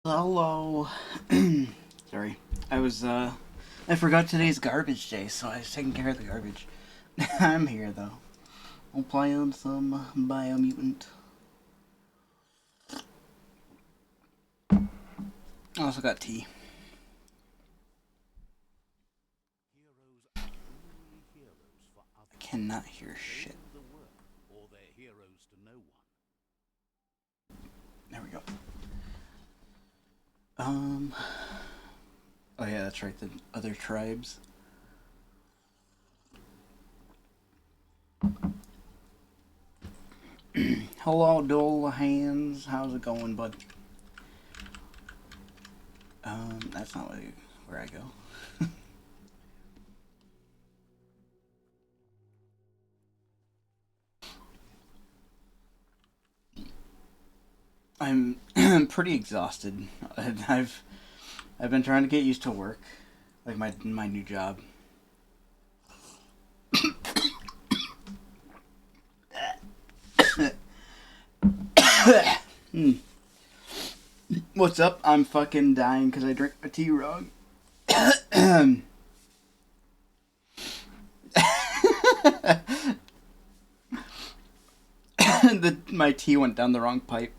Hello. Sorry. I forgot today's garbage day, so I was taking care of the garbage. I'm here though. I'll play on some Biomutant. I also got tea. I cannot hear shit. There we go. Oh yeah, that's right, the other tribes. Hello, dull hands. How's it going, bud? That's not where I go. I'm pretty exhausted. I've been trying to get used to work, like my new job. Hmm. What's up? I'm fucking dying because I drank my tea wrong. My tea went down the wrong pipe.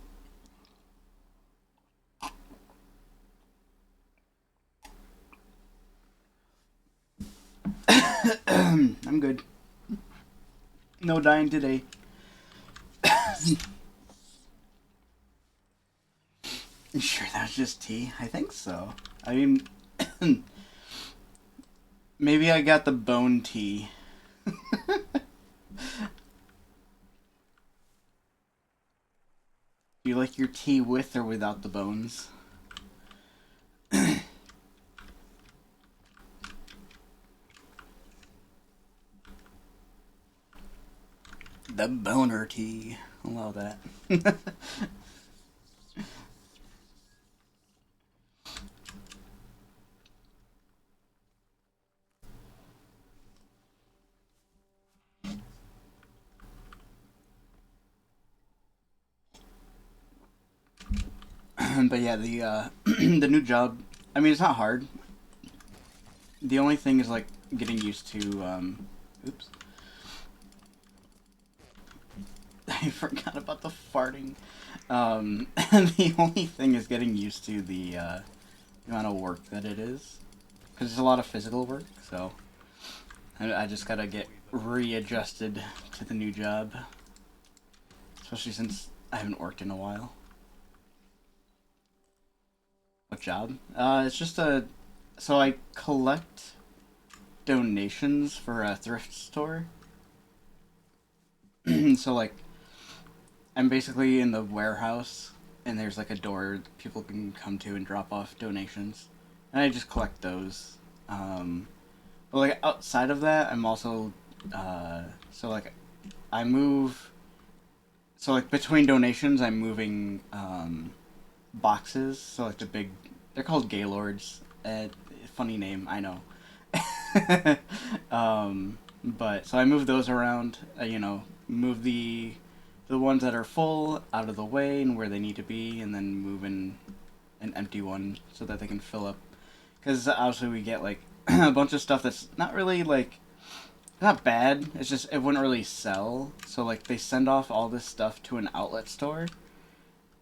I'm good. No dying today. Sure, that was just tea? I think so. I mean, maybe I got the bone tea. Do you like your tea with or without the bones? The boner tea. Allow that. But yeah, the the new job. I mean, it's not hard. The only thing is like getting used to. Oops. I forgot about the farting. The only thing is getting used to the amount of work that it is, because it's a lot of physical work. So I just gotta get readjusted to the new job, especially since I haven't worked in a while. What job? It's just a. So I collect donations for a thrift store. So like, I'm basically in the warehouse, and there's like a door people can come to and drop off donations, and I just collect those. But like outside of that, I'm also so like I move. So like between donations, I'm moving boxes. So like the big, they're called Gaylords. Funny name, I know. But so I move those around. Move the ones that are full out of the way and where they need to be, and then move in an empty one so that they can fill up. Because obviously we get like a bunch of stuff that's not really like not bad. It's just it wouldn't really sell. So like they send off all this stuff to an outlet store,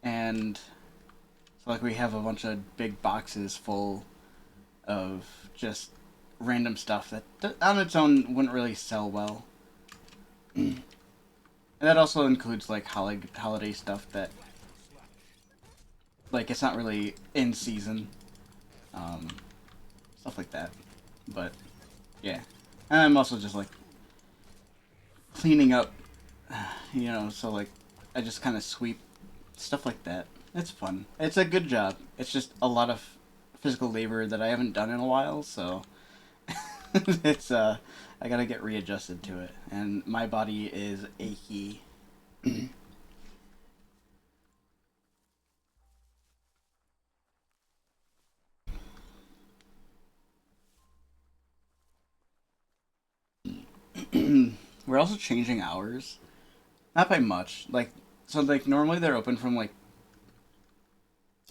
and so like we have a bunch of big boxes full of just random stuff that on its own wouldn't really sell well. And that also includes like holiday stuff that like it's not really in season, um, stuff like that. But yeah, and I'm also just like cleaning up, So like I just kind of sweep stuff like that. It's fun. It's a good job. It's just a lot of physical labor that I haven't done in a while, so it's I gotta get readjusted to it, and my body is achy. We're also changing hours, not by much. Like so, like normally they're open from like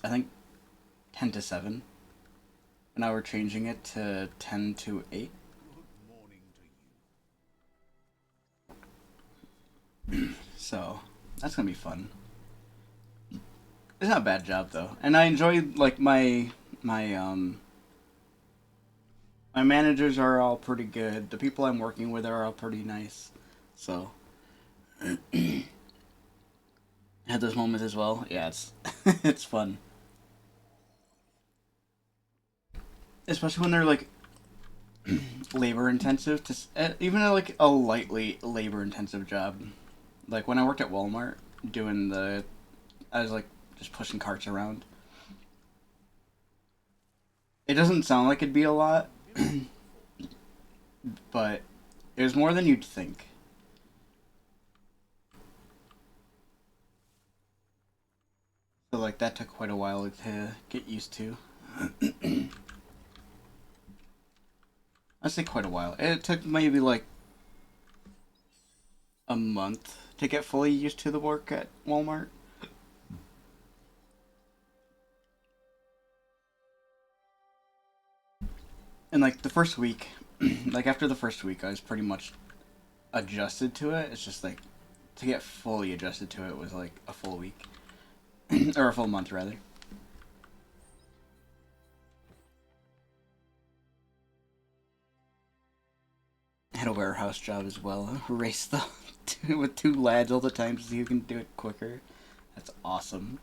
I think 10 to 7. And now we're changing it to 10 to 8. So that's gonna be fun. It's not a bad job though, and I enjoy like my my managers are all pretty good. The people I'm working with are all pretty nice. So had those moments as well. Yeah, it's it's fun, especially when they're like labor intensive. Even like a lightly labor intensive job. Like when I worked at Walmart doing I was like just pushing carts around. It doesn't sound like it'd be a lot, but it was more than you'd think. So like that took quite a while to get used to. I say quite a while. It took maybe like a month to get fully used to the work at Walmart. And like the first week, like after the first week, I was pretty much adjusted to it. It's just like to get fully adjusted to it was like a full week or a full month rather. I had a warehouse job as well. Race the with two lads all the time so you can do it quicker. That's awesome.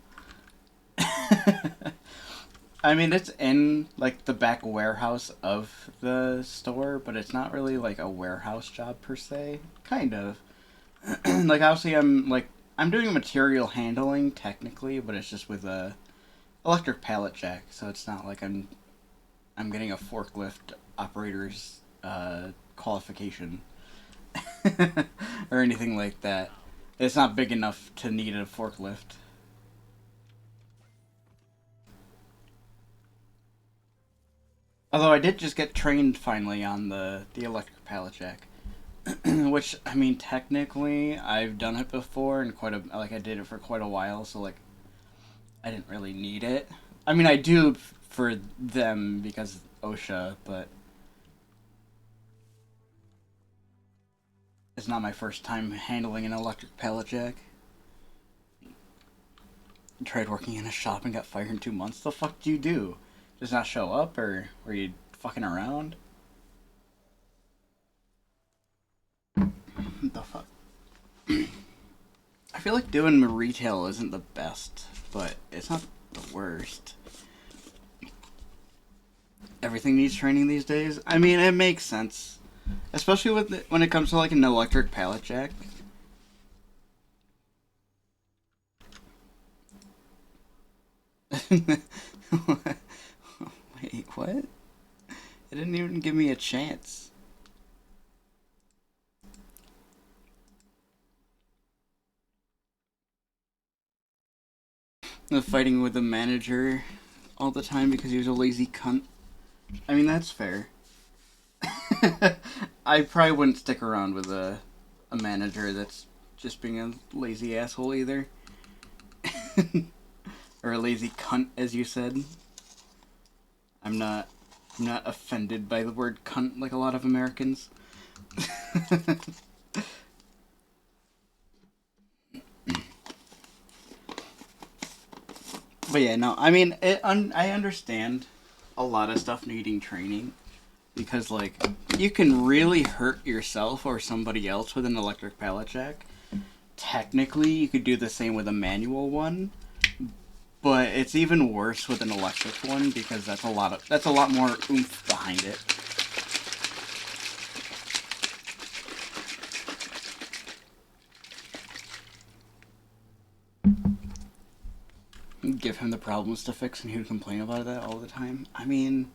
I mean, it's in like the back warehouse of the store, but it's not really like a warehouse job per se. Kind of. Like obviously, I'm doing material handling technically, but it's just with a electric pallet jack, so it's not like I'm getting a forklift operator's qualification or anything like that. It's not big enough to need a forklift. Although I did just get trained finally on the electric pallet jack, which I mean technically I've done it before and quite a like I did it for quite a while, so like I didn't really need it. I mean I do for them because OSHA, but it's not my first time handling an electric pallet jack. Tried working in a shop and got fired in 2 months. The fuck do you do? Just not show up, or were you fucking around? What the fuck? I feel like doing retail isn't the best, but it's not the worst. Everything needs training these days. I mean, it makes sense, especially when it comes to like an electric pallet jack. Wait, what? It didn't even give me a chance. The fighting with the manager all the time because he was a lazy cunt. I mean, that's fair. I probably wouldn't stick around with a manager that's just being a lazy asshole either. Or a lazy cunt, as you said. I'm not offended by the word cunt like a lot of Americans. But yeah, no, I mean, I understand a lot of stuff needing training because, like, you can really hurt yourself or somebody else with an electric pallet jack. Technically, you could do the same with a manual one, but it's even worse with an electric one because that's a lot more oomph behind it. Give him the problems to fix and he would complain about that all the time. I mean,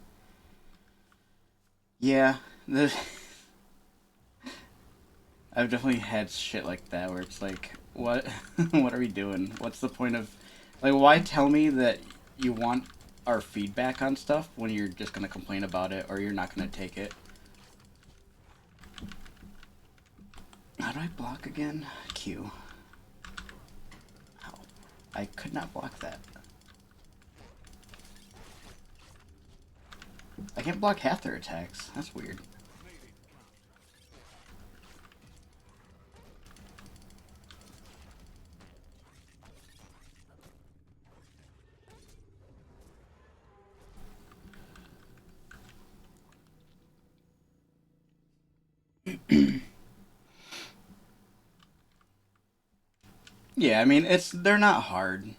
yeah, I've definitely had shit like that where it's like, what, what are we doing? What's the point of, like, why tell me that you want our feedback on stuff when you're just gonna complain about it or you're not gonna take it? How do I block again? Q. Ow. I could not block that. I can't block half their attacks. That's weird. Yeah, I mean, they're not hard.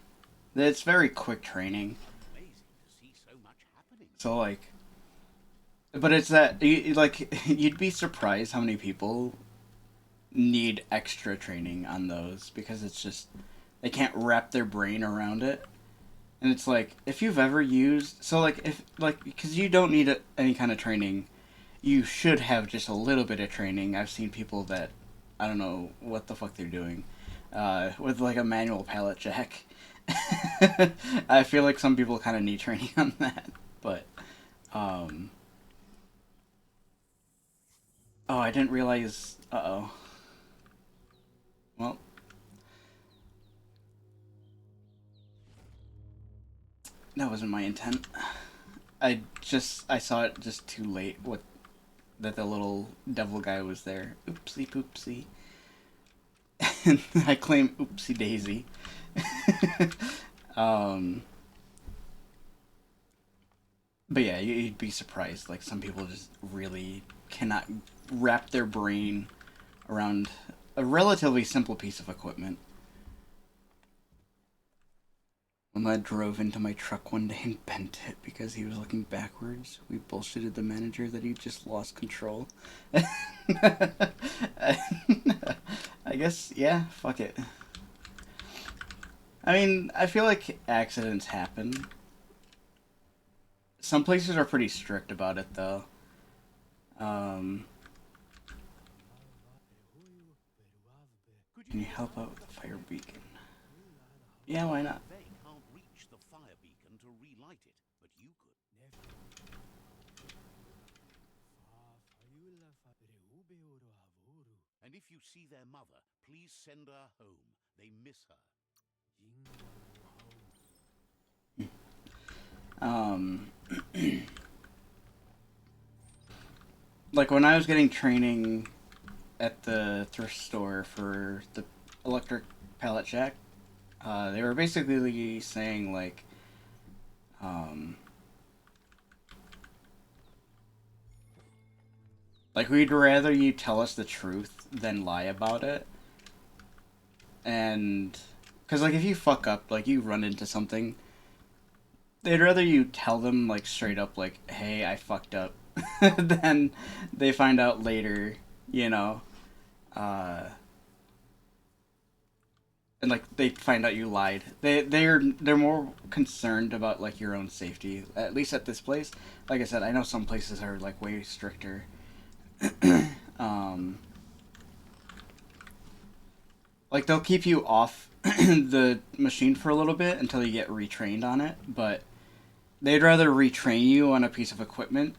It's very quick training. So like, but it's that like you'd be surprised how many people need extra training on those because it's just they can't wrap their brain around it. And it's like if you've ever used if because you don't need any kind of training, you should have just a little bit of training. I've seen people that I don't know what the fuck they're doing with like a manual pallet jack. I feel like some people kind of need training on that, but um, oh, I didn't realize. Uh-oh. Well, that wasn't my intent. I saw it just too late. What that the little devil guy was there. Oopsie poopsie. And I claim oopsie daisy. um, but yeah, you'd be surprised. Like some people just really cannot wrap their brain around a relatively simple piece of equipment. When I drove into my truck one day and bent it because he was looking backwards, we bullshitted the manager that he just lost control. I guess, yeah, fuck it. I mean, I feel like accidents happen. Some places are pretty strict about it, though. Um, can you help out with the fire beacon? Yeah, why not? They can't reach the fire beacon to relight it, but you could. And if you see their mother, please send her home. They miss her. Um, like when I was getting training at the thrift store for the electric pallet jack, they were basically saying um, like we'd rather you tell us the truth than lie about it, and because like if you fuck up, like you run into something, they'd rather you tell them like straight up, like, "Hey, I fucked up," than they find out later, you know. Uh, and like they find out you lied. They're more concerned about like your own safety. At least at this place, like I said, I know some places are like way stricter. um, like they'll keep you off the machine for a little bit until you get retrained on it, but they'd rather retrain you on a piece of equipment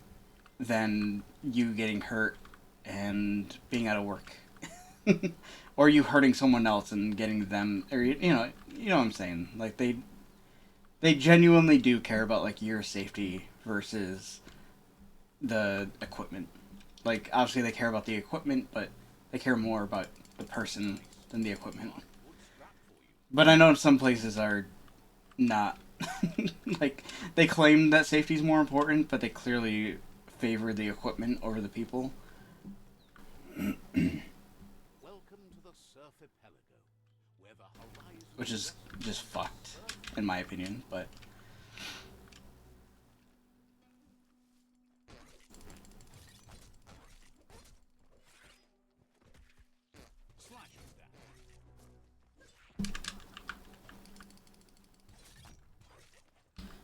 than you getting hurt and being out of work. Or you hurting someone else and getting them, or you know what I'm saying. Like they genuinely do care about like your safety versus the equipment. Like obviously they care about the equipment, but they care more about the person than the equipment. But I know some places are not. Like they claim that safety is more important, but they clearly favor the equipment over the people. Which is just fucked, in my opinion, but...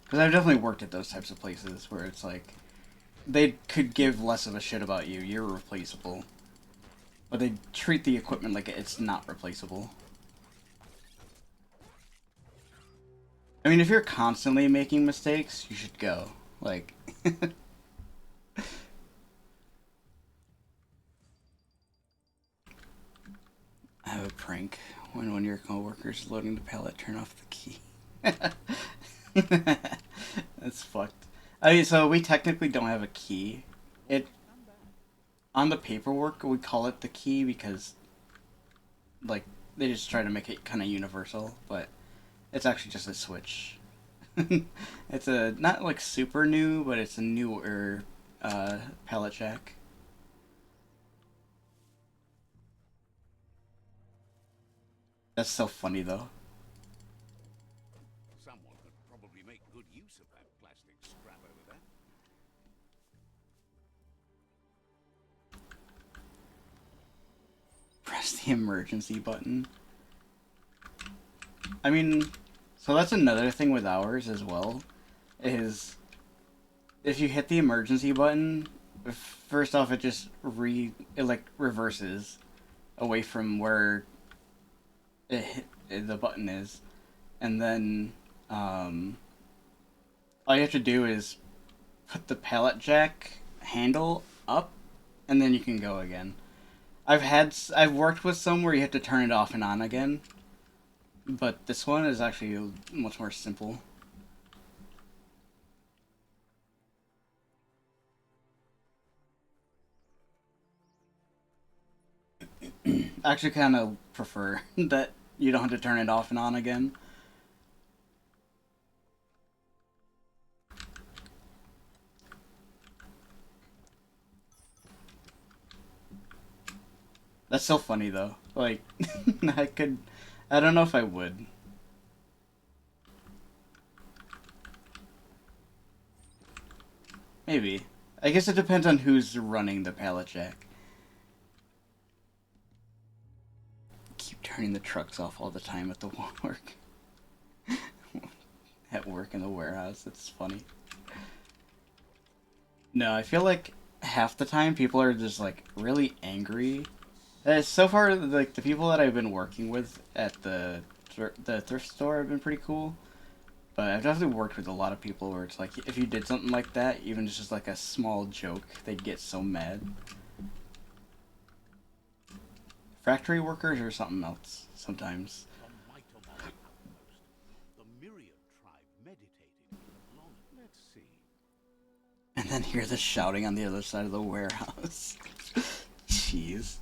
Because I've definitely worked at those types of places where it's like, they could give less of a shit about you, you're replaceable. But they treat the equipment like it's not replaceable. I mean, if you're constantly making mistakes, you should go. Like... I have a prank. When one of your coworkers is loading the pallet, turn off the key. That's fucked. I mean, so we technically don't have a key. It on the paperwork we call it the key because like they just try to make it kind of universal, but it's actually just a switch. It's a not like super new, but it's a newer pallet jack. That's so funny though. Someone could probably make good use of that plastic scrap over there. Press the emergency button. I mean, so that's another thing with ours as well. Is if you hit the emergency button, first off, it just it like reverses away from where the button is, and then all you have to do is put the pallet jack handle up, and then you can go again. I've worked with some where you have to turn it off and on again, but this one is actually much more simple. I actually kind of prefer that you don't have to turn it off and on again. That's so funny though. Like, I could, I don't know if I would. Maybe. I guess it depends on who's running the pallet jack. Keep turning the trucks off all the time at the work. At work in the warehouse. It's funny. No, I feel like half the time people are just like really angry. So far, like the people that I've been working with at the thrift store have been pretty cool. But I've definitely worked with a lot of people where it's like if you did something like that, even just like a small joke, they'd get so mad. Factory workers or something else sometimes. The might of our outpost. The myriad tribe meditated long. Let's see. And then hear the shouting on the other side of the warehouse. Jeez.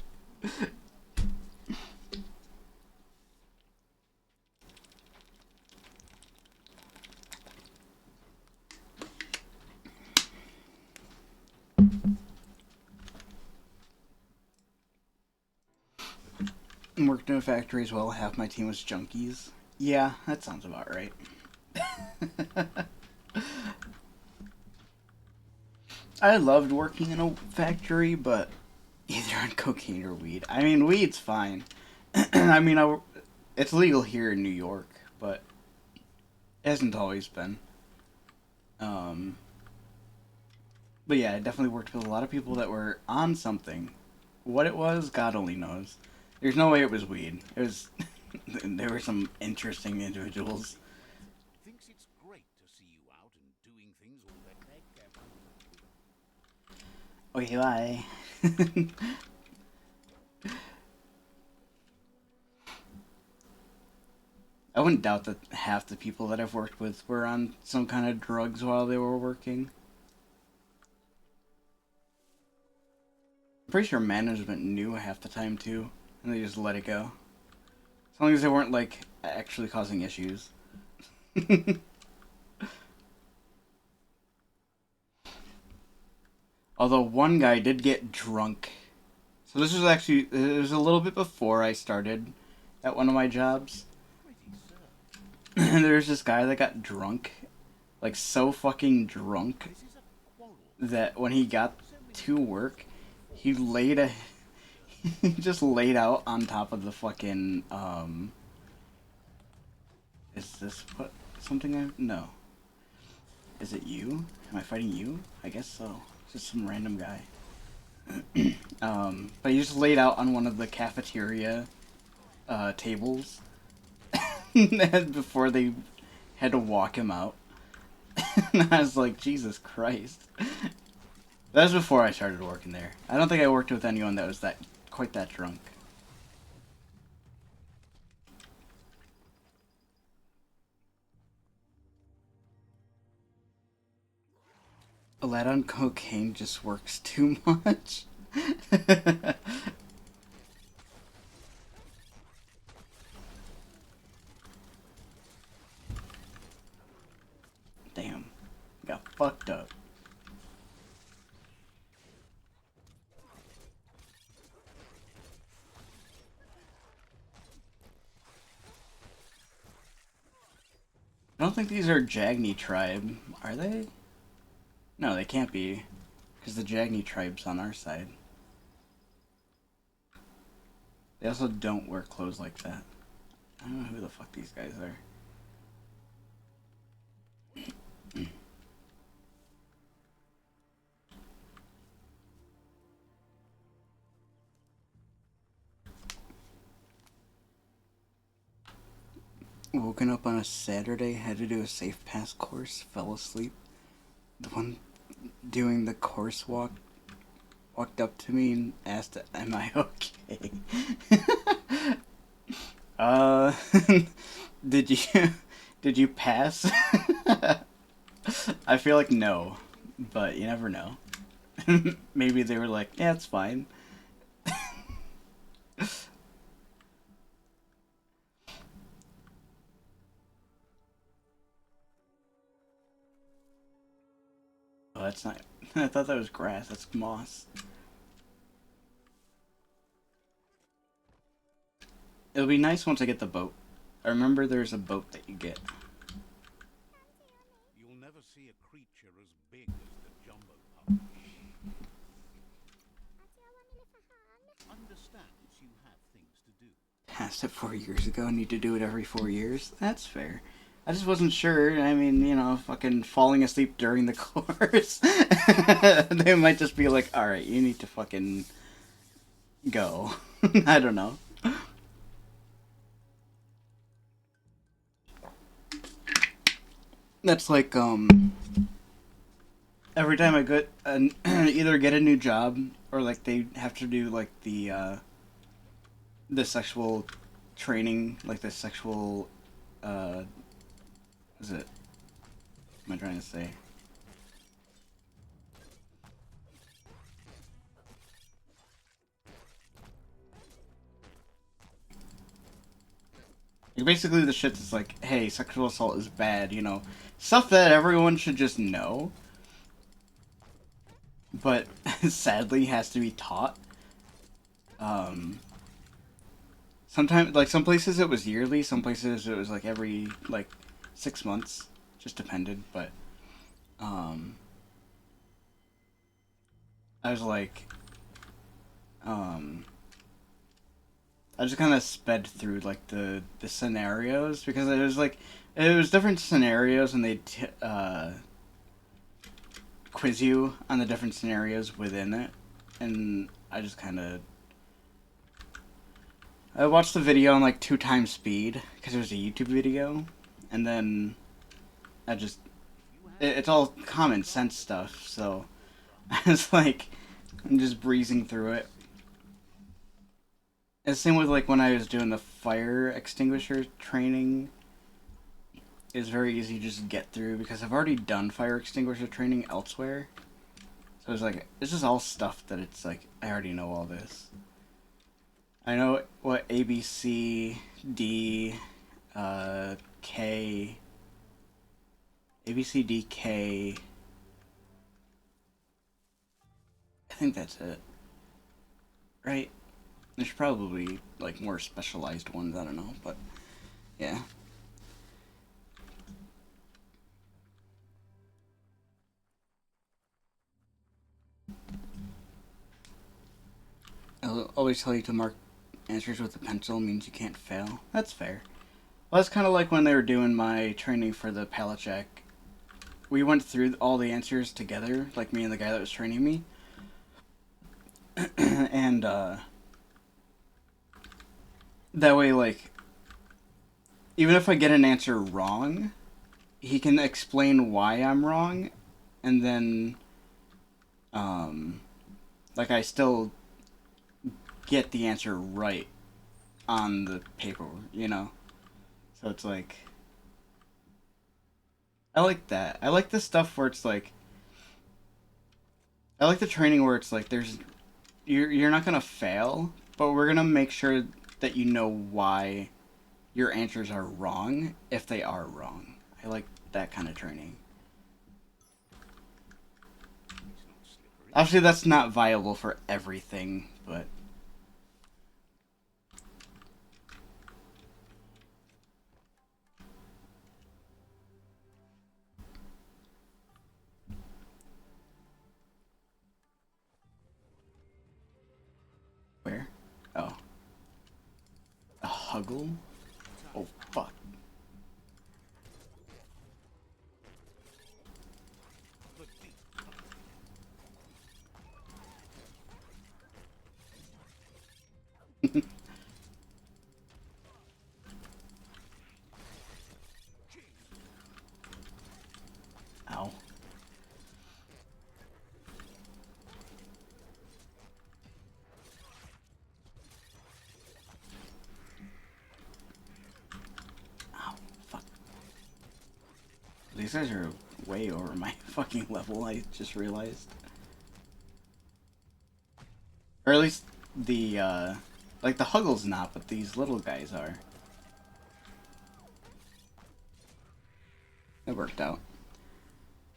Worked in a factory as well. Half my team was junkies. Yeah, that sounds about right. I loved working in a factory, but either on cocaine or weed. I mean, weed's fine. I mean, it's legal here in New York, but it hasn't always been. Um, but yeah, I definitely worked with a lot of people that were on something. What it was, God only knows. There's no way it was weed. It was. There were some interesting individuals. Thinks it's great to see you out and doing things all that. Okay, bye. I wouldn't doubt that half the people that I've worked with were on some kind of drugs while they were working. I'm pretty sure management knew half the time too, and they just let it go. As long as they weren't like actually causing issues. Although one guy did get drunk. So this was actually it was a little bit before I started at one of my jobs. And there was this guy that got drunk, like so fucking drunk This is a quarrel. that when he got to work, he laid a he just laid out on top of the fucking is this what something I no. Is it you? Am I fighting you? I guess so. Just some random guy. But he just laid out on one of the cafeteria tables before they had to walk him out. And I was like, Jesus Christ. That was before I started working there. I don't think I worked with anyone that was that quite that drunk. Lead on cocaine just works too much. Damn. Got fucked up. I don't think these are Jagni tribe, are they? No, they can't be, because the Jagni tribe's on our side. They also don't wear clothes like that. I don't know who the fuck these guys are. Woken up on a Saturday, had to do a safe pass course, fell asleep. The one doing the course walked up to me and asked, "Am I okay?" uh, did you did you pass? I feel like no, but you never know. Maybe they were like, "Yeah, it's fine." Oh, that's not. I thought that was grass. That's moss. It'll be nice once I get the boat. I remember there's a boat that you get. You'll never see a creature as big as the jumbo pup. Understands you have things to do. Passed it 4 years ago. Need to do it every 4 years. That's fair. I just wasn't sure. I mean, fucking falling asleep during the course. They might just be like, "All right, you need to fucking go." I don't know. That's like every time I get either get a new job or like they have to do like the sexual training, like the sexual uh is it? What am I trying to say? Like, basically, the shit is like, hey, sexual assault is bad, stuff that everyone should just know, but sadly has to be taught. Um, Sometimes, like some places it was yearly, some places it was like every like 6 months, just depended. But um, I was like, um, I just kind of sped through like the scenarios because it was different scenarios and they quiz you on the different scenarios within it, and I just kind of I watched the video on like 2 times speed because it was a YouTube video, and then I just it's all common sense stuff, so I was like I'm just breezing through it. And the same with like when I was doing the fire extinguisher training, it's very easy to just get through because I've already done fire extinguisher training elsewhere. So it's like it's just all stuff that it's like I already know all this. I know what A B C D K A B C D K. I think that's it, right? There's probably like more specialized ones. I don't know, but yeah. I'll always tell you to mark answers with a pencil means you can't fail. That's fair. Well, that's kind of like when they were doing my training for the pallet jack. We went through all the answers together, like me and the guy that was training me. And that way, like, even if I get an answer wrong, he can explain why I'm wrong, and then, um, like, I still get the answer right on the paper. So it's like, I like that. I like the stuff where it's like, I like the training where it's like you're not gonna fail, but we're gonna make sure that you know why your answers are wrong if they are wrong. I like that kind of training. It's not slippery. Obviously, that's not viable for everything, but where? Oh, a huggle? Oh fuck! The deep Ow! Ow! Fuck! These guys are way over my fucking level. I just realized, or at least the like the huggle's not, but these little guys are. It worked out.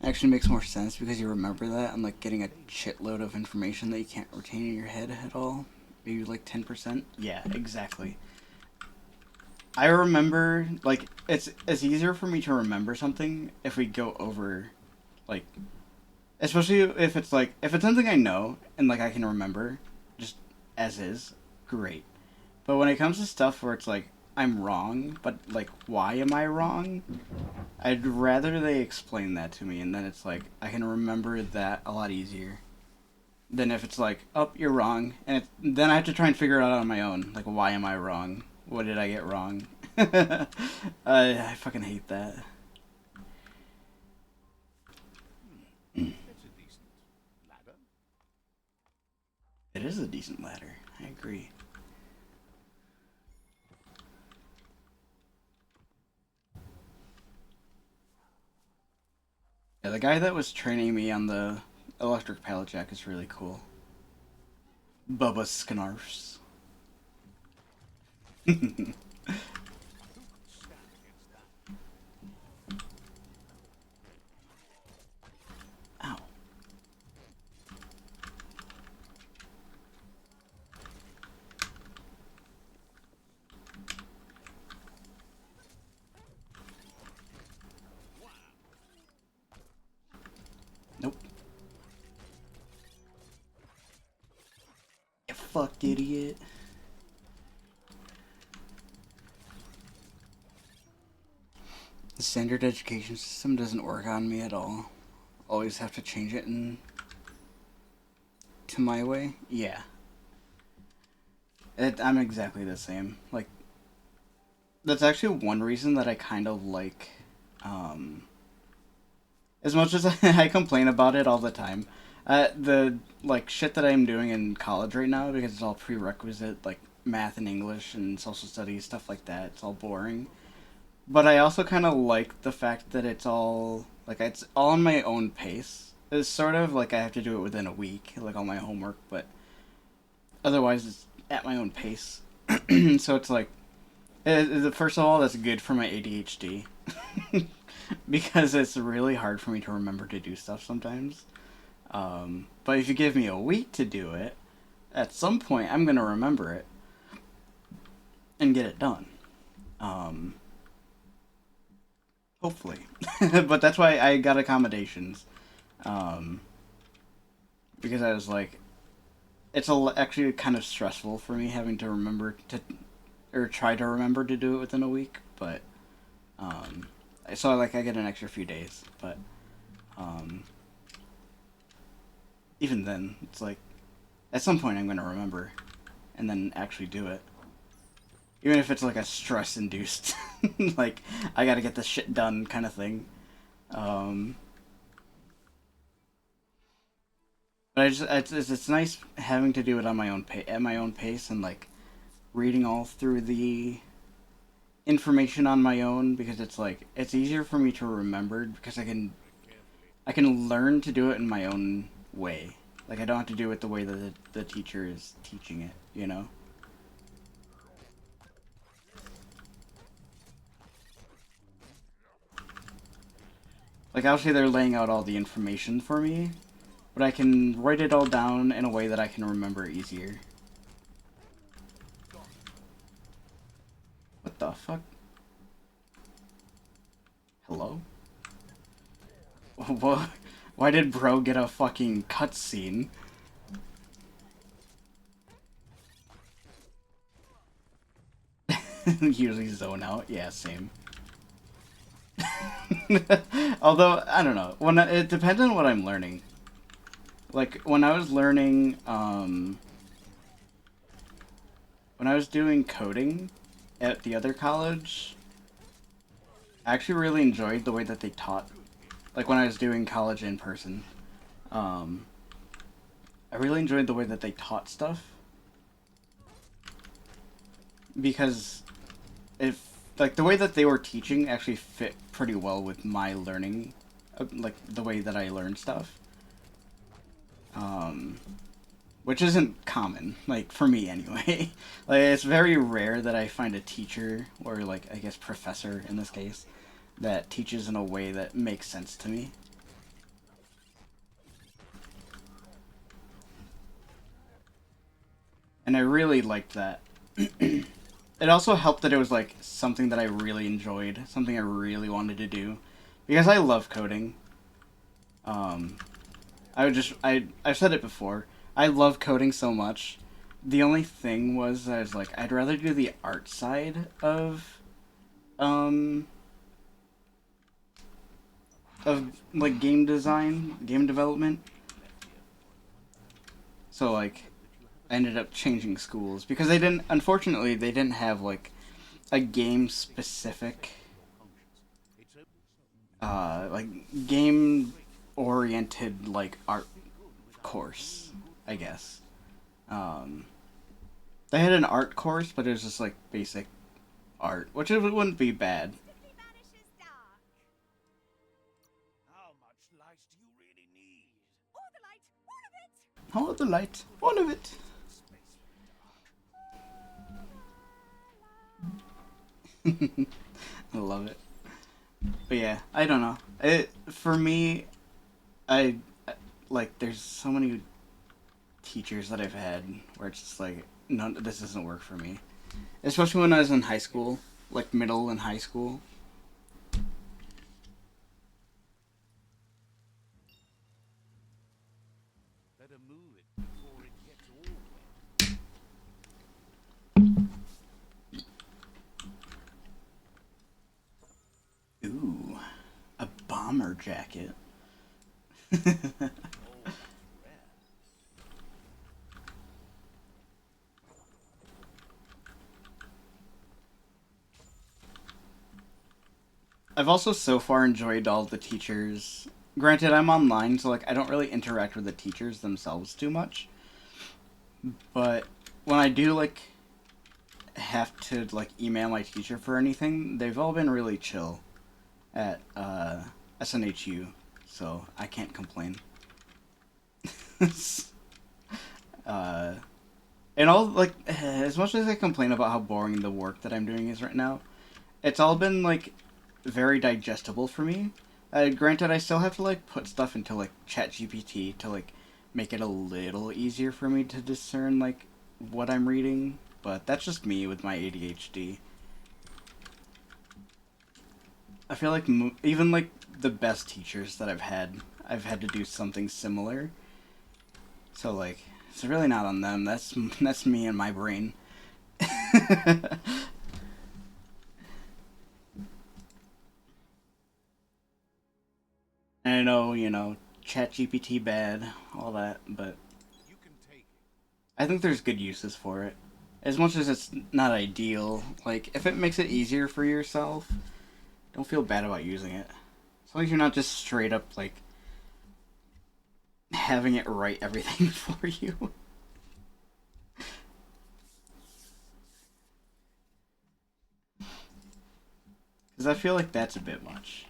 Actually makes more sense because you remember that, unlike getting a shitload of information that you can't retain in your head at all. Maybe like 10%. Yeah, exactly. I remember, like, it's easier for me to remember something if we go over, like, especially if it's like, if it's something I know and, like, I can remember just as is, great. But when it comes to stuff where it's like, I'm wrong, but, like, why am I wrong? I'd rather they explain that to me, and then it's like I can remember that a lot easier than if it's like, "Oh, you're wrong," and then I have to try and figure it out on my own. Like, why am I wrong? What did I get wrong? I fucking hate that. It's a decent ladder. It is a decent ladder. I agree. Yeah, the guy that was training me on the electric pallet jack is really cool. Bubba Skinarfs. Who could stand against that? Ow. Nope. You fucked idiot. The standard education system doesn't work on me at all. Always have to change it in to my way. Yeah, I'm exactly the same. Like that's actually one reason that I kind of like. Um, as much as I complain about it all the time, the like shit that I'm doing in college right now because it's all prerequisite like math and English and social studies stuff like that. It's all boring. But I also kind of like the fact that it's all on my own pace. It's sort of like I have to do it within a week, like all my homework, but otherwise it's at my own pace. So it's like, first of all, that's good for my ADHD because it's really hard for me to remember to do stuff sometimes. But if you give me a week to do it, at some point I'm gonna remember it and get it done. Um, Hopefully, but that's why I got accommodations. Um, because I was like, actually kind of stressful for me having to remember to or try to remember to do it within a week. But um, so like I get an extra few days. But um, even then, it's like at some point I'm gonna remember and then actually do it. Even if it's like a stress induced, like I gotta get this shit done kind of thing. Um, but it's nice having to do it on my own at my own pace and like reading all through the information on my own because it's like it's easier for me to remember because Tread carefully. I can learn to do it in my own way Like, I don't have to do it the way that the teacher is teaching it, you know? Like, obviously they're laying out all the information for me, but I can write it all down in a way that I can remember easier. What the fuck? Hello? What? Why did bro get a fucking cutscene? Usually zone out. Yeah, same. Although, I don't know. It depends on what I'm learning. Like, when I was learning, when I was doing coding at the other college, I actually really enjoyed the way that they taught. Like, when I was doing college in person, um, I really enjoyed the way that they taught stuff. Because if, like, the way that they were teaching actually fit pretty well with my learning, like, the way that I learned stuff. Which isn't common, like, for me anyway. Like, it's very rare that I find a teacher, or, like, I guess professor in this case, that teaches in a way that makes sense to me. And I really liked that. It also helped that it was, like, something that I really enjoyed, something I really wanted to do. Because I love coding. I've said it before. I love coding so much. The only thing was I was like, I'd rather do the art side um, of like game design, game development. So like, I ended up changing schools because unfortunately, they didn't have like a game specific, like game oriented like art course, I guess. Um, they had an art course, but it was just like basic art, which it wouldn't be bad. How much light do you really need? All of the light, all of it. I love it. But yeah, I don't know. For me, I like there's so many teachers that I've had where it's just like no, this doesn't work for me. Especially when I was in high school, like middle and high school. Better move it before it gets all wet. Ooh, a bomber jacket. Oh, rare. I've also so far enjoyed all the teachers. Granted, I'm online, so like I don't really interact with the teachers themselves too much. But when I do like have to like email my teacher for anything, they've all been really chill at SNHU, so I can't complain. uh, and all like as much as I complain about how boring the work that I'm doing is right now, it's all been like very digestible for me. Granted, I still have to like put stuff into like ChatGPT to like make it a little easier for me to discern like what I'm reading, but that's just me with my ADHD. I feel like even like the best teachers that I've had to do something similar. So like, it's really not on them. That's me and my brain. And I know, ChatGPT bad, all that, but You can take it. I think there's good uses for it. As much as it's not ideal, like if it makes it easier for yourself, don't feel bad about using it. As long as you're not just straight up like having it write everything for you. Because I feel like that's a bit much.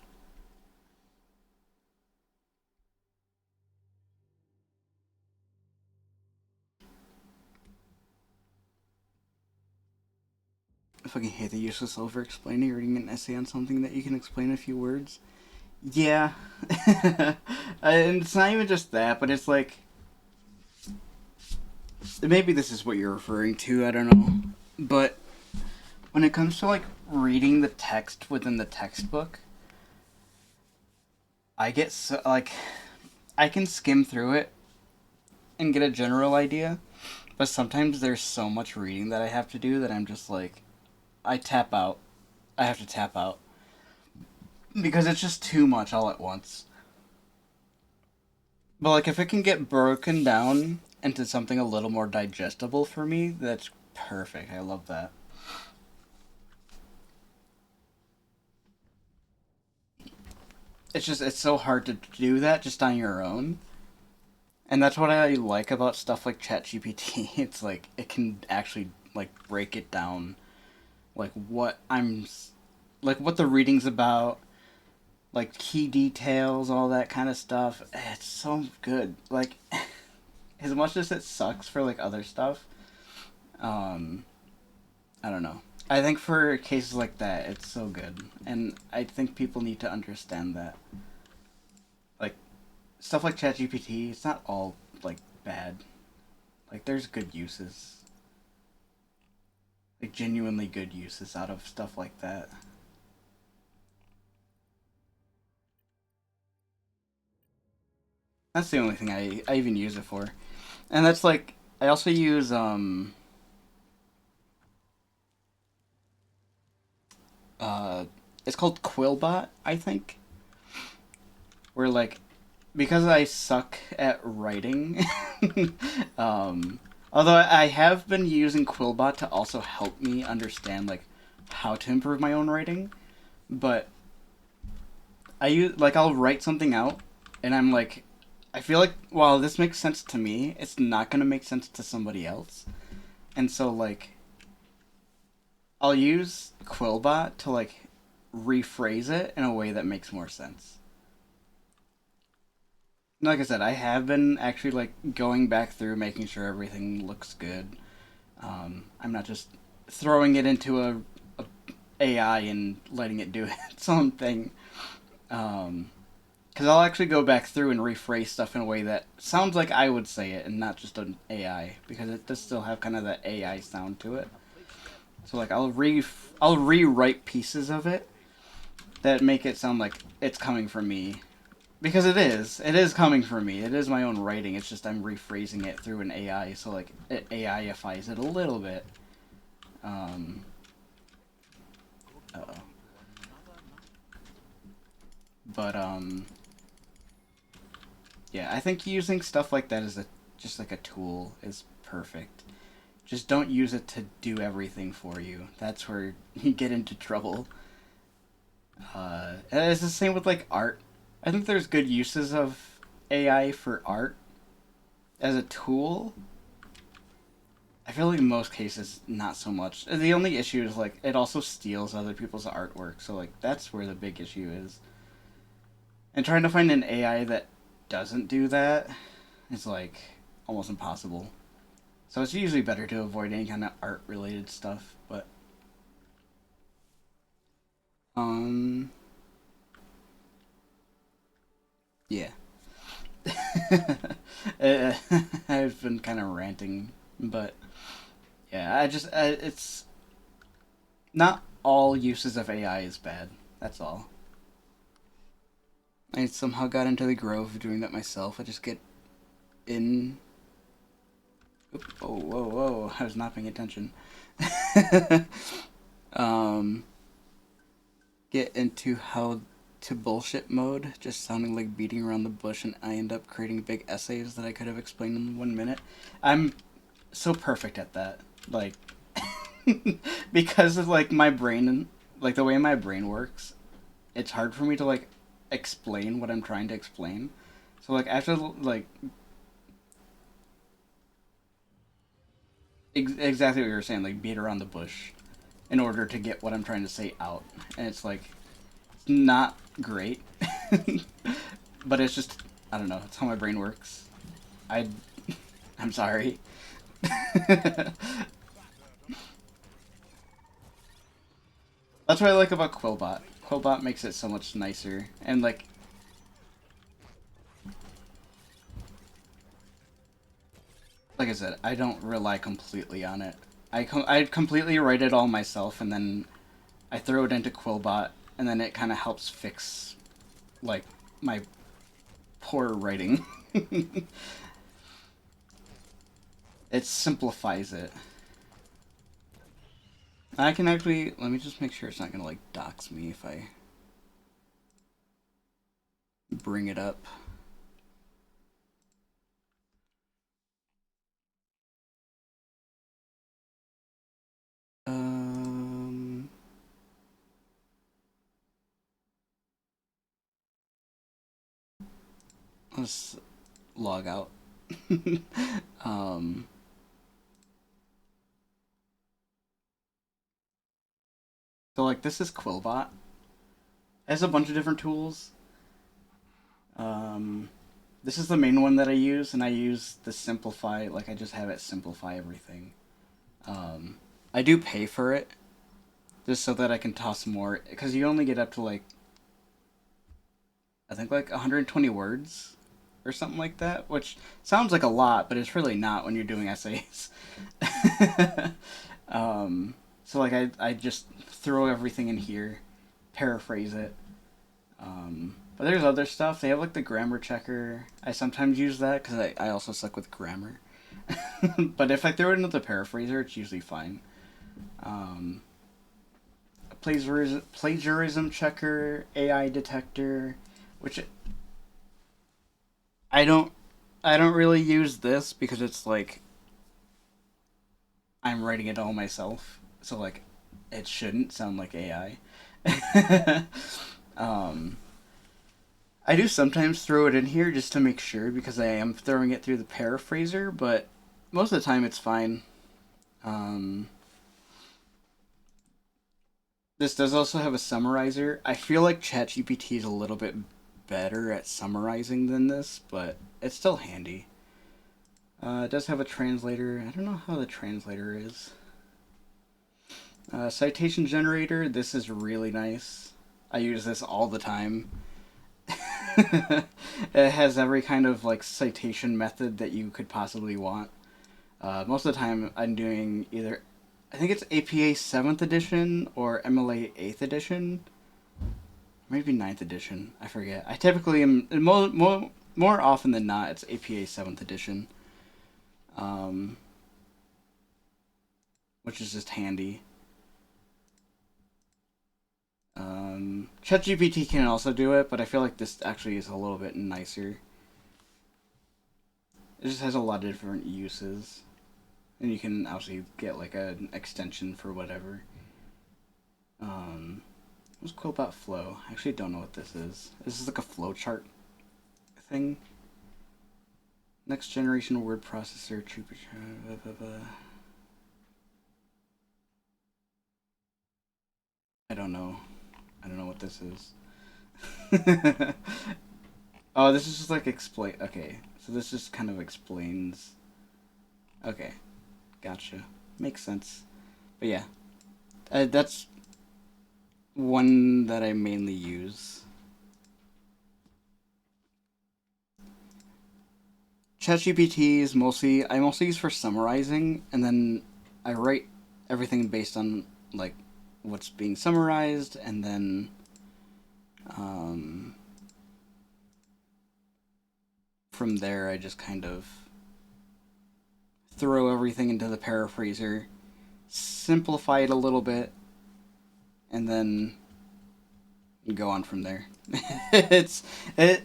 fucking hate the useless over-explaining, reading an essay on something that you can explain in a few words. Yeah. And it's not even just that, but it's like... Maybe this is what you're referring to, I don't know. But when it comes to, like, reading the text within the textbook, I get so, like... I can skim through it and get a general idea, but sometimes there's so much reading that I have to do that I'm just like... I tap out. I have to tap out. Because it's just too much all at once. But, like, if it can get broken down into something a little more digestible for me, that's perfect. I love that. It's so hard to do that just on your own. And that's what I like about stuff like ChatGPT. It's like, it can actually, like, break it down. Like, what the reading's about, like, key details, all that kind of stuff. It's so good. Like, as much as it sucks for, like, other stuff, um, I don't know. I think for cases like that, it's so good. And I think people need to understand that. Like, stuff like ChatGPT, it's not all, like, bad. Like, there's good uses. Like, genuinely good uses out of stuff like that. That's the only thing I even use it for. And that's like, I also use, uh, it's called Quillbot, I think. Where, like, because I suck at writing, although I have been using Quillbot to also help me understand, like, how to improve my own writing, but I'll write something out, and I'm like, I feel like, while this makes sense to me, it's not gonna make sense to somebody else. And so, like, I'll use Quillbot to, like, rephrase it in a way that makes more sense. Like I said, I have been actually, like, going back through, making sure everything looks good. I'm not just throwing it into a AI and letting it do its own thing. Because I'll actually go back through and rephrase stuff in a way that sounds like I would say it and not just an AI, because it does still have kind of that AI sound to it. So, like, I'll rewrite pieces of it that make it sound like it's coming from me, because it is. It is coming from me. It is my own writing. It's just I'm rephrasing it through an AI, so, like, it AIifies it a little bit. Um. Uh-oh. But yeah, I think using stuff like that as just like a tool is perfect. Just don't use it to do everything for you. That's where you get into trouble. And it's the same with, like, art. I think there's good uses of AI for art as a tool. I feel like in most cases, not so much. The only issue is, like, it also steals other people's artwork. So, like, that's where the big issue is. And trying to find an AI that doesn't do that is, like, almost impossible. So it's usually better to avoid any kind of art-related stuff. But um, yeah. I've been kind of ranting, but yeah, it's not all uses of AI is bad. That's all. I somehow got into the grove of doing that myself. I just get in. Oop, whoa, whoa, whoa! I was not paying attention. um, get into how to bullshit mode, just sounding like beating around the bush, and I end up creating big essays that I could have explained in 1 minute. I'm so perfect at that. Like, because of, like, my brain, like, the way my brain works, it's hard for me to, like, explain what I'm trying to explain. So, like, I have to, like, exactly what you were saying, like, beat around the bush in order to get what I'm trying to say out. And it's, like, not great. But it's just, I don't know, it's how my brain works. I, I'm sorry. That's what I like about Quillbot. Quillbot makes it so much nicer, and like I said, I don't rely completely on it. I completely write it all myself, and then I throw it into Quillbot, and then it kind of helps fix like my poor writing. It simplifies it. I can actually, let me just make sure it's not gonna like dox me if I bring it up. Um, let's log out. um, so like this is Quillbot. It has a bunch of different tools. Um, this is the main one that I use, and I use the simplify. Like I just have it simplify everything. Um, I do pay for it just so that I can toss more, because you only get up to like I think like 120 words or something like that, which sounds like a lot, but it's really not when you're doing essays. So like I just throw everything in here, paraphrase it. But there's other stuff. They have like the grammar checker. I sometimes use that because I also suck with grammar. But if I throw it into the paraphraser, it's usually fine. Um, plagiarism checker, AI detector, which I don't I don't really use this because it's like I'm writing it all myself. So like it shouldn't sound like AI. um I do sometimes throw it in here just to make sure because I am throwing it through the paraphraser, but most of the time it's fine. Um this does also have a summarizer. I feel like ChatGPT is a little bit better at summarizing than this, but it's still handy. It does have a translator. I don't know how the translator is. Citation generator. This is really nice. I use this all the time. It has every kind of like citation method that you could possibly want. Most of the time, I'm doing either, I think it's APA 7th edition or MLA 8th edition, maybe 9th edition. I forget. I typically am more often than not. It's APA 7th edition, um, which is just handy. ChatGPT can also do it, but I feel like this actually is a little bit nicer. It just has a lot of different uses, and you can actually get like an extension for whatever. What's cool about Flow? I actually don't know what this is. This is like a flow chart thing. Next generation word processor. Blah, blah, blah. I don't know. I don't know what this is. Oh, this is just like explain. Okay, so this just kind of explains. Okay, gotcha. Makes sense. But yeah, that's one that I mainly use. ChatGPT is mostly I mostly use for summarizing, and then I write everything based on like what's being summarized, and then um, from there I just kind of throw everything into the paraphraser, simplify it a little bit, and then go on from there. it's it.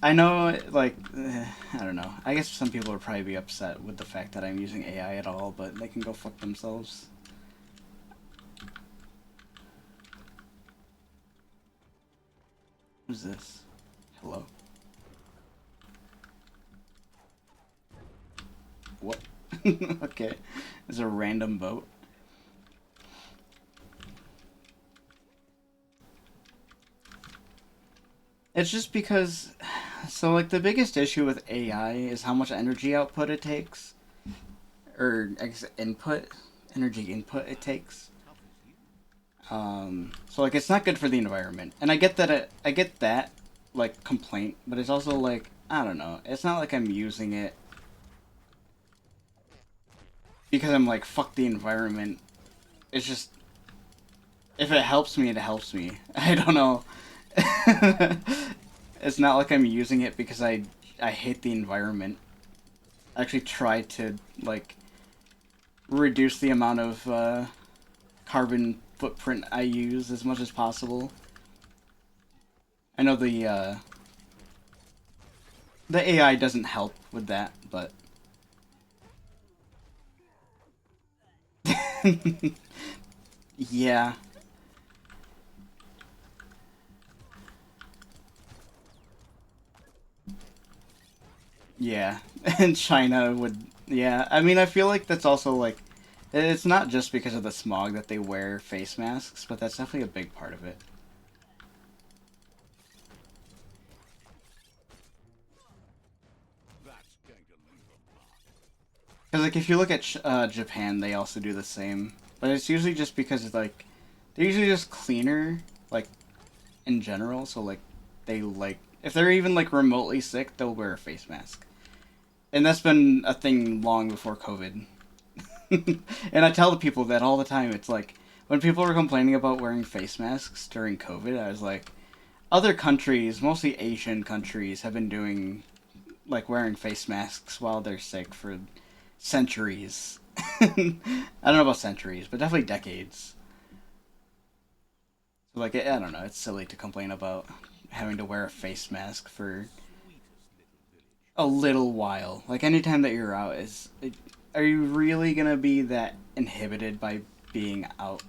I know, like, I don't know. I guess some people would probably be upset with the fact that I'm using AI at all, but they can go fuck themselves. Who's this? Hello? What? Okay. It's a random boat. It's just because. So, like, the biggest issue with AI is how much energy output it takes. Or input. Energy input it takes. Tough as you. So like it's not good for the environment, and I get that like complaint, but it's also like I don't know. It's not like I'm using it because I'm like fuck the environment. It's just if it helps me, it helps me. I don't know. It's not like I'm using it because I hate the environment. I actually try to like reduce the amount of carbon footprint I use as much as possible. I know the AI doesn't help with that, but yeah, yeah. And China would, yeah. I mean, I feel like that's also like, it's not just because of the smog that they wear face masks, but that's definitely a big part of it. That's going to leave a mark. Because like if you look at Japan, they also do the same, but it's usually just because it's like they're usually just cleaner, like in general. So like they like if they're even like remotely sick, they'll wear a face mask, and that's been a thing long before COVID. And I tell the people that all the time. It's like when people were complaining about wearing face masks during COVID, I was like, other countries, mostly Asian countries, have been doing like wearing face masks while they're sick for centuries. I don't know about centuries, but definitely decades. So like I don't know, it's silly to complain about having to wear a face mask for Sweetest little village. a little while. Like anytime that you're out are you really going to be that inhibited by being out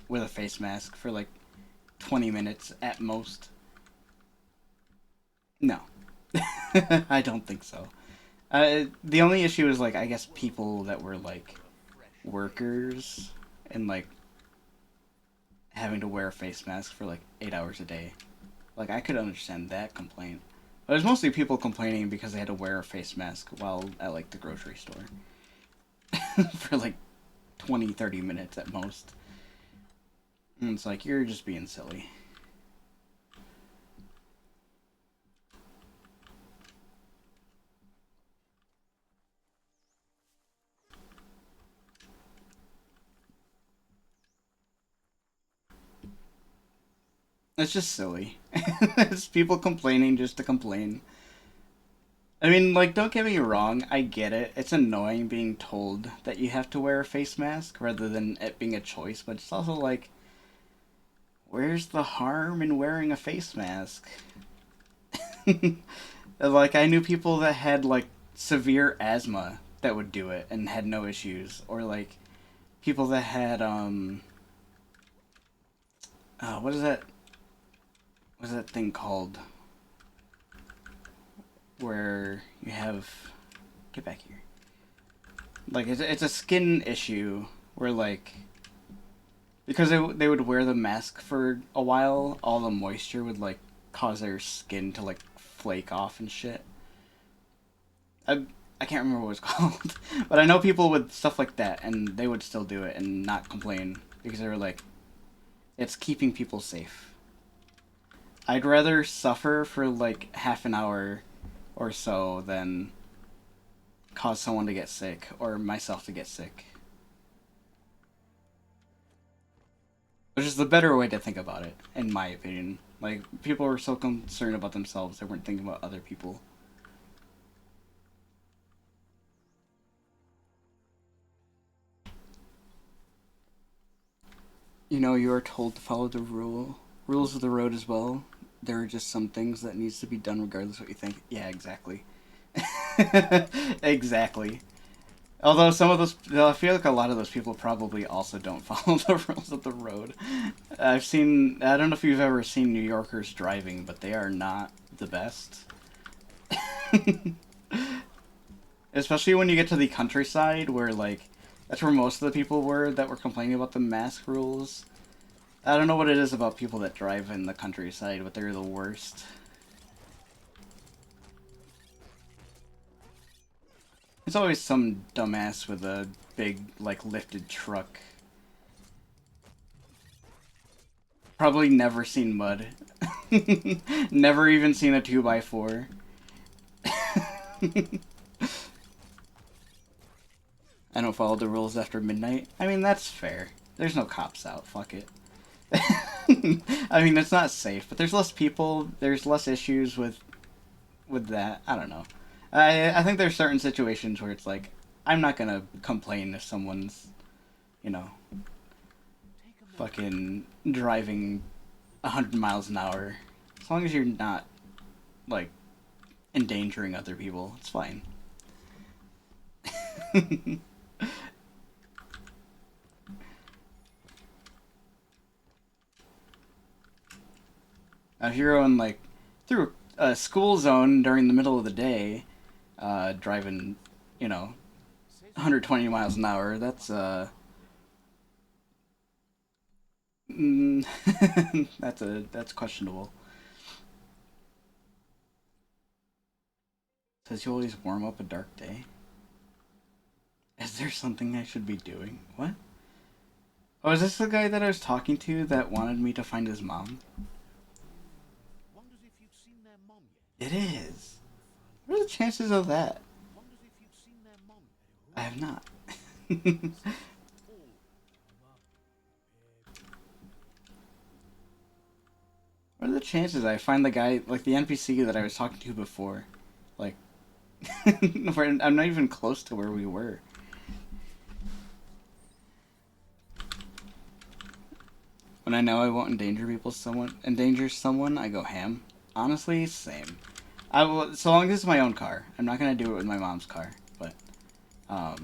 with a face mask for like 20 minutes at most? No. I don't think so. The only issue is like I guess people that were like The fresh air. workers and like having to wear a face mask for like 8 hours a day. Like I could understand that complaint. But it was mostly people complaining because they had to wear a face mask while at like the grocery store for like 20, 30 minutes at most. And it's like you're just being silly. It's just silly. It's people complaining just to complain. I mean, like, don't get me wrong, I get it. It's annoying being told that you have to wear a face mask rather than it being a choice, but it's also like, where's the harm in wearing a face mask? Like, I knew people that had, like, severe asthma that would do it and had no issues. Or, like, people that had, what is that? What is that thing called? Where you have. Get back here. Like, it's a skin issue where, like, because they would wear the mask for a while, all the moisture would like cause their skin to like flake off and shit. I I can't remember what it's called, but I know people with stuff like that, and they would still do it and not complain because they were like, it's keeping people safe. I'd rather suffer for like half an hour or so than cause someone to get sick or myself to get sick. Which is the better way to think about it, in my opinion. Like, people were so concerned about themselves, they weren't thinking about other people. You know, you are told to follow the rules of the road as well. There are just some things that needs to be done regardless of what you think. Yeah, exactly. Exactly. Although some of those, I feel like a lot of those people probably also don't follow the rules of the road. I've seen, I don't know if you've ever seen New Yorkers driving, but they are not the best. Especially when you get to the countryside, where, like, that's where most of the people were that were complaining about the mask rules. I don't know what it is about people that drive in the countryside, but they're the worst. It's always some dumbass with a big, like, lifted truck. Probably never seen mud. Never even seen a 2x4. I don't follow the rules after midnight. I mean, that's fair. There's no cops out. Fuck it. I mean, it's not safe, but there's less people. There's less issues with that. I don't know. I think there's certain situations where it's like, I'm not gonna complain if someone's, you know, fucking driving 100 miles an hour. As long as you're not, like, endangering other people, it's fine. If you're going, like, through a school zone during the middle of the day, driving, you know, 120 miles an hour, that's, that's questionable. Says you always warm up a dark day. Is there something I should be doing? What? Oh, is this the guy that I was talking to that wanted me to find his mom? Wonders if you've seen their mom It yet. is. What are the chances of that? Wonders if you've seen their mom yet. I have not. What are the chances I find the guy, like the NPC that I was talking to before? Like, I'm not even close to where we were. When I know I won't endanger someone, I go ham. Honestly, same. I will, so long as it's my own car. I'm not gonna do it with my mom's car, but I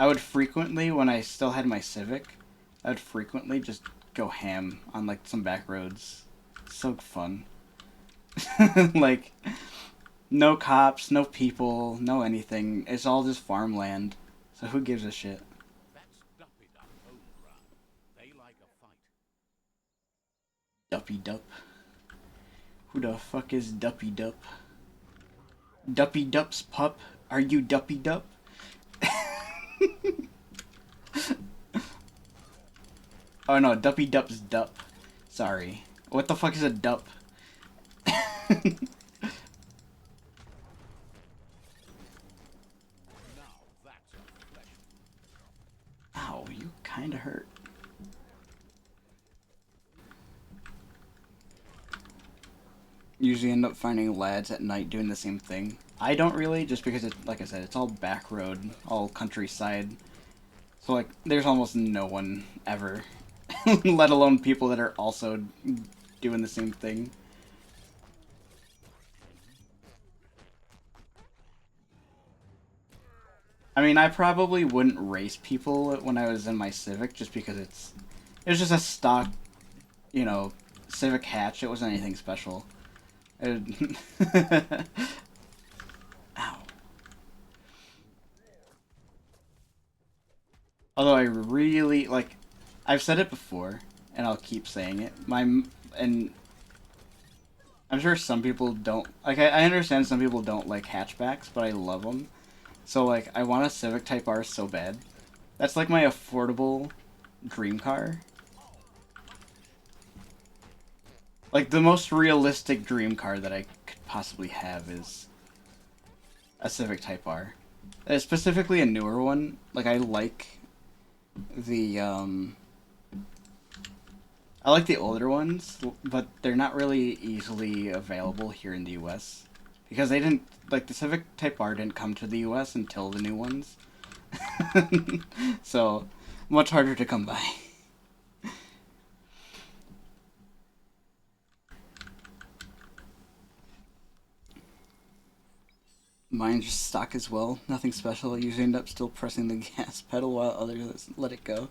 would frequently, when I still had my Civic, I would frequently just go ham on like some back roads. So fun. Like, no cops, no people, no anything. It's all just farmland. So who gives a shit? That's Duppy Dup home ground. They like a fight. Duppy Dup. Who the fuck is Duppy Dup? Duppy Dup's pup? Are you Duppy Dup? Oh no, Duppy Dup's Dup. Sorry. What the fuck is a Dup? Now that's a pleasure. Ow, you kinda hurt. Usually end up finding lads at night doing the same thing. I don't really, just because it, like I said, it's all back road, all countryside. So like, there's almost no one ever, let alone people that are also doing the same thing. I mean, I probably wouldn't race people when I was in my Civic, just because it was just a stock, you know, Civic hatch. It wasn't anything special. Ow. Although I really, like, I've said it before, and I'll keep saying it. And I'm sure some people don't, like, I understand some people don't like hatchbacks, but I love them. So, like, I want a Civic Type R so bad. That's, like, my affordable dream car. Like, the most realistic dream car that I could possibly have is a Civic Type R. Specifically a newer one. Like, I like the older ones, but they're not really easily available here in the US. Because they didn't, like, the Civic Type R didn't come to the US until the new ones. So, much harder to come by. Mine just stock as well. Nothing special. I usually end up still pressing the gas pedal while others let it go.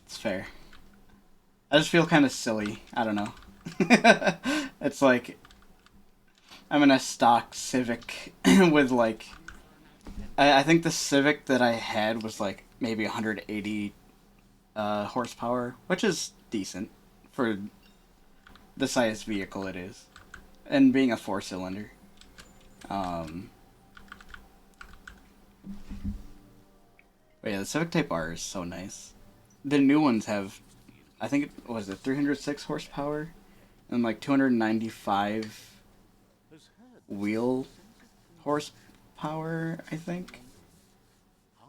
It's fair. I just feel kind of silly. I don't know. It's like I'm in a stock Civic with like I think the Civic that I had was like maybe 180 horsepower, which is decent for the size vehicle it is, and being a 4-cylinder. But But yeah, the Civic Type R is so nice. The new ones have, I think it was it 306 horsepower and like 295 Has heard the wheel sense of freedom horsepower, I think.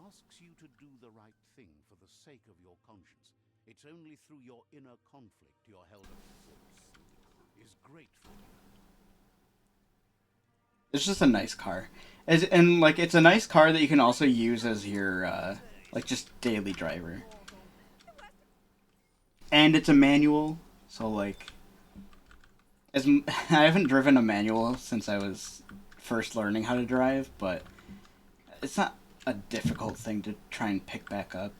asks you to do the right thing for the sake of your conscience. It's only through your inner conflict you're held is grateful. It's just a nice car. And like it's a nice car that you can also use as your like just daily driver. And it's a manual, so like as I haven't driven a manual since I was first learning how to drive, but it's not a difficult thing to try and pick back up.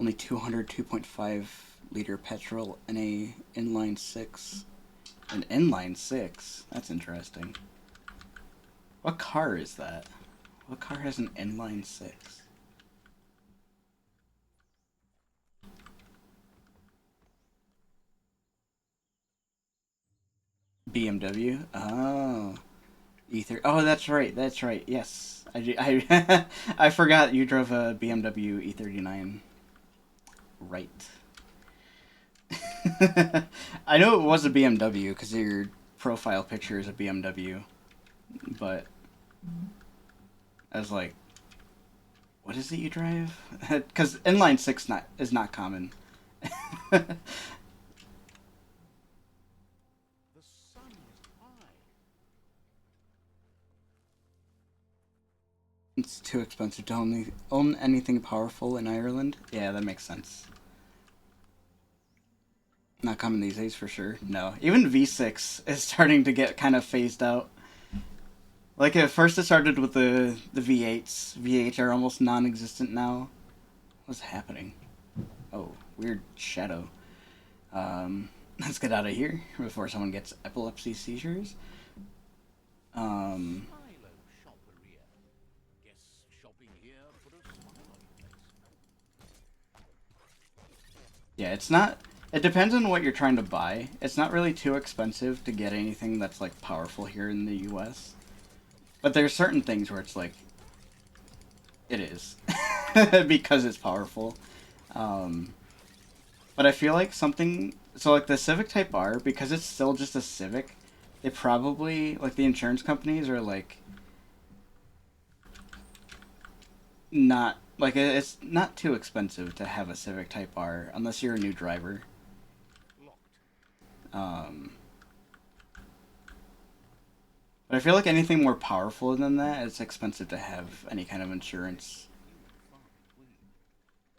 Only 202.5 liter petrol and a inline six. An inline six? That's interesting. What car is that? What car has an inline six? BMW? Oh. E30. Oh, that's right. That's right. Yes. I forgot you drove a BMW E39. Right. I know it was a BMW because your profile picture is a BMW, but I was like, what is it you drive? Because inline six is not common. The sun is high. It's too expensive to own anything powerful in Ireland. Yeah, that makes sense. Not common these days for sure. No, even V6 is starting to get kind of phased out. Like at first it started with the V8s. V8s are almost non-existent now. What's happening? Oh, weird shadow. Let's get out of here before someone gets epilepsy seizures. Milo shopperia. Guess shopping here put a smile on your face. Yeah, it's not. It depends on what you're trying to buy. It's not really too expensive to get anything that's like powerful here in the U.S. But there's certain things where it's like, it is because it's powerful. But I feel like something so like the Civic Type R, because it's still just a Civic. They probably like the insurance companies are like not like it's not too expensive to have a Civic Type R unless you're a new driver. Locked. But I feel like anything more powerful than that, it's expensive to have any kind of insurance.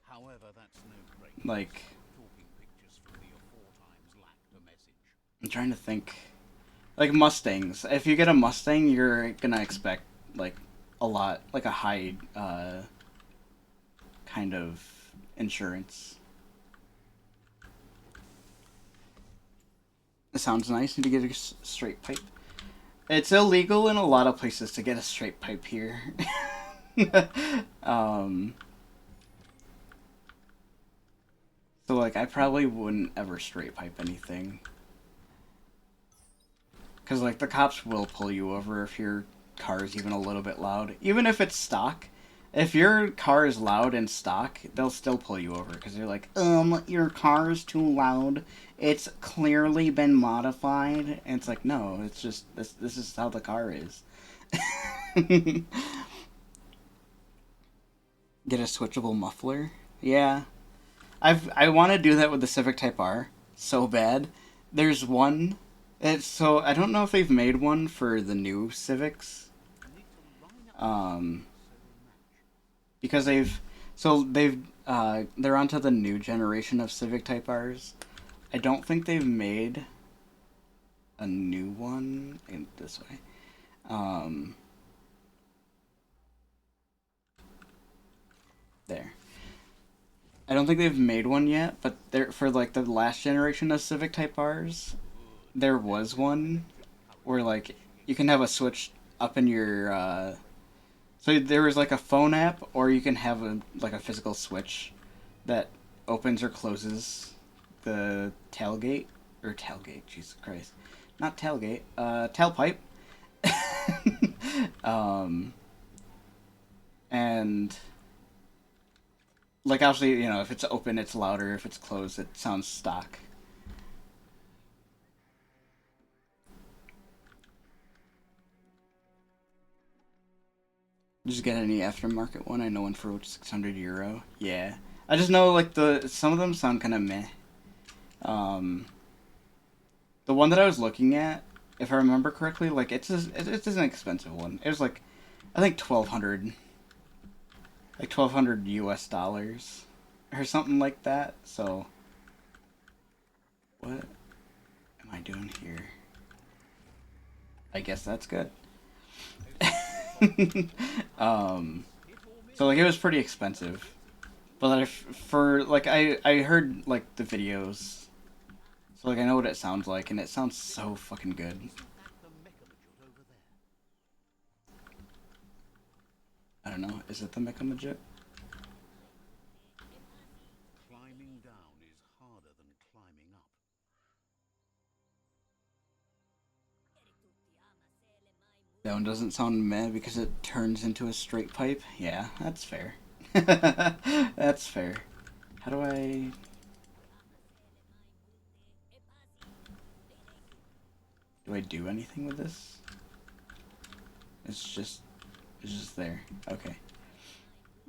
However, that's no great. Like, Talking pictures from 3 or 4 times lacked a message. I'm trying to think. Like Mustangs. If you get a Mustang, you're gonna expect like a lot, like a high kind of insurance. It sounds nice. Need to get a straight pipe. It's illegal in a lot of places to get a straight pipe here. um, so like I probably wouldn't ever straight pipe anything. Cause like the cops will pull you over if your car is even a little bit loud. Even if it's stock. If your car is loud and stock, they'll still pull you over because they're like, your car is too loud. It's clearly been modified. And it's like, no, it's just this is how the car is. Get a switchable muffler. Yeah, I want to do that with the Civic Type R so bad. There's one. It's so I don't know if they've made one for the new Civics. Because they're onto the new generation of Civic Type R's. I don't think they've made a new one in this way. There. I don't think they've made one yet, but there for like the last generation of Civic Type R's, there was one where like you can have a switch up in your so there was like a phone app, or you can have a physical switch that opens or closes the tailgate or tailgate, Jesus Christ. Not tailgate, tailpipe. And like obviously, you know, if it's open, it's louder. If it's closed, it sounds stock. Just get any aftermarket one. I know one for €600. Yeah, I just know like some of them sound kind of meh. Um, the one that I was looking at, if I remember correctly, like it's an expensive one. It was like I think 1,200, like $1,200 or something like that. So what am I doing here? I guess that's good. um, so like it was pretty expensive, but like for like I heard like the videos, so like I know what it sounds like, and it sounds so fucking good. I don't know. Is it the Mecha? Climbing down is harder than climbing up. That one doesn't sound meh because it turns into a straight pipe. Yeah, that's fair. That's fair. How do I... Do I do anything with this? It's just there. Okay.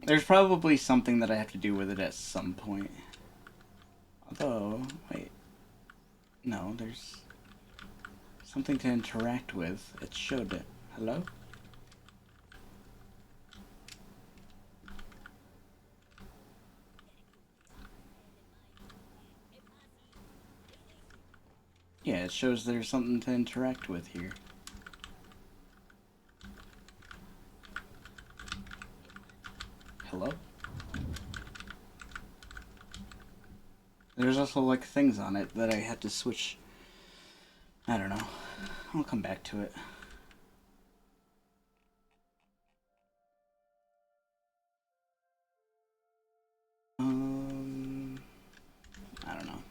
There's probably something that I have to do with it at some point. Although, wait. No, there's something to interact with. It showed it. Hello? Yeah, it shows there's something to interact with here. Hello? There's also like things on it that I had to switch. I don't know. I'll come back to it. I don't know.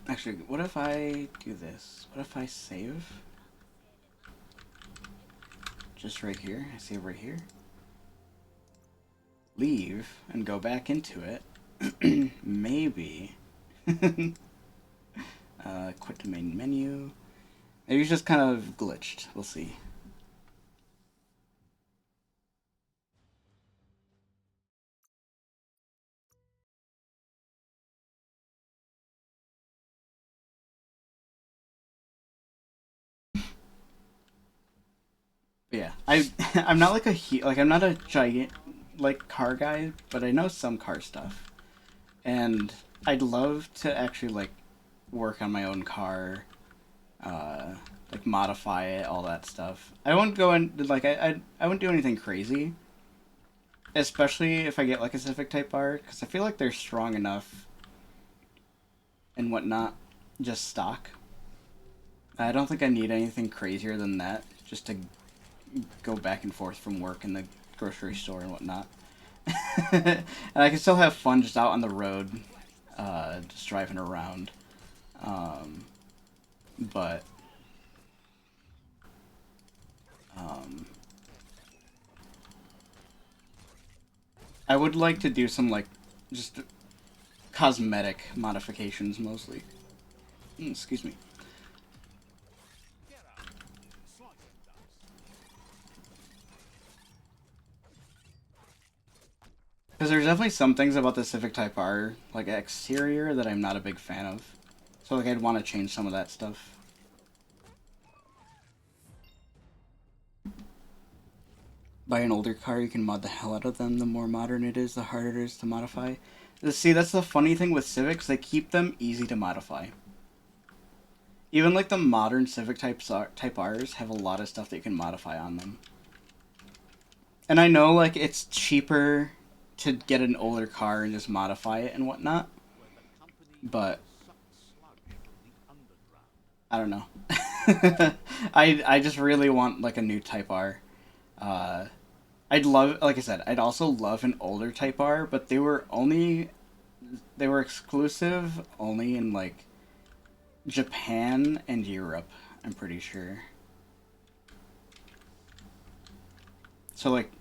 Actually, what if I do this? What if I save? Just right here. I save right here. Leave and go back into it. Maybe. Quit the main menu. Maybe it's just kind of glitched. We'll see. But yeah, I'm not like I'm not a giant like car guy, but I know some car stuff, and I'd love to actually like work on my own car, uh, like modify it, all that stuff. I won't go in like I wouldn't do anything crazy, especially if I get like a Civic Type R, because I feel like they're strong enough and whatnot, just stock. I don't think I need anything crazier than that just to go back and forth from work and the grocery store and whatnot. And I can still have fun just out on the road, just driving around. But I would like to do some like just cosmetic modifications mostly. Excuse me. Because there's definitely some things about the Civic Type R, like exterior, that I'm not a big fan of. So like I'd want to change some of that stuff. Buy an older car, you can mod the hell out of them. The more modern it is, the harder it is to modify. See, that's the funny thing with Civics, they keep them easy to modify. Even like the modern Civic Type Rs have a lot of stuff that you can modify on them. And I know like it's cheaper to get an older car and just modify it and whatnot, but I don't know. I just really want like a new Type R. I'd love, like I said, I'd also love an older Type R, but they were exclusive only in like Japan and Europe, I'm pretty sure. So like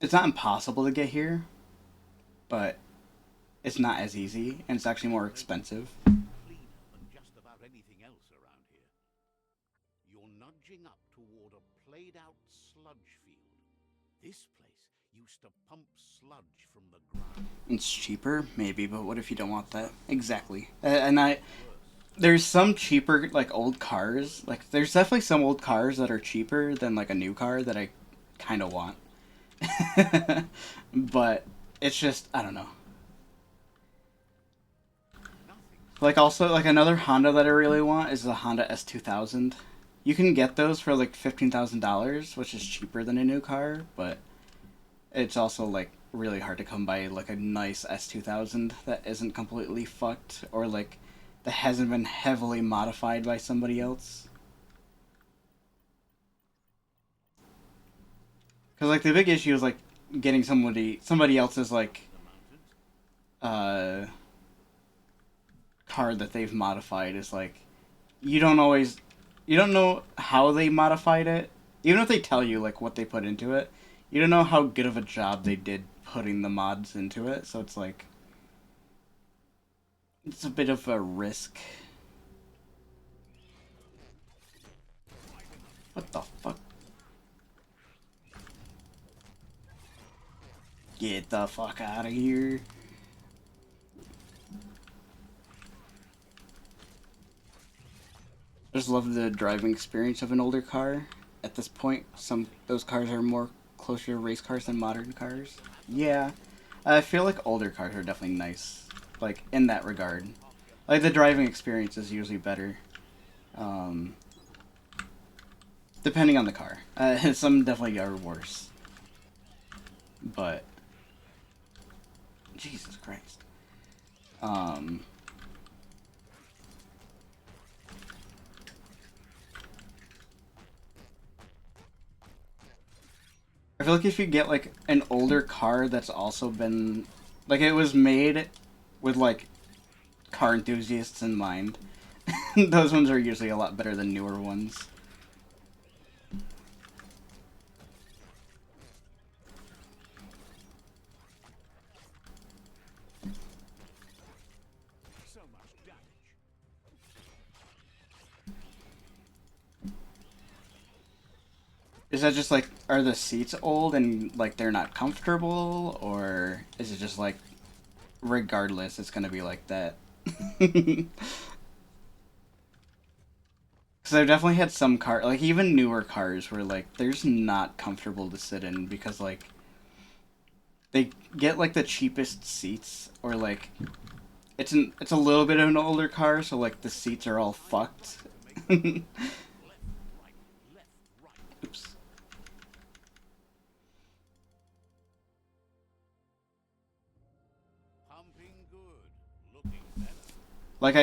it's not impossible to get here, but it's not as easy and it's actually more expensive. Cleaner than just about anything else around here. You're nudging up toward a played out sludge field. This place used to pump sludge from the ground. It's cheaper, maybe, but what if you don't want that? Exactly. And I Worse. there's some cheaper like old cars. Like there's definitely some old cars that are cheaper than like a new car that I kind of want. But it's just I don't know. Nothing's Like better also than like another Honda that I really want is the Honda S2000. You can get those for like $15,000, which is cheaper than a new car, but it's also like really hard to come by like a nice S2000 that isn't completely fucked or like that hasn't been heavily modified by somebody else. Because like the big issue is like getting somebody else's like the mountains. uh car that they've modified is like you don't always you don't know how they modified it. Even if they tell you like what they put into it, you don't know how good of a job they did putting the mods into it. So it's like it's a bit of a risk. What the fuck? Get the fuck out of here. I just love the driving experience of an older car. At this point, some those cars are more closer to race cars than modern cars. Yeah, I feel like older cars are definitely nice, like in that regard. Like the driving experience is usually better, um, depending on the car. Some definitely are worse, but Jesus Christ. Um, I feel like if you get like an older car that's also been like it was made with like car enthusiasts in mind, those ones are usually a lot better than newer ones. So much damage. Is that just like are the seats old and like they're not comfortable, or is it just like regardless it's gonna be like that? Because I've definitely had some like even newer cars where like there's not comfortable to sit in because like they get like the cheapest seats or like it's a little bit of an older car so like the seats are all I'm fucked. about to make a move. Left, right, left, right. Oops. Pumping good. Looking better. Like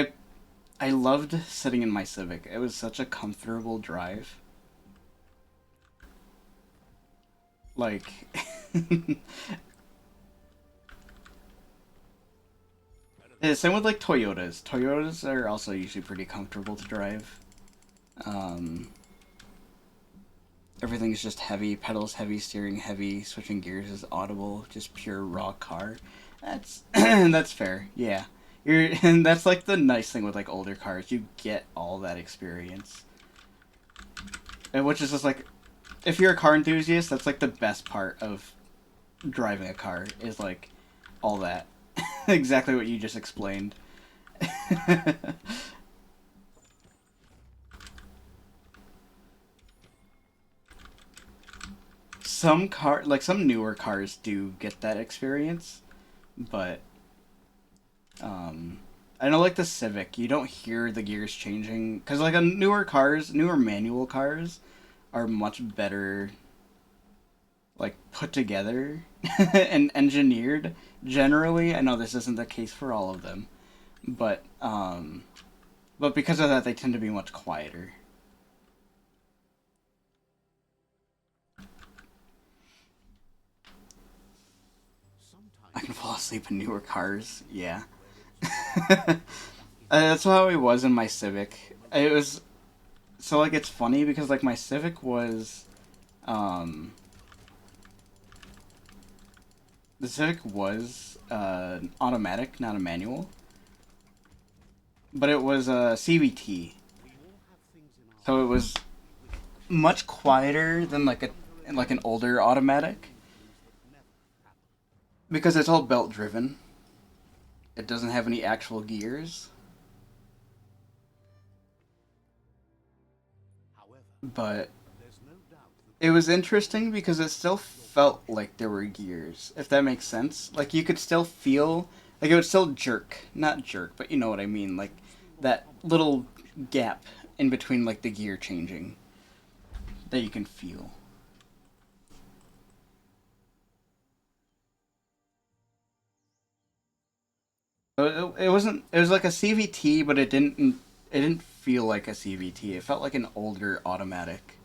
I loved sitting in my Civic. It was such a comfortable drive. Like Better than yeah, same with nothing. like Toyotas. Toyotas are also usually pretty comfortable to drive. Um, Everything's just heavy, pedals heavy, steering heavy, switching gears is audible, just pure raw car. That's that's fair. Yeah. You're and that's like the nice thing with like older cars. You get all that experience. And which is just like if you're a car enthusiast, that's like the best part of driving a car is like all that. Exactly what you just explained. Some newer cars do get that experience, but um, I know like the Civic, you don't hear the gears changing because like a newer manual cars are much better like put together and engineered. Generally, I know this isn't the case for all of them, but but because of that, they tend to be much quieter. asleep in newer cars. Yeah. That's how it was in my Civic. It was so like it's funny because like my Civic was um the Civic was automatic, not a manual, but it was a CVT. So it was much quieter than like an older automatic because it's all belt driven. It doesn't have any actual gears. But it was interesting because it still felt like there were gears, if that makes sense. Like you could still feel like it would still jerk, not jerk, but you know what I mean, like that little gap in between like the gear changing that you can feel. It wasn't. It was like a CVT, but it didn't. It didn't feel like a CVT. It felt like an older automatic,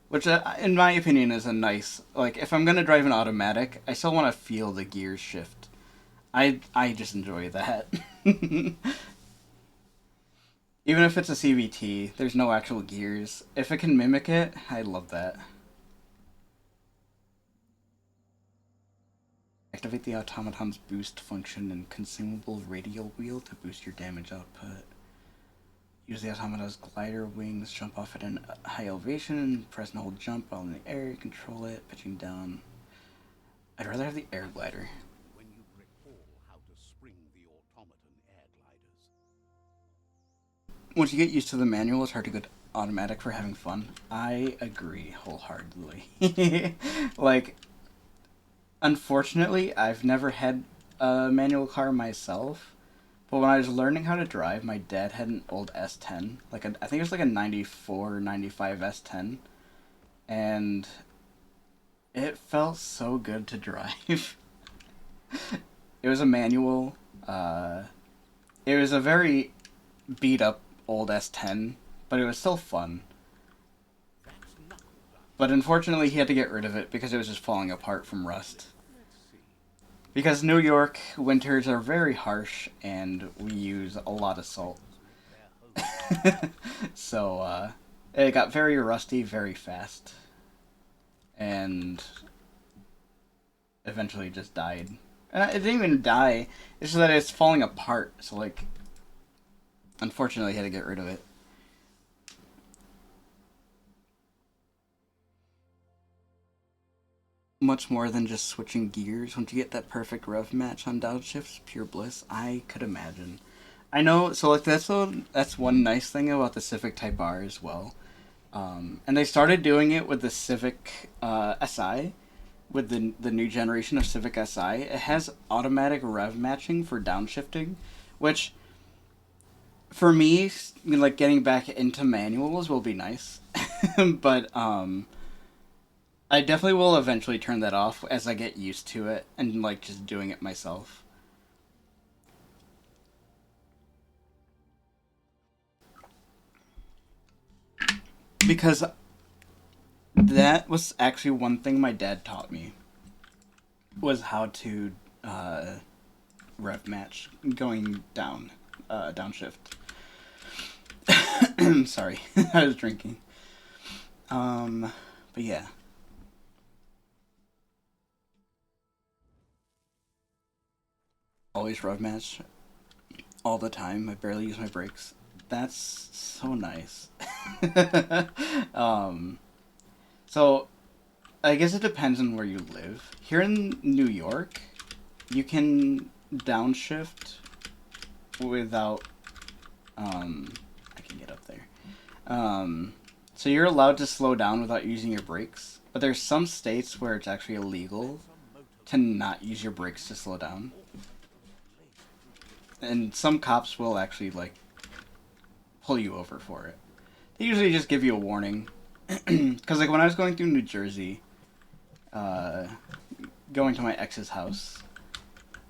which, in my opinion, is a nice. Like, if I'm gonna drive an automatic, I still want to feel the gears shift. I just enjoy that. Even if it's a CVT, there's no actual gears. If it can mimic it, I love that. Activate the automaton's boost function and consumable radial wheel to boost your damage output. Use the automaton's glider wings, jump off at a high elevation, press and hold jump while in the air, control it, pitching down. I'd rather have the air glider. When you recall how to spring the automaton air gliders. Once you get used to the manual, it's hard to get automatic for having fun. I agree wholeheartedly. Like, unfortunately, I've never had a manual car myself. But when I was learning how to drive, my dad had an old S10. I think it was like a 94 or 95 S10. And it felt so good to drive. It was a manual. It was a very beat up old S10, but it was still fun. But unfortunately, he had to get rid of it because it was just falling apart from rust. Because New York winters are very harsh and we use a lot of salt. So, it got very rusty very fast. And eventually just died. And it didn't even die, it's just that it's falling apart. So, like, unfortunately, I had to get rid of it. Much more than just switching gears. Once you get that perfect rev match on downshifts, pure bliss. I could imagine. I know. So like that's one nice thing about the Civic Type R as well. And they started doing it with the Civic Si, with the new generation of Civic Si. It has automatic rev matching for downshifting, which for me, like getting back into manuals will be nice. But I definitely will eventually turn that off as I get used to it and like just doing it myself. Because that was actually one thing my dad taught me was how to rev match going down downshift. Sorry, I was drinking. But yeah. Always rev match all the time. I barely use my brakes. That's so nice. um, so I guess it depends on where you live. Here in New York, you can downshift without. I can get up there. So you're allowed to slow down without using your brakes, but there's some states where it's actually illegal to not use your brakes to slow down. And some cops will actually like pull you over for it. They usually just give you a warning. Because like when I was going through New Jersey, uh, going to my ex's house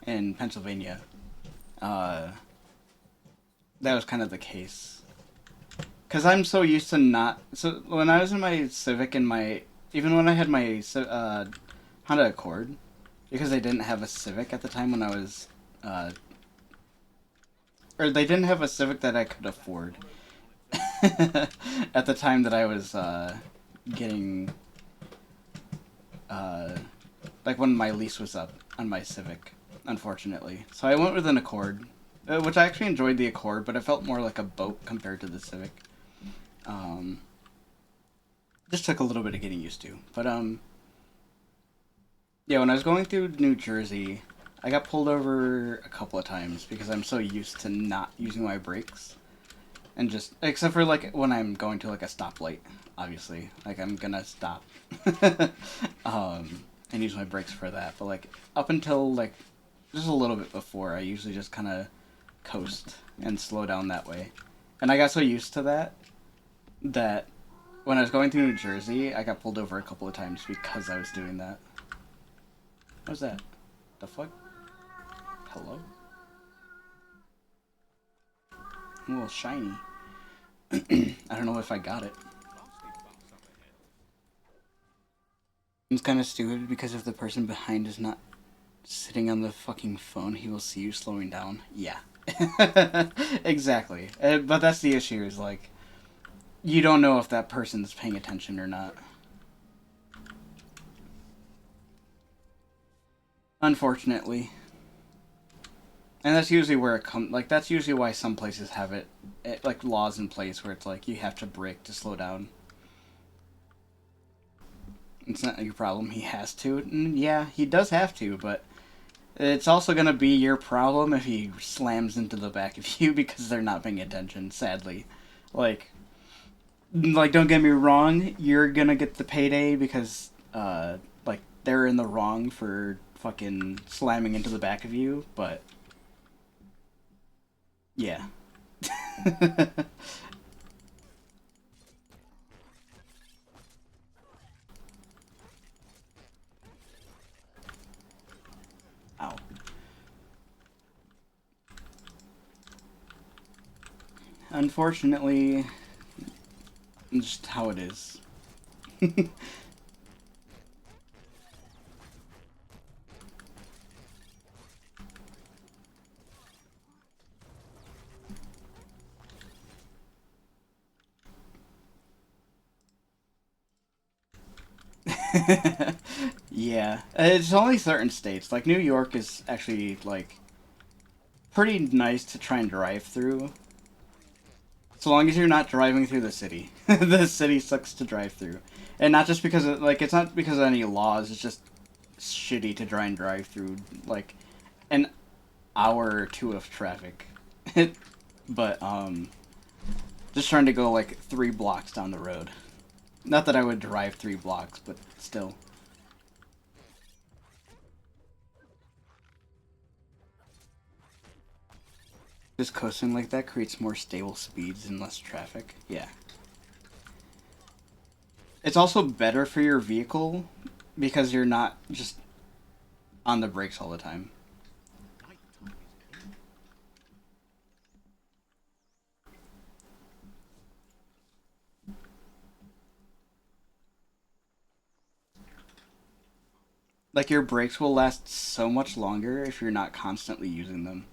in Pennsylvania, that was kind of the case. Because I'm so used to not. So when I was in my Civic and even when I had my Honda Accord, because they didn't have a Civic at the time when I was, or they didn't have a Civic that I could afford at the time that I was getting, like when my lease was up on my Civic, unfortunately. So I went with an Accord, which I actually enjoyed the Accord, but it felt more like a boat compared to the Civic. Just took a little bit of getting used to, but yeah, when I was going through New Jersey, I got pulled over a couple of times because I'm so used to not using my brakes. And just, except for like when I'm going to like a stoplight, obviously. Like I'm gonna stop and use my brakes for that. But like up until like just a little bit before, I usually just kind of coast and slow down that way. And I got so used to that when I was going through New Jersey, I got pulled over a couple of times because I was doing that. What was that? The fuck? Hello? A little shiny. I don't know if I got it. It's kind of stupid because if the person behind is not sitting on the fucking phone, he will see you slowing down. Yeah. Exactly. But that's the issue, is like, you don't know if that person's paying attention or not. Unfortunately. And that's usually where it comes, like, that's usually why some places have like, laws in place where it's like, you have to brake to slow down. It's not your problem, he has to. And yeah, he does have to, but it's also gonna be your problem if he slams into the back of you because they're not paying attention, sadly. Like, don't get me wrong, you're gonna get the payday because, like, they're in the wrong for fucking slamming into the back of you, but yeah. Ow. Unfortunately, just how it is. Yeah, it's only certain states. Like New York is actually like pretty nice to try and drive through, so long as you're not driving through the city. The city sucks to drive through, and not just because of, like, it's not because of any laws. It's just shitty to try and drive through like an hour or two of traffic. But just trying to go like 3 blocks down the road. Not that I would drive 3 blocks, but still. Just coasting like that creates more stable speeds and less traffic. Yeah. It's also better for your vehicle because you're not just on the brakes all the time. Like, your brakes will last so much longer if you're not constantly using them.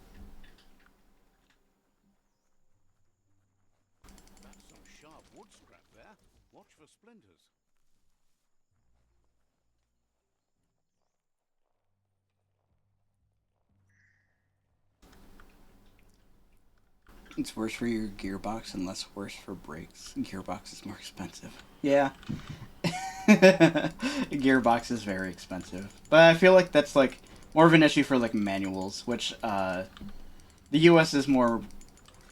That's some sharp wood scrap there. Watch for splinters. It's worse for your gearbox and less worse for brakes. Gearbox is more expensive. Yeah. Gearbox is very expensive. But I feel like that's like more of an issue for like manuals, which the US is more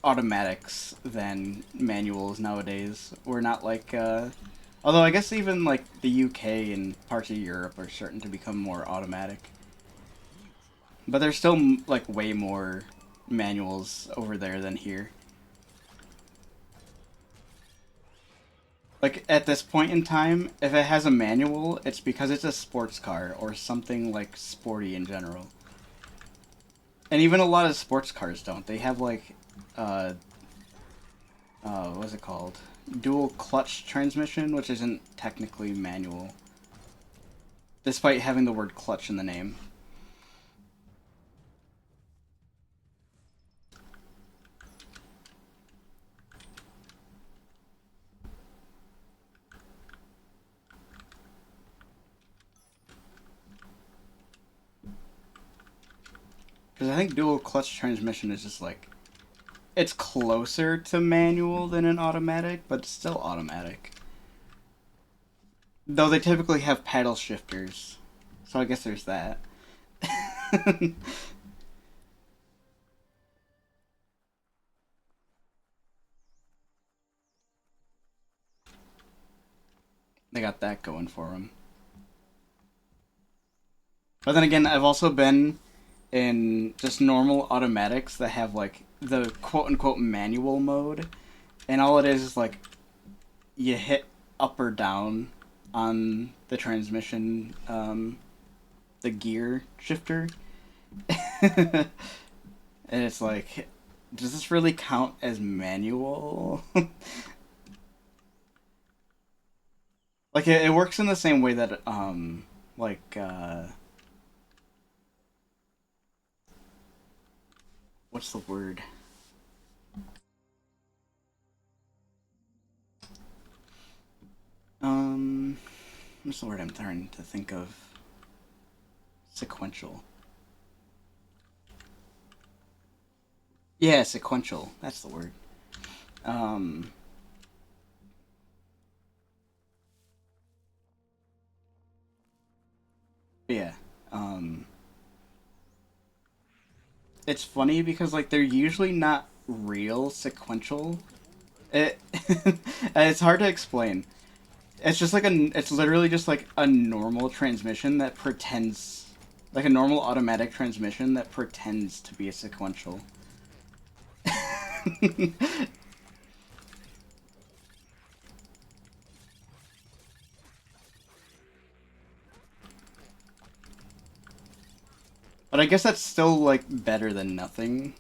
automatics than manuals nowadays. We're not like although I guess even like the UK and parts of Europe are starting to become more automatic. But there's still like way more manuals over there than here. Like, at this point in time, if it has a manual, it's because it's a sports car or something like sporty in general. And even a lot of sports cars don't. They have like what's it called? Dual clutch transmission, which isn't technically manual, despite having the word clutch in the name. Because I think dual clutch transmission is just like, it's closer to manual than an automatic, but it's still automatic. Though they typically have paddle shifters. So I guess there's that. They got that going for them. But then again, I've also been in just normal automatics that have like the quote unquote manual mode, and all it is like you hit up or down on the transmission, the gear shifter, and it's like, does this really count as manual? Like it works in the same way that like what's the word? What's the word I'm trying to think of? Sequential. Yeah, sequential. That's the word. Um, yeah. Um, it's funny because like they're usually not real sequential. It it's hard to explain. It's just like it's literally just like a normal transmission that pretends, like a normal automatic transmission that pretends to be a sequential. But I guess that's still like better than nothing.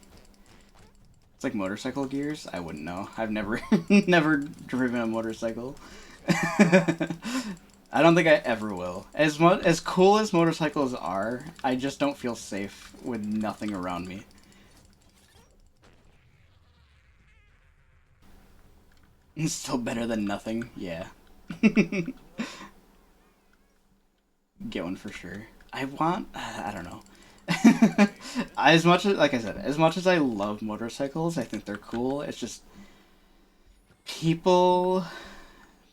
It's like motorcycle gears. I wouldn't know. I've never never driven a motorcycle. I don't think I ever will. As cool as motorcycles are, I just don't feel safe with nothing around me. It's still better than nothing. Yeah. Get one for sure. I want. I don't know. As much as, like I said, as much as I love motorcycles, I think they're cool. It's just people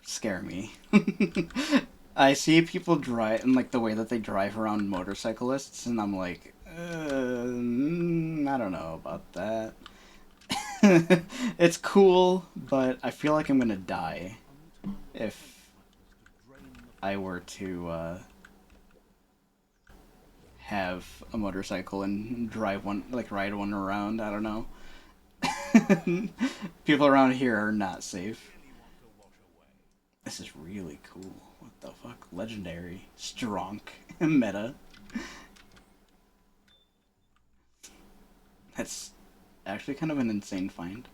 scare me. I see people drive and like the way that they drive around motorcyclists, and I'm like, I don't know about that. It's cool, but I feel like I'm gonna die if I were to have a motorcycle and drive one, like ride one around. I don't know. People around here are not safe. This is really cool. What the fuck? Legendary. Stronk. Meta. That's actually kind of an insane find.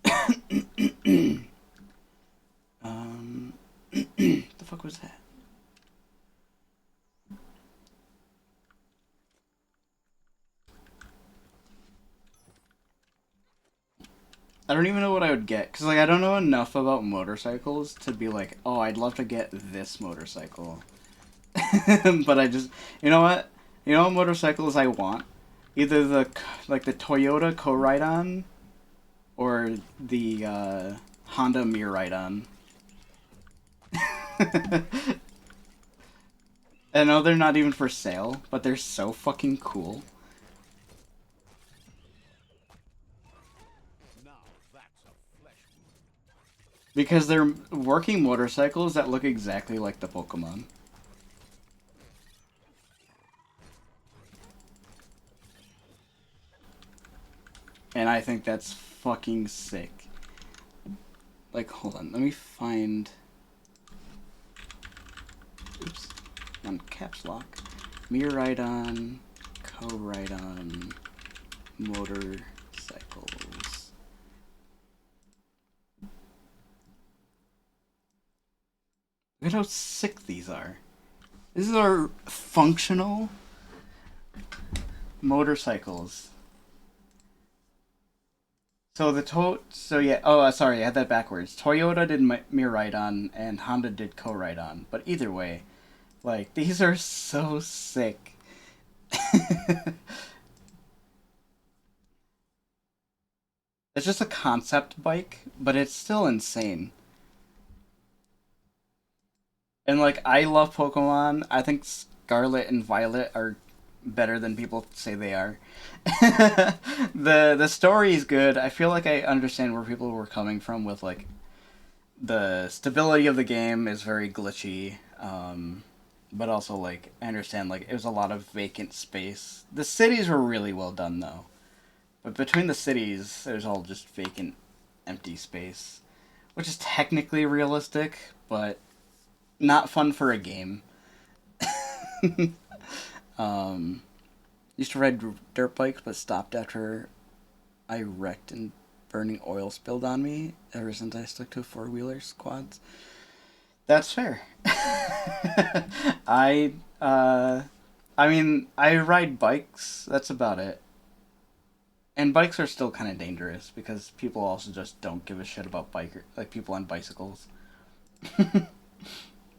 The fuck was that? I don't even know what I would get, because like I don't know enough about motorcycles to be like, oh, I'd love to get this motorcycle. But I just, you know what? You know what motorcycles I want? Either the like the Toyota Co-Ride-On or the Honda Mir-Ride-On. I know they're not even for sale, but they're so fucking cool. Because they're working motorcycles that look exactly like the Pokemon. And I think that's fucking sick. Like, hold on, let me find... Oops. On caps lock. Mir-Ride-On, Co-Ride-On, motorcycles. Look at how sick these are. These are functional motorcycles. So so yeah. Oh, sorry, I had that backwards. Toyota did Mir-Ride-On and Honda did Co-Ride-On. But either way, like these are so sick. It's just a concept bike, but it's still insane. And like I love Pokemon. I think Scarlet and Violet are better than people say they are. The story is good. I feel like I understand where people were coming from with like the stability of the game is very glitchy. But also like I understand like it was a lot of vacant space. The cities were really well done though. But between the cities, there's all just vacant, empty space, which is technically realistic, but not fun for a game. um, Used to ride dirt bikes, but stopped after I wrecked and burning oil spilled on me. Ever since I stuck to four wheeler squads. That's fair. I uh, I mean, I ride bikes. That's about it. And bikes are still kind of dangerous because people also just don't give a shit about biker like people on bicycles.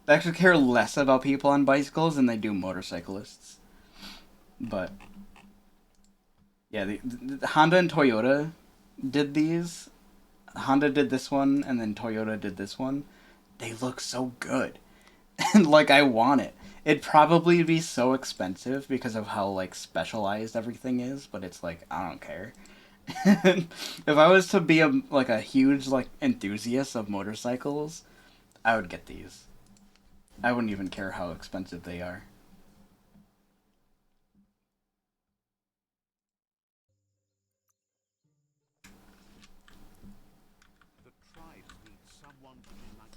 They actually care less about people on bicycles than they do motorcyclists. But yeah, the Honda and Toyota did these. Honda did this one, and then Toyota did this one. They look so good, and like I want it. It'd probably be so expensive because of how like specialized everything is, but it's like I don't care. If I was to be a huge like enthusiast of motorcycles, I would get these. I wouldn't even care how expensive they are. The tribes need someone to unite.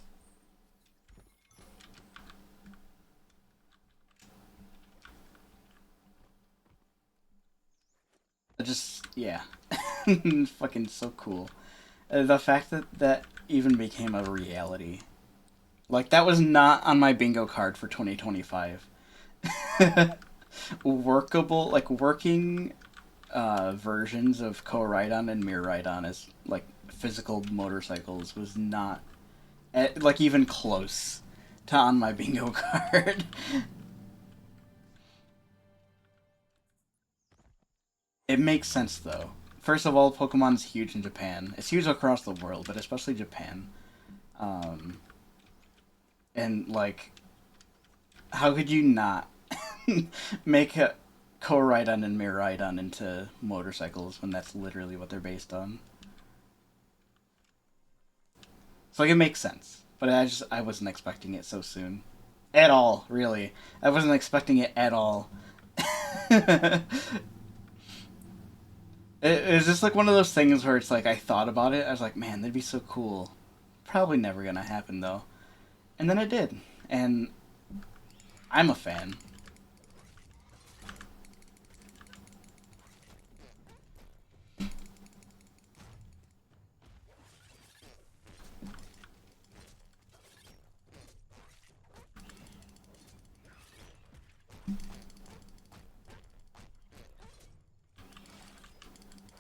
Just yeah, fucking so cool. The fact that that even became a reality, like that was not on my bingo card for 2025. Workable, like working versions of Co-Ride-On and Mirror Ride-On as like physical motorcycles was not like even close to on my bingo card. It makes sense though. First of all, Pokemon's huge in Japan. It's huge across the world, but especially Japan. Um, and like, how could you not make a Co-Ride-On and Mirror Ride-On into motorcycles when that's literally what they're based on? So like, it makes sense, but I wasn't expecting it so soon, at all. Really, I wasn't expecting it at all. It was just like one of those things where it's like I thought about it. I was like, man, that'd be so cool. Probably never gonna happen though. And then it did, and I'm a fan.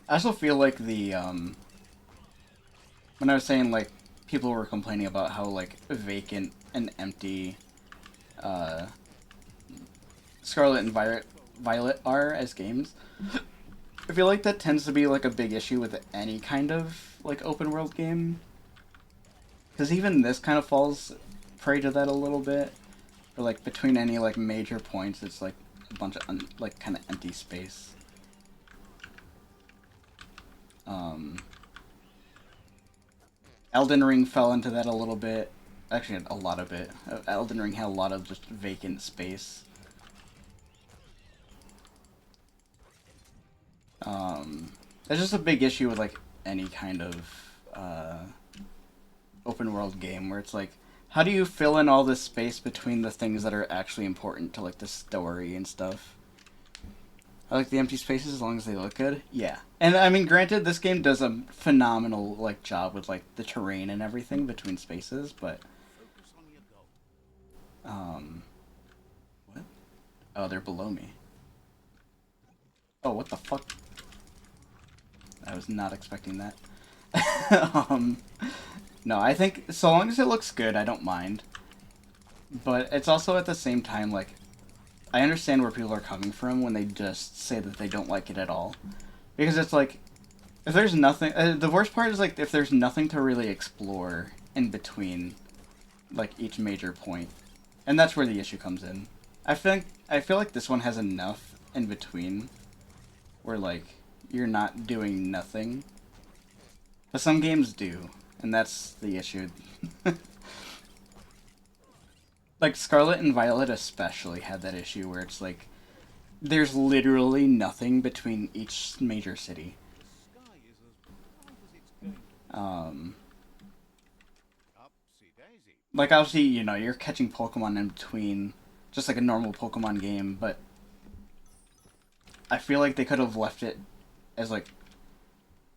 I also feel like the when I was saying like people were complaining about how like vacant and empty uh, Scarlet and Violet are as games. I feel like that tends to be like a big issue with any kind of like open world game, because even this kind of falls prey to that a little bit. Or like between any like major points, it's like a bunch of like kind of empty space. Um, Elden Ring fell into that a little bit. Actually, a lot of it. Elden Ring had a lot of just vacant space. Um, it's just a big issue with like any kind of open world game where it's like, how do you fill in all this space between the things that are actually important to like the story and stuff? I like the empty spaces as long as they look good. Yeah, and I mean, granted, this game does a phenomenal like job with like the terrain and everything between spaces, but Focus on your goal. um, what? Oh, they're below me. Oh, what the fuck? I was not expecting that. um, no, I think so long as it looks good, I don't mind. But it's also at the same time like I understand where people are coming from when they just say that they don't like it at all, because it's like If there's nothing, the worst part is like if there's nothing to really explore in between, like each major point, and that's where the issue comes in. I feel like this one has enough in between, where like you're not doing nothing, but some games do, and that's the issue. Like Scarlet and Violet especially had that issue where it's like there's literally nothing between each major city. The sky is as bright as it's going to be. Um, Upsy daisy. like obviously, you know, you're catching Pokemon in between, just like a normal Pokemon game, but I feel like they could have left it as like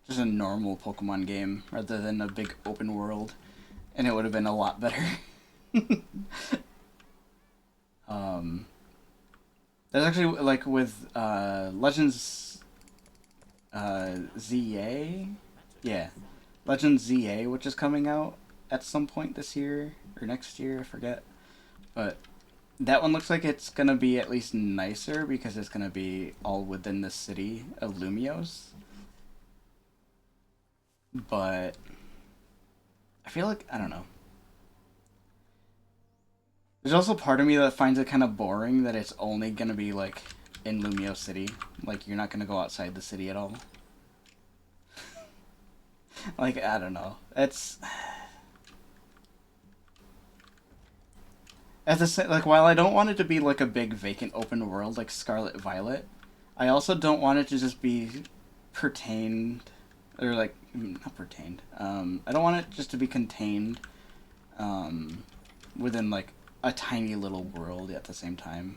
just a normal Pokemon game rather than a big open world, and it would have been a lot better. um, there's actually like with Legends ZA, yeah, Legends ZA, which is coming out at some point this year or next year, I forget, but that one looks like it's gonna be at least nicer because it's gonna be all within the city of Lumios. But I feel like I don't know. There's also part of me that finds it kind of boring that it's only gonna be like in Lumio City. Like you're not gonna go outside the city at all. Like I don't know. It's at the same like while I don't want it to be like a big vacant open world like Scarlet Violet, I also don't want it to just be pertained or like not pertained. I don't want it just to be contained within like a tiny little world at the same time.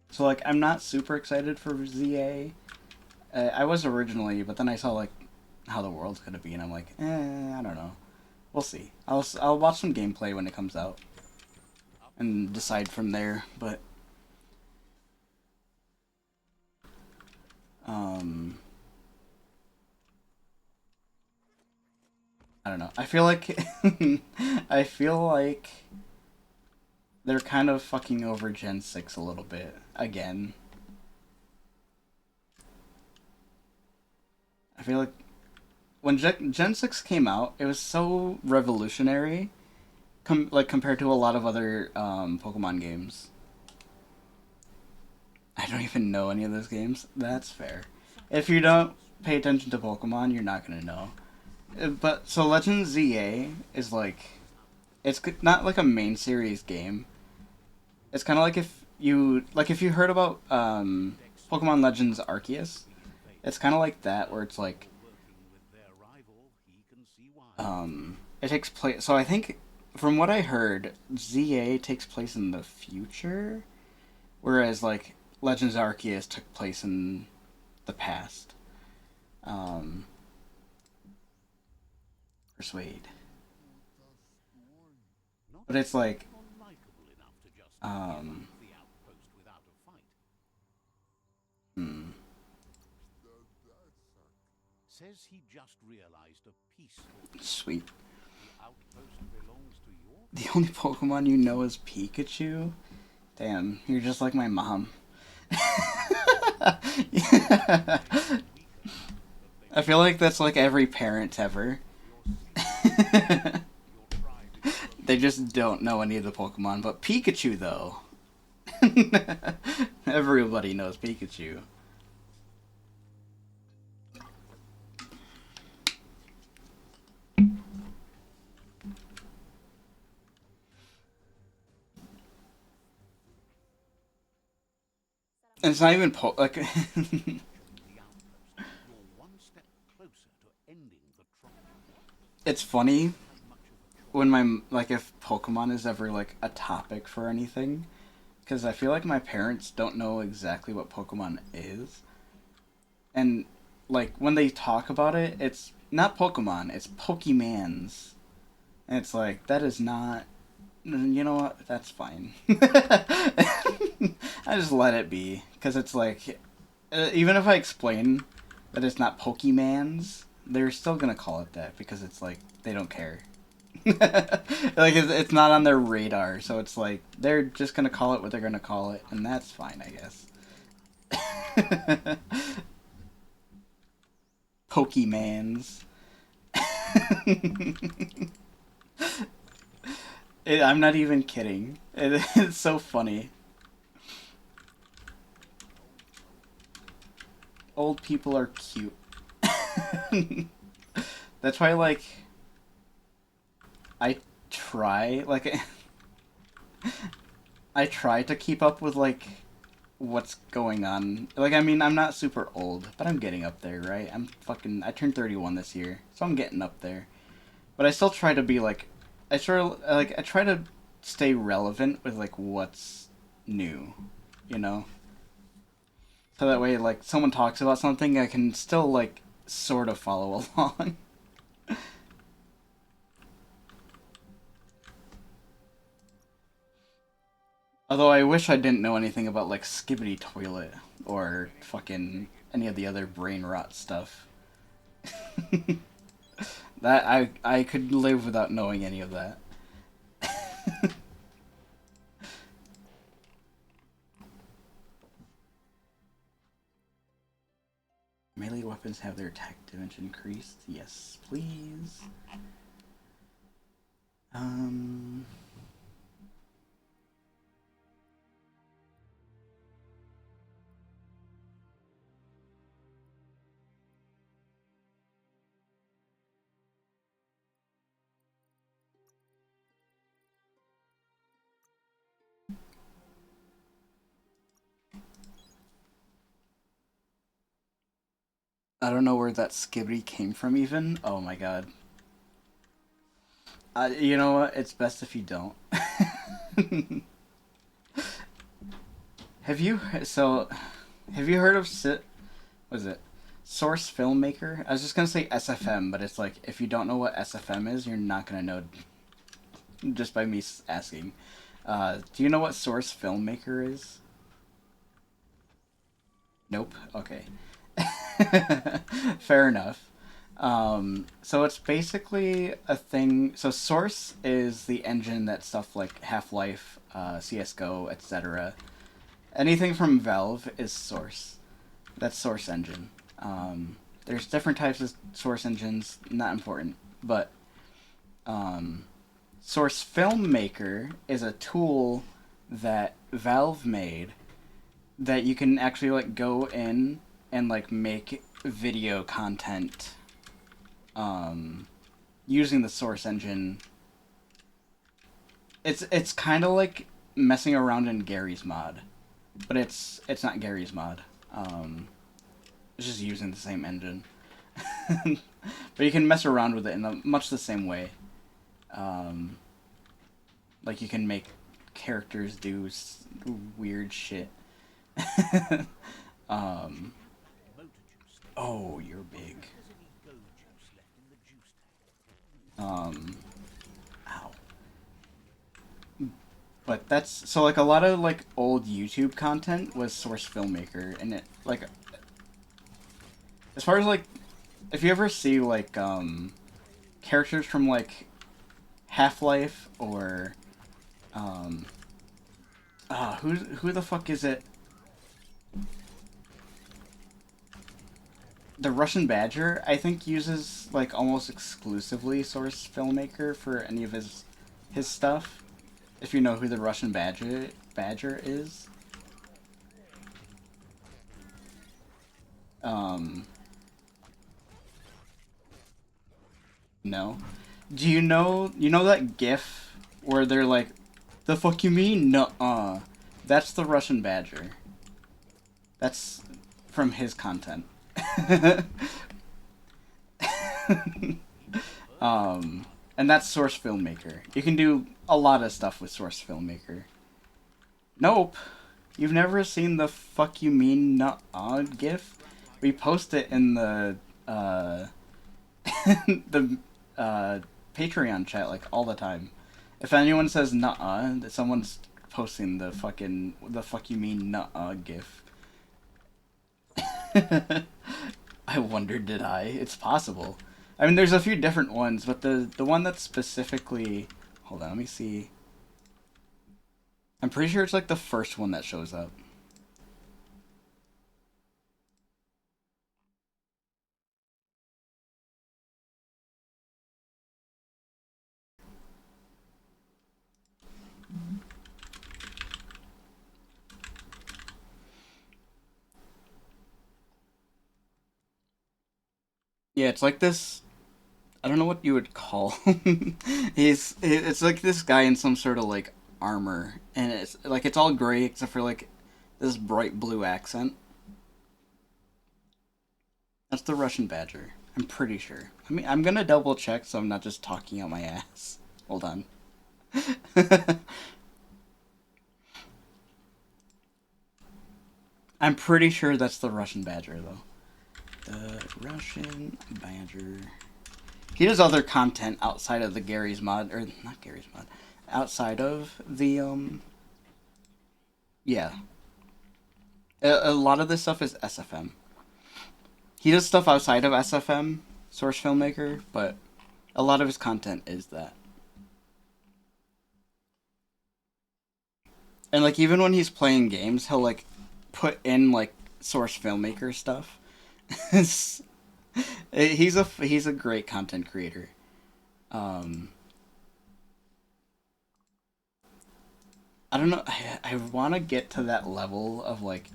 So like I'm not super excited for ZA. I was originally, but then I saw like how the world's gonna be, and I'm like, I don't know. We'll see. I'll watch some gameplay when it comes out and decide from there. But I don't know. I feel like I feel like they're kind of fucking over Gen 6 a little bit again. I feel like when Gen 6 came out, it was so revolutionary like compared to a lot of other Pokemon games. I don't even know any of those games. That's fair. If you don't pay attention to Pokemon, you're not gonna know. But so Legend ZA is like it's not like a main series game. It's kind of like if you heard about Pokemon Legends Arceus, it's kind of like that where it's like it takes place. So I think from what I heard, ZA takes place in the future, whereas like Legends Arceus took place in the past. Persuade. But it's like, hmm. Says he just realized a peaceful Sweet. outpost belongs to your The only Pokemon you know is Pikachu? Damn, you're just like my mom. I feel like that's like every parent ever. They just don't know any of the Pokemon, but Pikachu though. Everybody knows Pikachu. And it's not even like it's funny when my like if Pokemon is ever like a topic for anything, because I feel like my parents don't know exactly what Pokemon is, and like when they talk about it, it's not Pokemon, it's Pokemans, and it's like that is not. You know what? That's fine. I just let it be because it's like even if I explain that it's not Pokemans, they're still gonna call it that because it's like they don't care. Like it's not on their radar, so it's like they're just gonna call it what they're gonna call it, and that's fine, I guess. Pokemans. I'm not even kidding. It's so funny. Old people are cute. That's why, like, I try, like, I try to keep up with, like, what's going on. Like, I mean, I'm not super old, but I'm getting up there, right? I turned 31 this year, so I'm getting up there. But I still try to be, like, I try to stay relevant with, like, what's new, you know? So that way, like, someone talks about something, I can still, like, sort of follow along. Although I wish I didn't know anything about, like, Skibbity Toilet or fucking any of the other brain rot stuff. That I could live without knowing any of that. Melee weapons have their attack damage increased. Yes, please. Um, I don't know where that Skibbity came from even. Oh my god. You know what? It's best if you don't. have you so have you heard of what is it? Source Filmmaker? I was just gonna say SFM, but it's like if you don't know what SFM is, you're not gonna know just by me asking. Do you know what Source Filmmaker is? Nope. Okay. Fair enough. So it's basically a thing. So Source is the engine that stuff like Half Life, CS:GO, etc. Anything from Valve is Source. That's Source engine. There's different types of Source engines. Not important, but Source Filmmaker is a tool that Valve made that you can actually like go in and like make video content using the Source engine. It's kind of like messing around in Gary's mod, but it's not Gary's mod. It's just using the same engine, but you can mess around with it in much the same way. Um, like you can make characters do weird shit. um, oh, you're big. Um, ow. But that's so like a lot of like old YouTube content was Source Filmmaker, and it like as far as like if you ever see like characters from like Half Life or um who the fuck is it? The Russian Badger, I think, uses like almost exclusively Source Filmmaker for any of his stuff. If you know who the Russian Badger is. Um no. Do you know that GIF where they're like, the fuck you mean? Nuh-uh. That's the Russian Badger. That's from his content. And that's Source Filmmaker. You can do a lot of stuff with Source Filmmaker. Nope. You've never seen the fuck you mean nuh-uh GIF? We post it in the the Patreon chat like all the time. If anyone says nuh-uh, someone's posting the fuck you mean nuh-uh GIF. I wonder, did I? It's possible. I mean, there's a few different ones, but the one that's specifically... Hold on, let me see. I'm pretty sure it's like the first one that shows up. Yeah, it's like this. I don't know what you would call. It's like this guy in some sort of like armor, and it's like it's all gray except for like this bright blue accent. That's the Russian badger. I'm pretty sure. I mean, I'm gonna double check so I'm not just talking out my ass. Hold on. I'm pretty sure that's the Russian badger though. The Russian badger. He does other content outside of the Gary's mod, or not Gary's mod, outside of the yeah. A lot of this stuff is SFM. He does stuff outside of SFM, Source Filmmaker, but a lot of his content is that. And like even when he's playing games, he'll like put in like Source Filmmaker stuff. He's a great content creator. Um, I don't know. I want to get to that level of like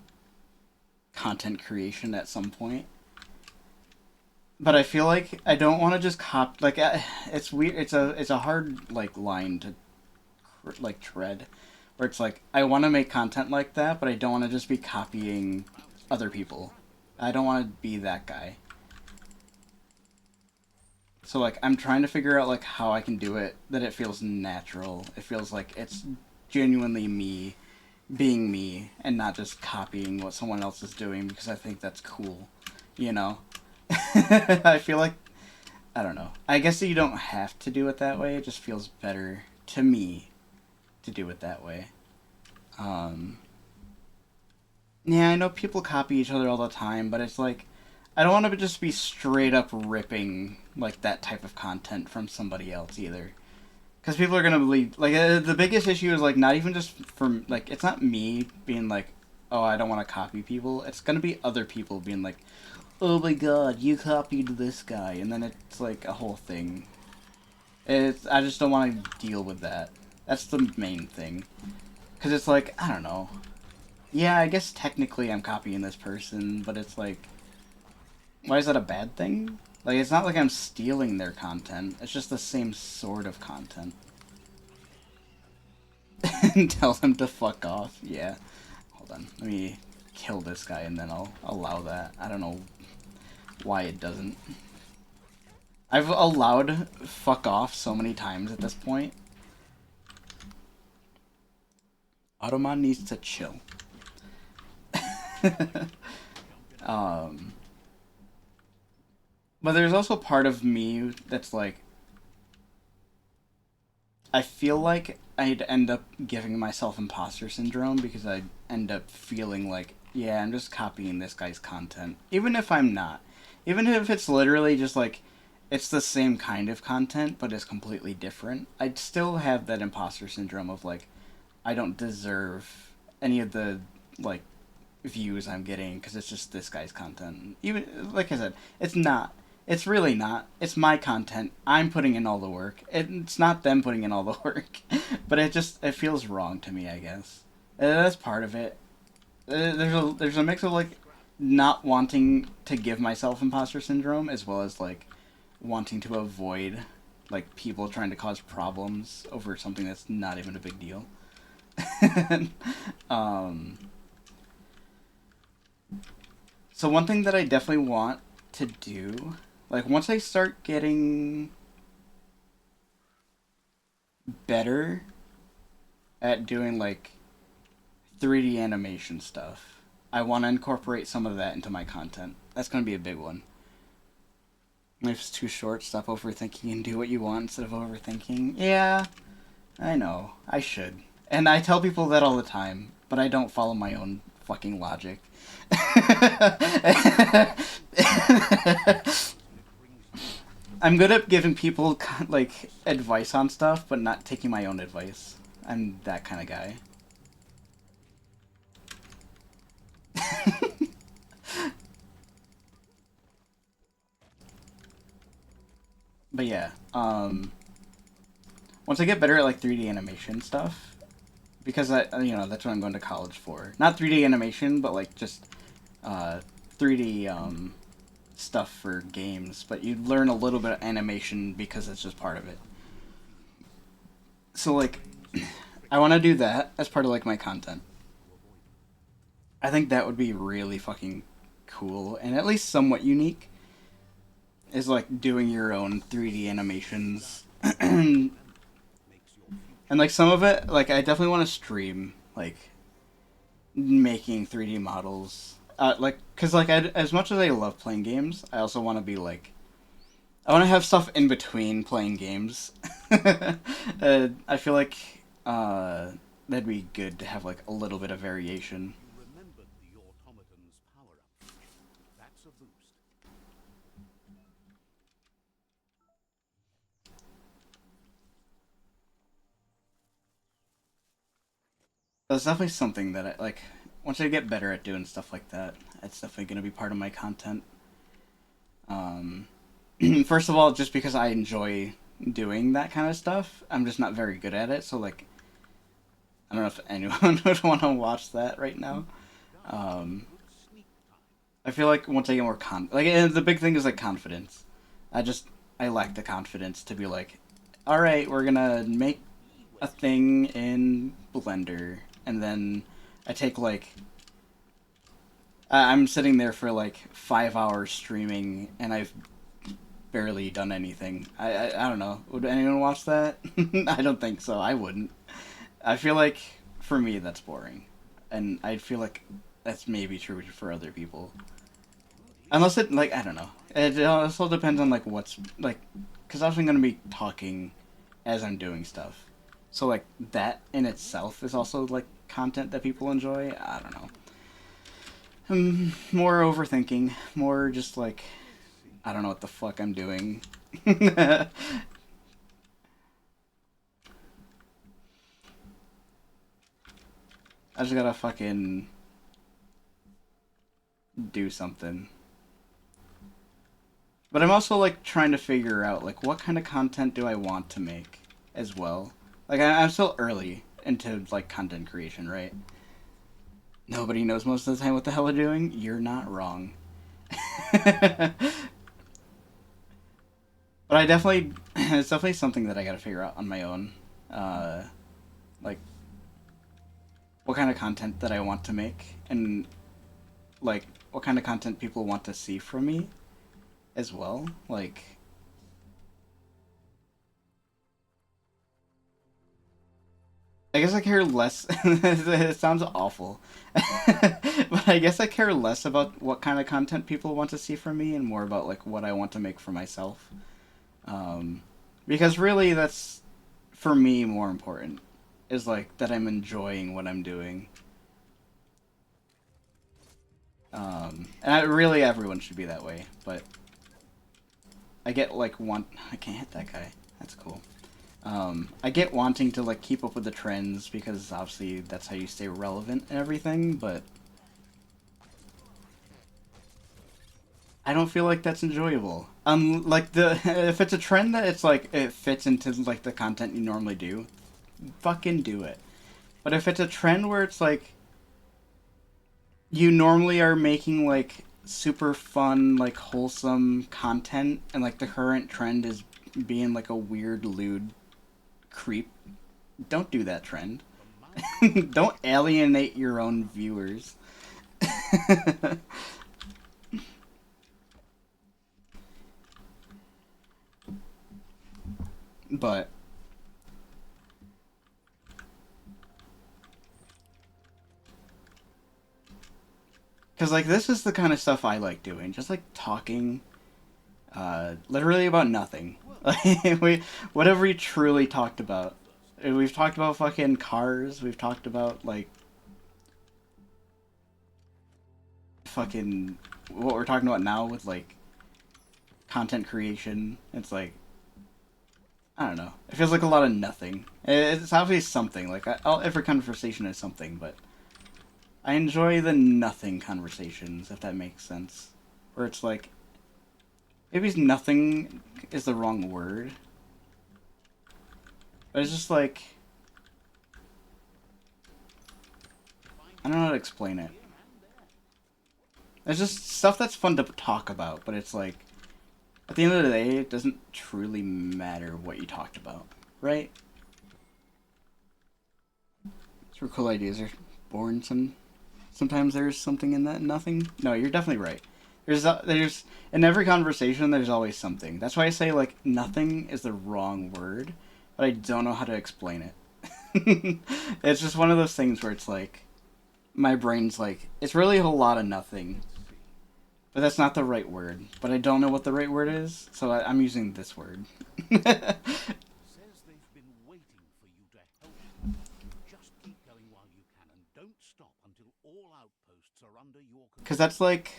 content creation at some point, but I feel like I don't want to just cop. Like it's weird. It's a hard like line to like tread, where it's like I want to make content like that, but I don't want to just be copying other people. I don't want to be that guy. So like I'm trying to figure out like how I can do it that it feels natural. It feels like it's genuinely me being me and not just copying what someone else is doing because I think that's cool. You know? I feel like I don't know. I guess you don't have to do it that way. It just feels better to me to do it that way. Um yeah, I know people copy each other all the time, but it's like I don't want to just be straight up ripping like that type of content from somebody else either. Because people are gonna believe like the biggest issue is like not even just from like it's not me being like, oh, I don't want to copy people. It's gonna be other people being like, oh my god, you copied this guy, and then it's like a whole thing. I just don't want to deal with that. That's the main thing. Because it's like I don't know. Yeah, I guess technically I'm copying this person, but it's like, why is that a bad thing? Like, it's not like I'm stealing their content. It's just the same sort of content. And tell them to fuck off. Yeah. Hold on. Let me kill this guy and then I'll allow that. I don't know why it doesn't. I've allowed fuck off so many times at this point. Automan needs to chill. um, but there's also part of me that's like, I feel like I'd end up giving myself imposter syndrome because I'd end up feeling like, yeah, I'm just copying this guy's content. Even if I'm not. Even if it's literally just like, it's the same kind of content, but it's completely different. I'd still have that imposter syndrome of like, I don't deserve any of the, like, views I'm getting because it's just this guy's content. Even, like I said, it's not. It's really not. It's my content. I'm putting in all the work. It's not them putting in all the work. But it feels wrong to me, I guess. That's part of it. There's a mix of like not wanting to give myself imposter syndrome as well as like wanting to avoid like people trying to cause problems over something that's not even a big deal. um so one thing that I definitely want to do, like once I start getting better at doing like 3D animation stuff, I want to incorporate some of that into my content. That's going to be a big one. Life's too short, stop overthinking and do what you want instead of overthinking. Yeah, I know. I should. And I tell people that all the time, but I don't follow my own fucking logic. I'm good at giving people like advice on stuff, but not taking my own advice. I'm that kind of guy. But yeah, once I get better at like 3D animation stuff, because that's what I'm going to college for. Not 3D animation, but like just 3D stuff for games, but you learn a little bit of animation because it's just part of it. So like, I want to do that as part of like my content. I think that would be really fucking cool and at least somewhat unique. Is like doing your own 3D animations, and like some of it, like I definitely want to stream like making 3D models. Like, cause like as much as I love playing games, I also want to be like I want to have stuff in between playing games. I feel like that'd be good to have like a little bit of variation. You remembered the automaton's power-up. That's a boost. That's definitely something that I like. Once I get better at doing stuff like that, it's definitely gonna be part of my content. Um, First of all, just because I enjoy doing that kind of stuff, I'm just not very good at it. So like, I don't know if anyone would want to watch that right now. Um, I feel like once I get more like, and the big thing is like confidence. I just I lack the confidence to be like, all right, we're gonna make a thing in Blender, and then I take like I'm sitting there for like 5 hours streaming, and I've barely done anything. I don't know. Would anyone watch that? I don't think so. I wouldn't. I feel like for me that's boring, and I feel like that's maybe true for other people. Unless it like I don't know. It also depends on like what's like, because I'm gonna be talking as I'm doing stuff. So like that in itself is also like content that people enjoy. I don't know. More overthinking, more just like I don't know what the fuck I'm doing. I just gotta fucking do something. But I'm also like trying to figure out like what kind of content do I want to make as well. Like I'm still early into like content creation, right? Nobody knows most of the time what the hell they're doing. You're not wrong. But I definitely, it's definitely something that I gotta figure out on my own. Uh, like what kind of content that I want to make, and like what kind of content people want to see from me as well. Like I guess I care less. It sounds awful, but I guess I care less about what kind of content people want to see from me, and more about like what I want to make for myself. Um, because really, that's for me more important. Is like that I'm enjoying what I'm doing. And really, everyone should be that way. But I get like want. I can't hit that guy. That's cool. I get wanting to like keep up with the trends because obviously that's how you stay relevant and everything, but I don't feel like that's enjoyable. Like the if it's a trend that it's like it fits into like the content you normally do, fucking do it. But if it's a trend where it's like you normally are making like super fun, like wholesome content, and like the current trend is being like a weird lewd creep, don't do that trend. Don't alienate your own viewers. But because like this is the kind of stuff I like doing, just like talking, literally about nothing. Like we, whatever we truly talked about. We've talked about fucking cars. We've talked about like fucking what we're talking about now with like content creation. It's like I don't know. It feels like a lot of nothing. It's obviously something. Like every conversation is something, but I enjoy the nothing conversations, if that makes sense. Where it's like maybe nothing is the wrong word, but it's just like I don't know how to explain it. It's just stuff that's fun to talk about, but it's like, at the end of the day, it doesn't truly matter what you talked about, right? It's where cool ideas are born. Sometimes there's something in that nothing. No, you're definitely right. There's in every conversation there's always something. That's why I say like nothing is the wrong word, but I don't know how to explain it. It's just one of those things where it's like my brain's like it's really a whole lot of nothing, but that's not the right word. But I don't know what the right word is, so I'm using this word. Says they've been waiting for you to help them. Just keep going while you can and don't stop until all outposts are under your control. Because that's like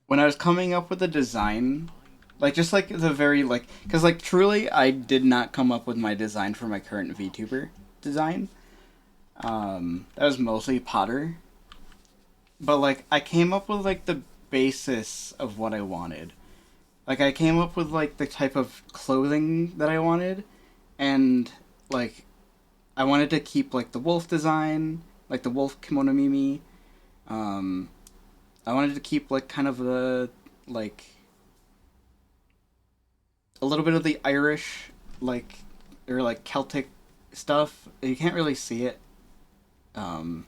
when I was coming up with the design, like just like the very like, because like truly I did not come up with my design for my current VTuber design. That was mostly Potter, but like I came up with like the basis of what I wanted. Like I came up with like the type of clothing that I wanted, and like I wanted to keep like the wolf design, like the wolf kimono Mimi. Um, I wanted to keep like kind of the like a little bit of the Irish like or like Celtic stuff. You can't really see it. Um,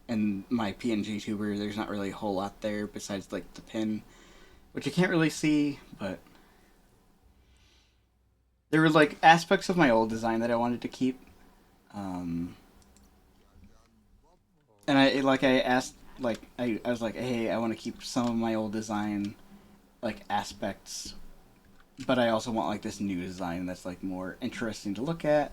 in my PNG tuber, there's not really a whole lot there besides like the pin, which you can't really see. But there were like aspects of my old design that I wanted to keep. Um, and I asked like I was like, hey, I want to keep some of my old design like aspects, but I also want like this new design that's like more interesting to look at.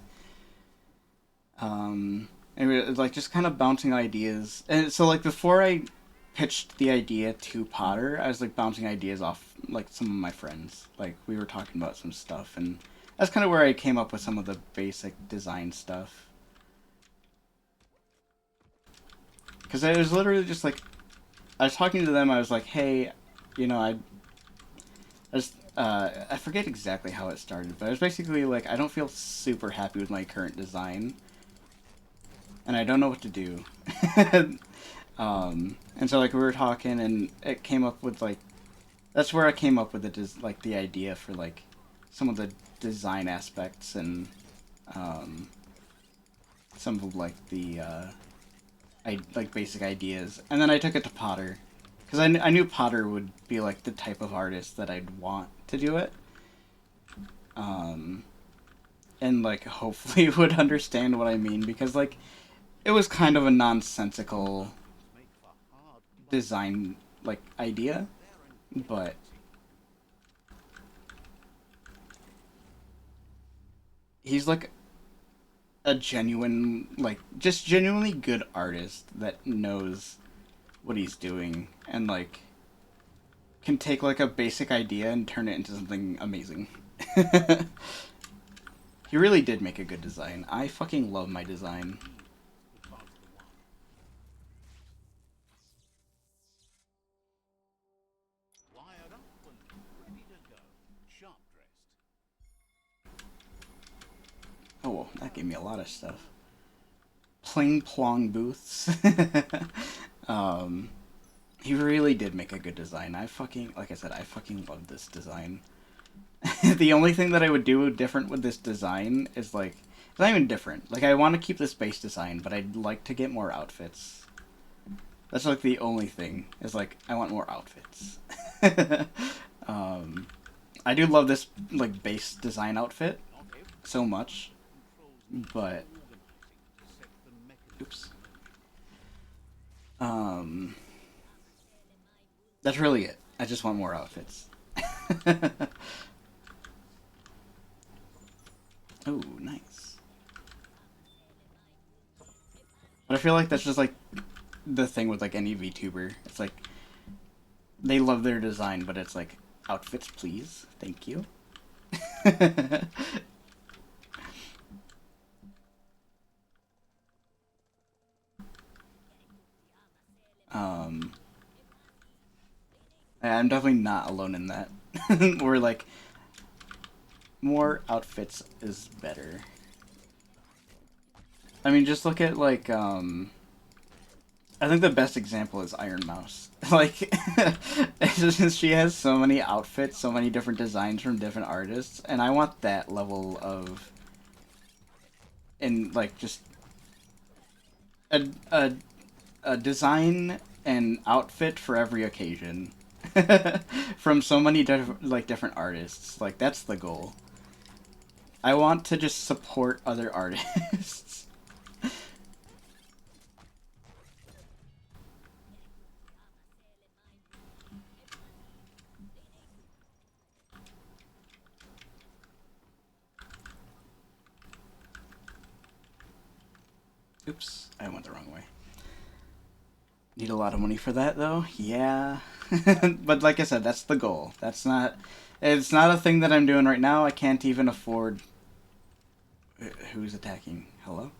And it was, like just kind of bouncing ideas, and so like before I pitched the idea to Potter, I was like bouncing ideas off like some of my friends. Like we were talking about some stuff, and that's kind of where I came up with some of the basic design stuff. Because I was literally just like, I was talking to them. I was like, hey, you know, I forget exactly how it started, but it was basically like I don't feel super happy with my current design, and I don't know what to do. And so like we were talking, and it came up with like that's where I came up with like the idea for like some of the design aspects and um, some of like the like basic ideas, and then I took it to Potter because I knew Potter would be like the type of artist that I'd want to do it, um, and like hopefully would understand what I mean because like it was kind of a nonsensical design like idea, but he's like a genuine like just genuinely good artist that knows what he's doing and like can take like a basic idea and turn it into something amazing. He really did make a good design. I fucking love my design. Wired up and ready to go. Sharp dressed. Oh, well, that gave me a lot of stuff. Pling plong booths. um, he really did make a good design. I fucking, like I said, I fucking love this design. The only thing that I would do different with this design is like, it's not even different. Like, I want to keep this base design, but I'd like to get more outfits. That's like the only thing, is like, I want more outfits. um, I do love this, like, base design outfit so much, but, oops. That's really it. I just want more outfits. Oh, nice. But I feel like that's just like the thing with like any VTuber. It's like they love their design, but it's like outfits, please, thank you. um, I'm definitely not alone in that. We're like more outfits is better. I mean, just look at like I think the best example is Iron Mouse. Like, she has so many outfits, so many different designs from different artists, and I want that level of, and like just a a, a design and outfit for every occasion, from so many different artists. Like that's the goal. I want to just support other artists. Oops, I went the wrong way. Need a lot of money for that though. Yeah. But like I said, that's the goal. That's not it's not a thing that I'm doing right now. I can't even afford who's attacking. Hello?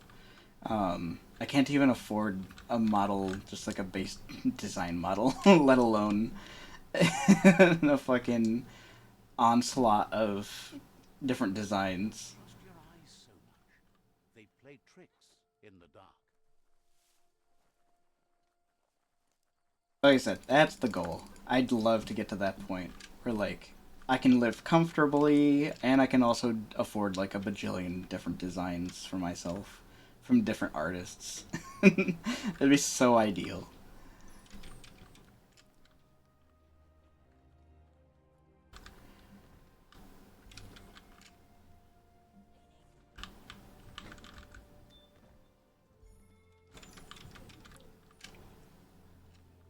I can't even afford a model, just like a base design model, let alone a fucking onslaught of different designs. Trust your eyes so much. They play tricks in the dark. Like I said, that's the goal. I'd love to get to that point where like I can live comfortably and I can also afford like a bajillion different designs for myself from different artists. It'd be so ideal.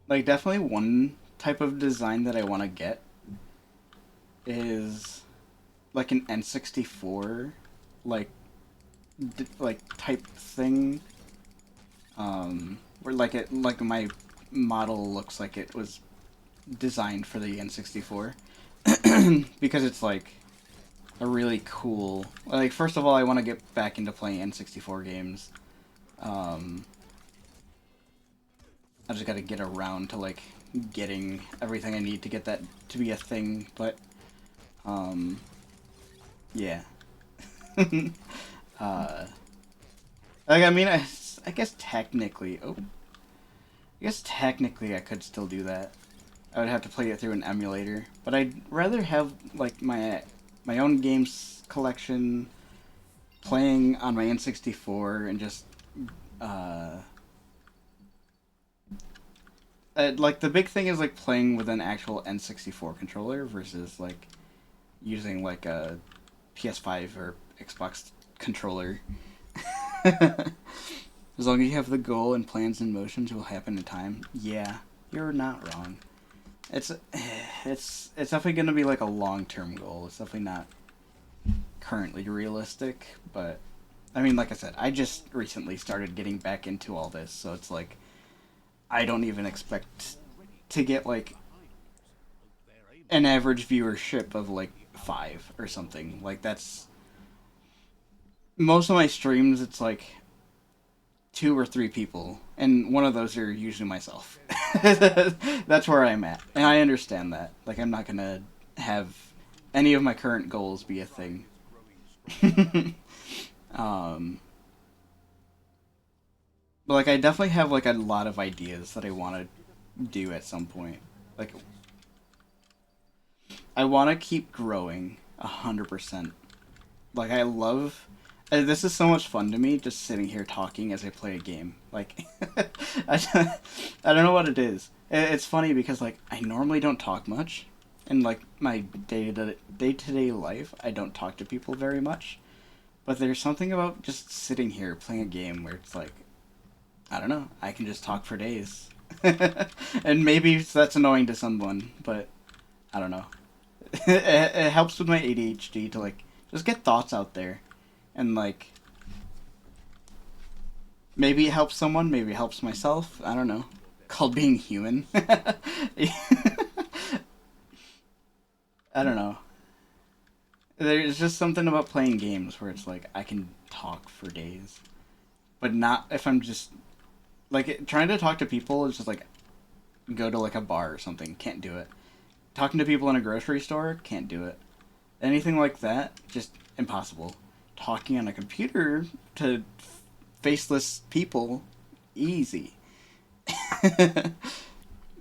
Like definitely one type of design that I want to get is like an N64 like like type thing, where like it like my model looks like it was designed for the N64. Because it's like a really cool, like first of all I want to get back into playing N64 games. um I just got to get around to like getting everything I need to get that to be a thing, but um yeah. uh like I mean I guess technically, oh, I guess technically I could still do that. I would have to play it through an emulator, but I'd rather have like my own games collection playing on my N64 and just uh, like the big thing is like playing with an actual N64 controller versus like using like a PS5 or Xbox controller. As long as you have the goal and plans and motions will happen in time. Yeah, you're not wrong. It's it's definitely gonna be like a long term goal. It's definitely not currently realistic, but I mean, like I said, I just recently started getting back into all this, so it's like I don't even expect to get like an average viewership of like 5 or something. Like that's most of my streams. It's like 2 or 3 people, and one of those are usually myself. That's where I'm at, and I understand that. Like, I'm not gonna have any of my current goals be a thing. um, but like, I definitely have like a lot of ideas that I want to do at some point. Like, I want to keep growing 100%. Like, I love. This is so much fun to me, just sitting here talking as I play a game. Like, I don't know what it is. It's funny because like I normally don't talk much, in like my day to day life. I don't talk to people very much, but there's something about just sitting here playing a game where it's like I don't know. I can just talk for days, and maybe that's annoying to someone, but I don't know. It helps with my ADHD to like just get thoughts out there, and like maybe it helps someone, maybe it helps myself. I don't know. Called being human. I don't know. There's just something about playing games where it's like I can talk for days, but not if I'm just like trying to talk to people. It's just like go to like a bar or something. Can't do it. Talking to people in a grocery store. Can't do it. Anything like that, just impossible. Talking on a computer to faceless people, easy.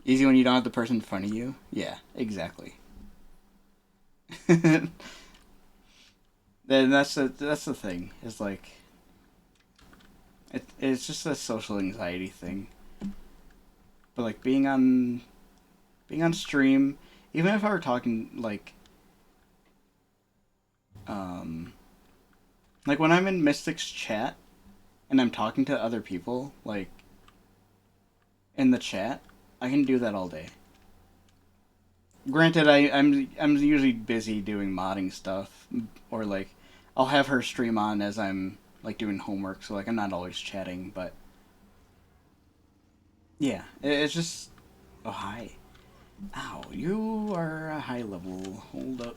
Easy when you don't have the person in front of you. Yeah, exactly. Then that's the thing. It's like it's just a social anxiety thing. But like being on stream, even if I were talking um like when I'm in Mystic's chat and I'm talking to other people like in the chat, I can do that all day. Granted, I'm usually busy doing modding stuff, or like I'll have her stream on as I'm like doing homework, so like I'm not always chatting. But yeah, it's just oh hi, ow, you are a high level. Hold up.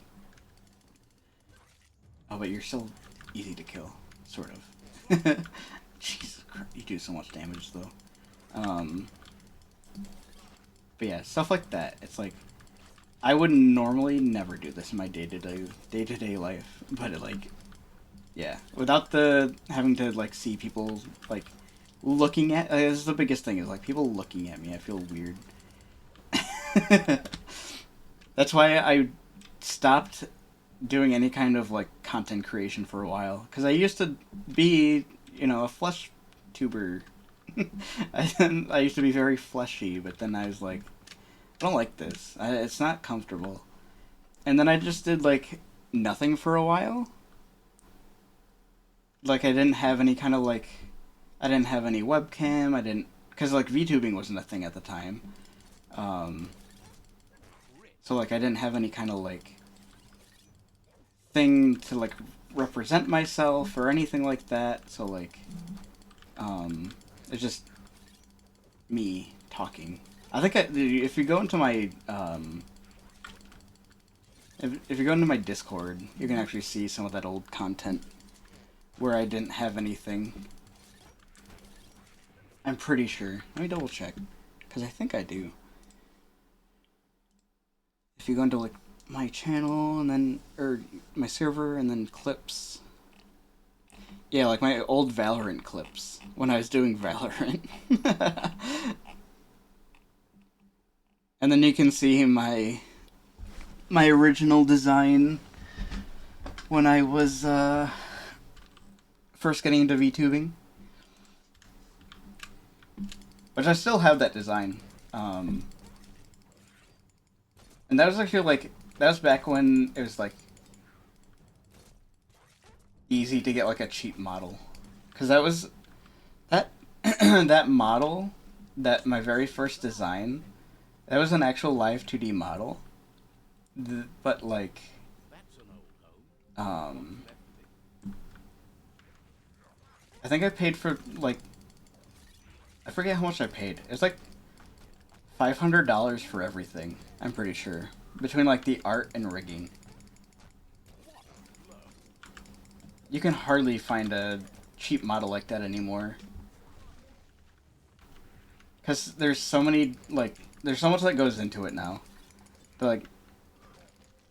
Oh, but you're still easy to kill, sort of. Jesus Christ, you do so much damage though. Um, but yeah, stuff like that. It's like I would normally never do this in my day to day life, but like yeah, without the having to like see people like looking at this is the biggest thing is like people looking at me. I feel weird. That's why I stopped doing any kind of like content creation for a while because I used to be a flesh tuber. I used to be very fleshy, but then I was like, I don't like this. It's not comfortable. And then I just did like nothing for a while. Like I didn't have any kind of like I didn't have any webcam. I didn't because like VTubing wasn't a thing at the time. Um, so like I didn't have any kind of like thing to like represent myself or anything like that. So like it's just me talking. I think if you go into my if you go into my Discord, you can actually see some of that old content where I didn't have anything. I'm pretty sure. Let me double check because I think I do. If you go into like my channel and then or my server and then clips. Yeah, like my old Valorant clips when I was doing Valorant. And then you can see my original design when I was first getting into VTubing. Which I still have that design. And that was actually like that was back when it was like easy to get like a cheap model. Cause that that model, that my very first design, that was an actual live 2D model. But like um I think I paid for like I forget how much I paid. It's like $500 for everything. I'm pretty sure between like the art and rigging. You can hardly find a cheap model like that anymore. Cause there's so many like there's so much that goes into it now. But like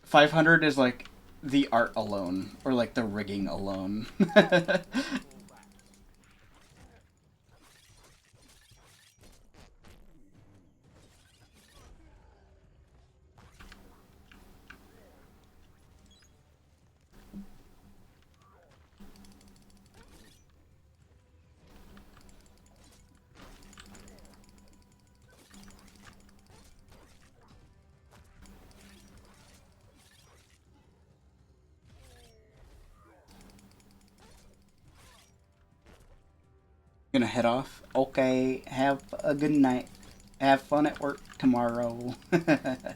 500 is like the art alone or like the rigging alone. Gonna head off. Okay, have a good night. Have fun at work tomorrow. I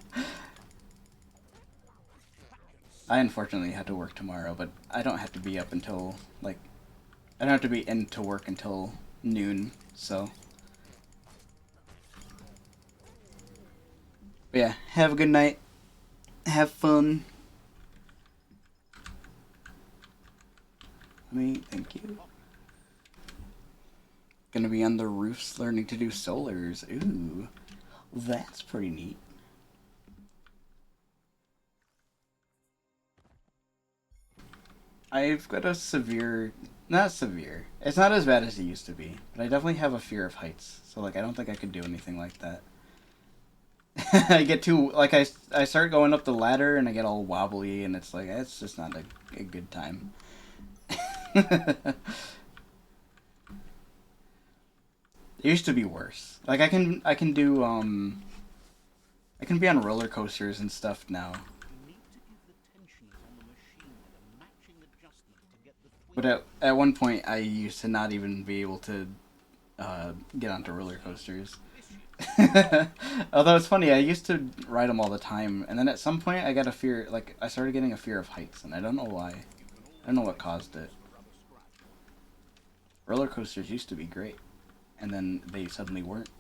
unfortunately had to work tomorrow, but I don't have to be up until like I don't have to be into work until noon. So, but yeah, have a good night. Have fun. Thank you. Gonna be on the roofs learning to do solars. Ooh, that's pretty neat. I've got a severe Not severe. It's not as bad as it used to be, but I definitely have a fear of heights. So like I don't think I could do anything like that. I get too like I start going up the ladder and I get all wobbly and it's like it's just not a good time. It used to be worse. Like I can do I can be on roller coasters and stuff now. You need to give the tensioners on the machine head a matching adjustment to get the But twin. at one point I used to not even be able to get onto roller coasters. Although it's funny, I used to ride them all the time, and then at some point I got a fear. Like I started getting a fear of heights, and I don't know why. I don't know what caused it. Roller coasters used to be great, and then they suddenly weren't.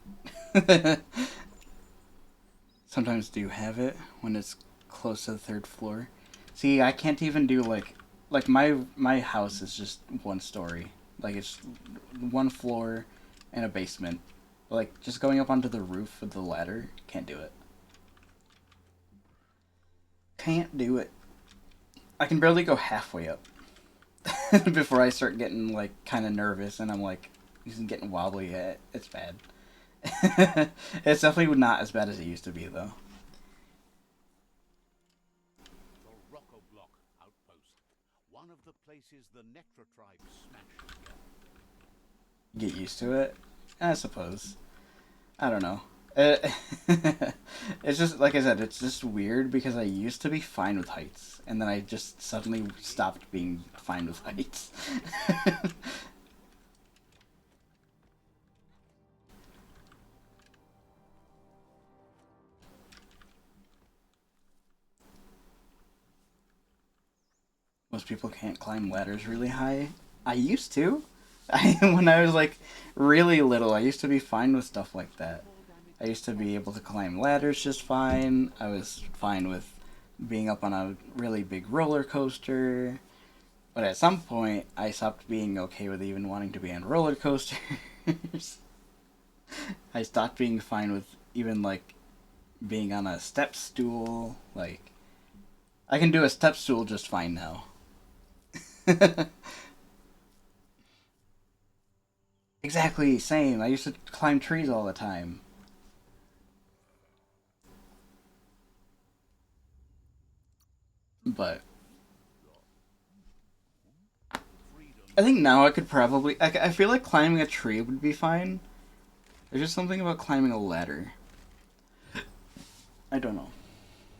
Sometimes do have it when it's close to the third floor. See, I can't even do like my house is just one story. Like it's one floor and a basement. Like just going up onto the roof with the ladder, can't do it. Can't do it. I can barely go halfway up before I start getting like kind of nervous and I'm like just getting wobbly. It's bad. It's definitely not as bad as it used to be though. The Rocco Block outpost. One of the places the Necro tribe smashed together. Get used to it, I suppose. I don't know. Uh, it's just like I said. It's just weird because I used to be fine with heights, and then I just suddenly stopped being fine with heights. Most people can't climb ladders really high. I used to. When I was like really little, I used to be fine with stuff like that. I used to be able to climb ladders just fine. I was fine with being up on a really big roller coaster. But at some point, I stopped being okay with even wanting to be on roller coasters. I stopped being fine with even like being on a step stool. Like I can do a step stool just fine now. Exactly, same. I used to climb trees all the time. But I think now I could probably. I feel like climbing a tree would be fine. There's just something about climbing a ladder. I don't know.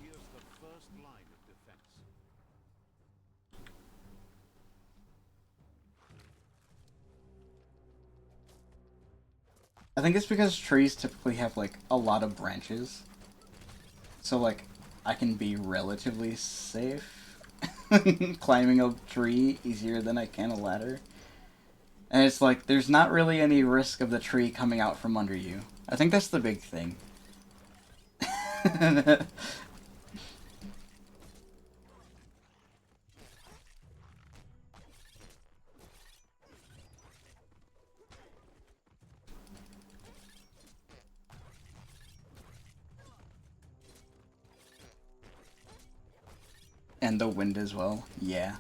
Here's the first line of defense. I think it's because trees typically have like a lot of branches. So like I can be relatively safe climbing a tree easier than I can a ladder. And it's like there's not really any risk of the tree coming out from under you. I think that's the big thing. And the wind as well. Yeah.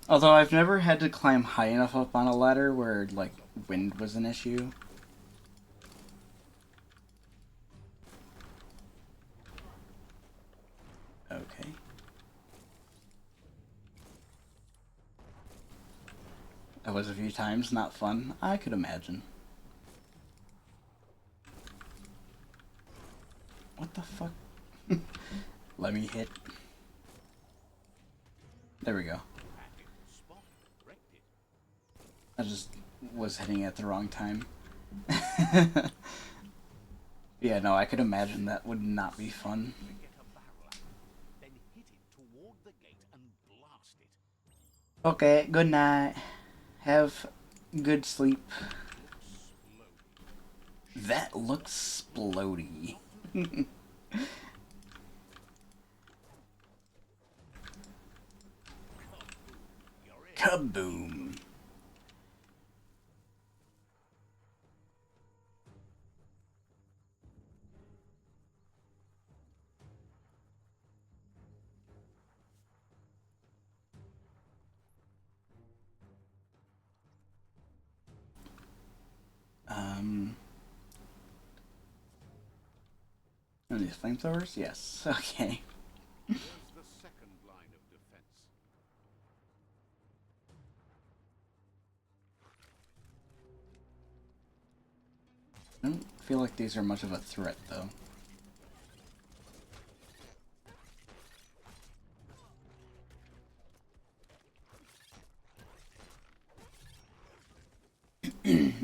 Although I've never had to climb high enough up on a ladder where like wind was an issue. Okay. That was a few times, not fun. I could imagine. What the fuck? Let me hit. There we go. Spot corrected. I just was hitting at the wrong time. Yeah, no, I could imagine that would not be fun. To get a barrel out. Then hit it toward the gate and blast it. Okay, good night. Have good sleep. That looks splody. You're in. Kaboom. And these flamethrowers? Yes. Okay. Where's the second line of defense? I don't feel like these are much of a threat, though.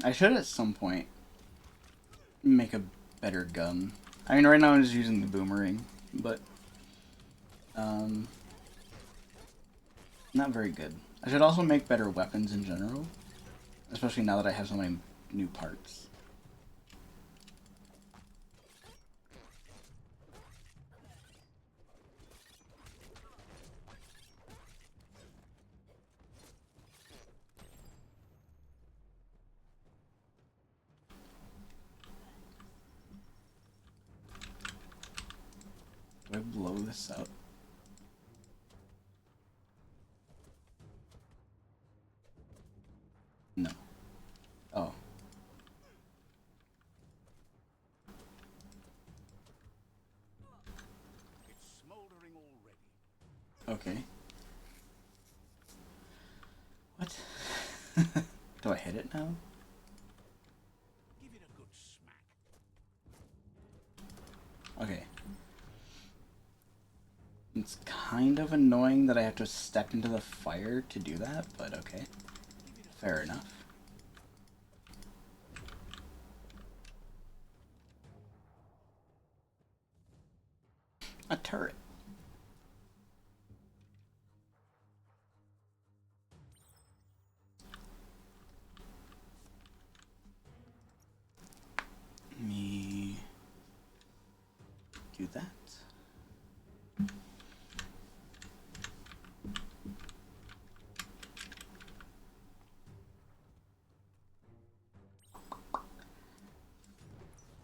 I should at some point make a better gun. I mean, right now I'm just using the boomerang, but not very good. I should also make better weapons in general, especially now that I have so many new parts. Do I blow this up? No. Oh. It's smoldering already. Okay. What? Do I hit it now? Give it a good smack. Okay. It's kind of annoying that I have to step into the fire to do that, but okay. Fair enough. A turret. Let me do that.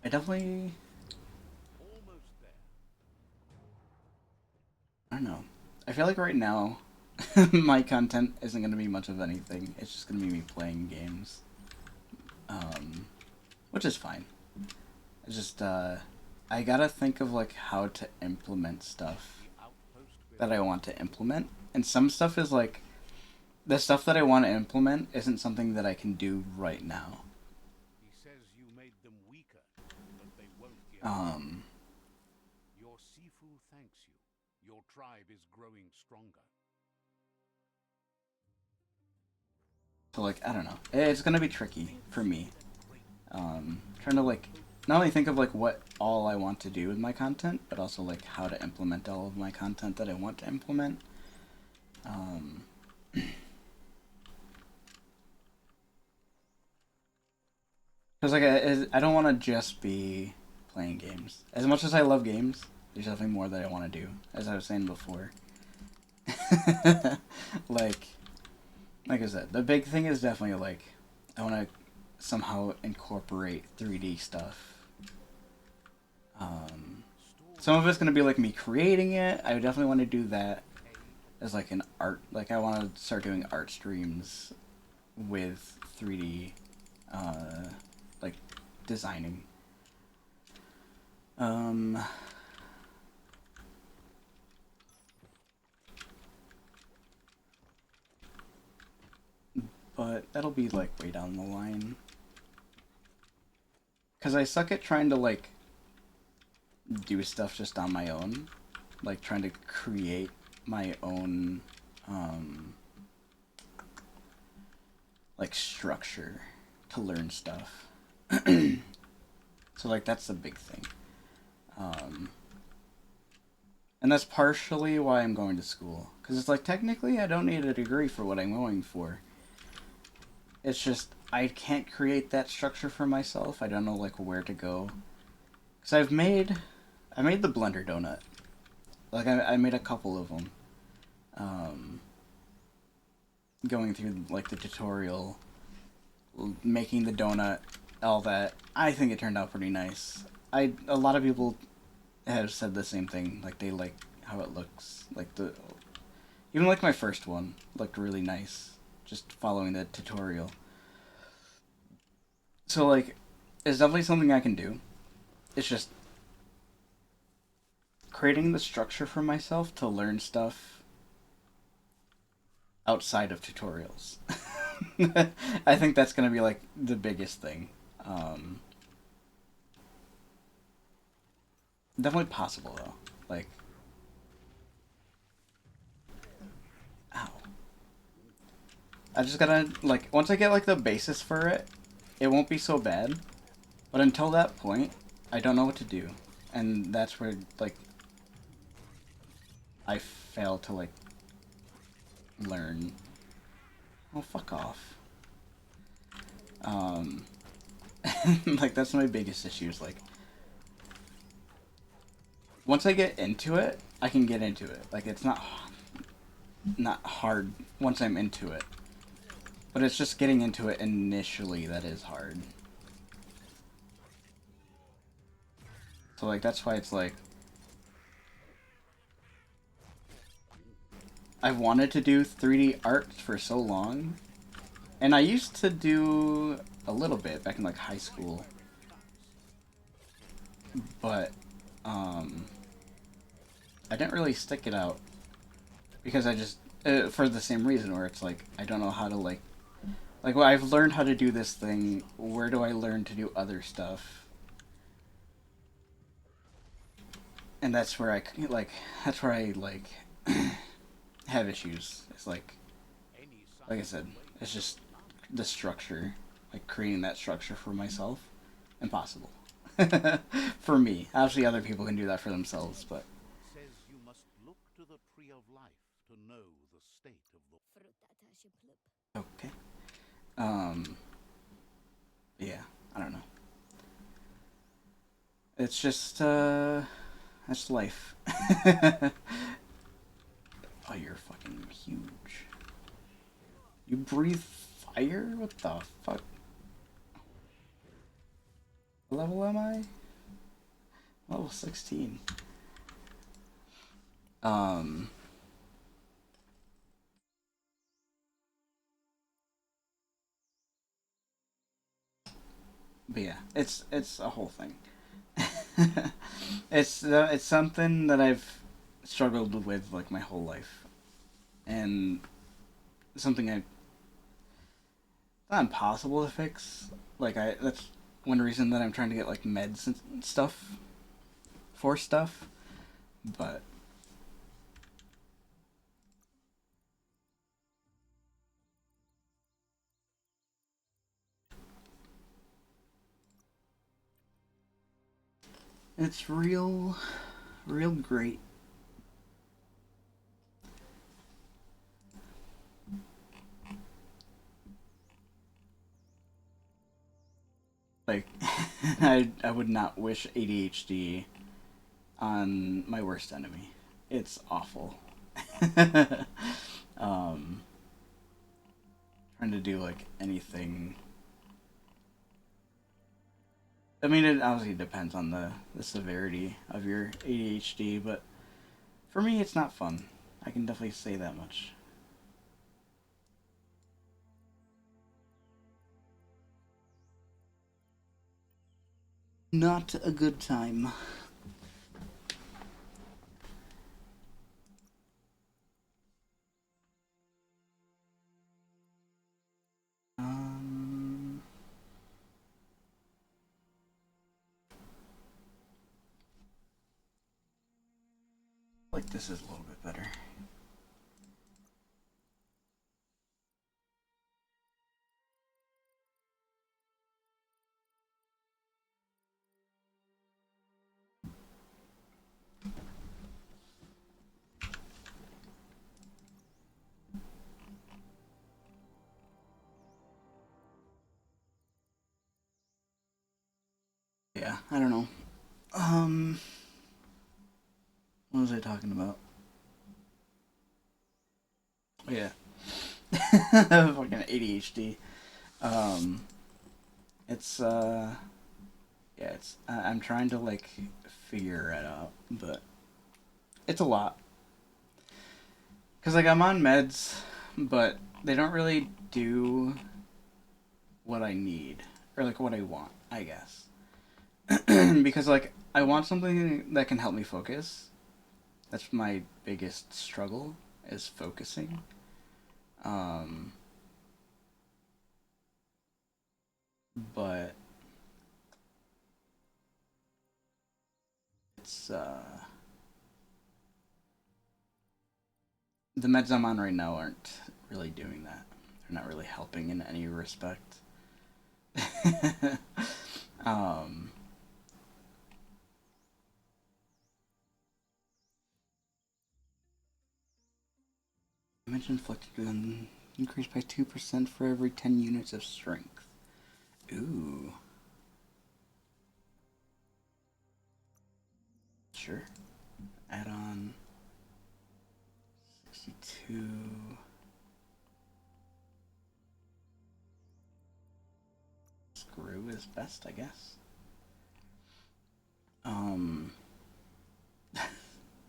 I definitely, Almost there. I don't know. I feel like right now my content isn't going to be much of anything. It's just going to be me playing games. Which is fine. It's just, I gotta think of like how to implement stuff that I want to implement. And some stuff is like, the stuff that I want to implement isn't something that I can do right now. He says you made them weaker, but they won't get Your Sifu thanks you. Your tribe is growing stronger. So like, I don't know. It's gonna be tricky for me. Trying to like, not only think of like what all I want to do with my content, but also like how to implement all of my content that I want to implement. Because like I don't want to just be playing games. As much as I love games, there's nothing more that I want to do. As I was saying before, like I said, the big thing is definitely like I want to somehow incorporate 3D stuff. Some of it's gonna be like me creating it. I definitely want to do that as like an art. Like I want to start doing art streams with 3D, like designing. But that'll be like way down the line. Cause I suck at trying to like do stuff just on my own, like trying to create my own like structure to learn stuff. So like that's the big thing. And that's partially why I'm going to school. Because it's like, technically, I don't need a degree for what I'm going for. It's just, I can't create that structure for myself. I don't know, like, where to go. Because I made the blender donut. Like, I made a couple of them. Going through, like, the tutorial, making the donut, all that. I think it turned out pretty nice. A lot of people have said the same thing. Like, they like how it looks. Like, even like my first one looked really nice. Just following the tutorial. So, like, it's definitely something I can do. It's just, creating the structure for myself to learn stuff outside of tutorials. I think that's gonna be like the biggest thing. Um, Definitely possible though. Like, ow. I just gotta like once I get like the basis for it, it won't be so bad. But until that point, I don't know what to do, and that's where like I fail to like learn. Oh, fuck off. Um, like that's my biggest issue. Is like once I get into it, I can get into it. Like it's not hard once I'm into it, but it's just getting into it initially that is hard. So like that's why it's like I've wanted to do 3D art for so long, and I used to do a little bit back in like high school, but um, I didn't really stick it out because I just for the same reason where it's like I don't know how to like well, I've learned how to do this thing. Where do I learn to do other stuff? And that's where I like that's where I like have issues. It's like I said, it's just the structure, like creating that structure for myself, impossible. For me, obviously other people can do that for themselves, but Says you must look to the tree of life to know the state of the okay. Um, yeah, I don't know. It's just that's life. Oh, you're fucking huge. You breathe fire? What the fuck? What level am I? Level 16. Um, but yeah, it's a whole thing. It's something that I've struggled with like my whole life, and something I not impossible to fix. Like I that's one reason that I'm trying to get like meds and stuff for stuff, but it's real great. Like I would not wish ADHD on my worst enemy. It's awful. um, Trying to do like anything. I mean, it obviously depends on the severity of your ADHD, but for me, it's not fun. I can definitely say that much. Not a good time. Um, like this is a little bit better. Yeah, I don't know. Um, what was I talking about? Oh, yeah. Fucking ADHD. Um, it's yeah, I'm trying to like figure it out, but it's a lot. Cause like I'm on meds, but they don't really do what I need or like what I want, I guess. Because like I want something that can help me focus, That's my biggest struggle, is focusing. Um, but it's the meds I'm on right now aren't really doing that. They're not really helping in any respect. um, damage inflicted on increased by 2% for every 10 units of strength. Ooh. Sure. Add on 62. Screw is best, I guess.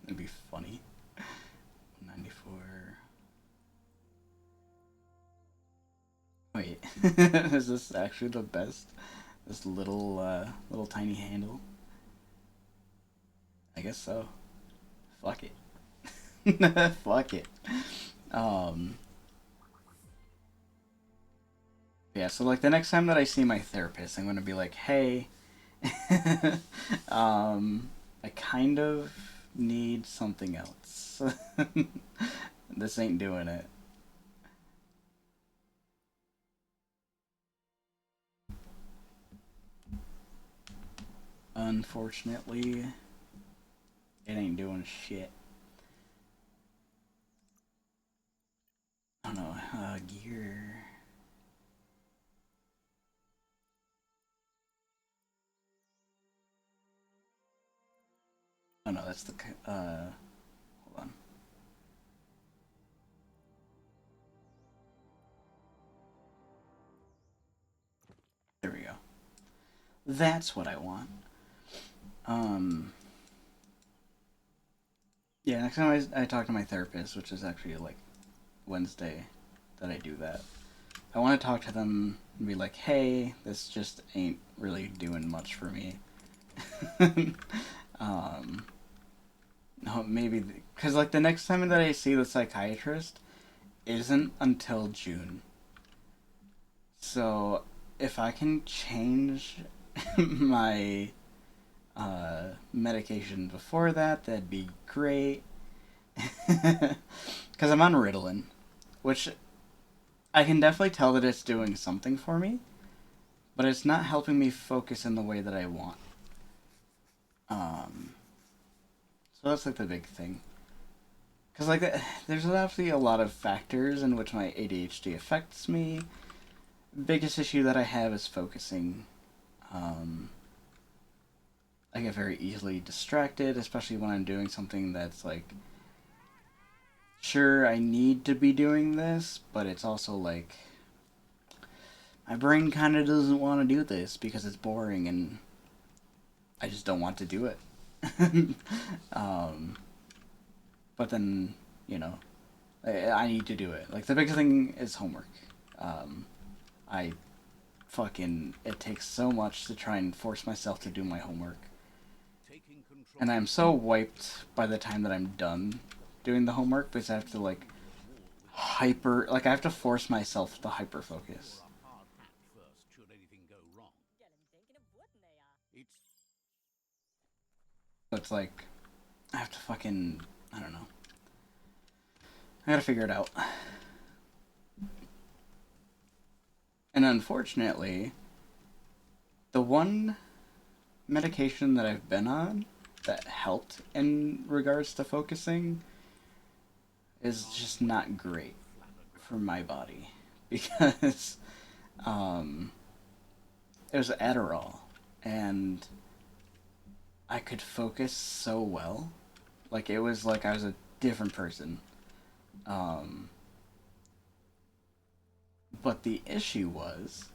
It'd be funny. 94. Wait, is this actually the best? This little tiny handle? I guess so. Fuck it. Fuck it. Um, yeah, so like the next time that I see my therapist, I'm gonna be like, hey, I kind of need something else. This ain't doing it. Unfortunately, it ain't doing shit. Oh no, gear. Oh no, that's the, hold on. There we go. That's what I want. Um, yeah, next time I talk to my therapist, which is actually like Wednesday that I do that, I want to talk to them and be like, hey, this just ain't really doing much for me. um, no, maybe, because like the next time that I see the psychiatrist isn't until June. So if I can change my medication before that, that'd be great. Because I'm on Ritalin, which I can definitely tell that it's doing something for me, but it's not helping me focus in the way that I want. Um, so that's like the big thing. Because like there's obviously a lot of factors in which my ADHD affects me. Biggest issue that I have is focusing. Um, I get very easily distracted, especially when I'm doing something that's like, sure, I need to be doing this, but it's also like, my brain kind of doesn't want to do this because it's boring and I just don't want to do it. um, but then, you know, I need to do it. Like, the big thing is homework. Um, I it takes so much to try and force myself to do my homework. And I'm so wiped by the time that I'm done doing the homework because I have to, like, I have to force myself to hyper focus. So it's like, I have to I don't know. I gotta figure it out. And unfortunately, the one medication that I've been on that helped in regards to focusing is just not great for my body because it was Adderall and I could focus so well. Like it was like I was a different person. Um, but the issue was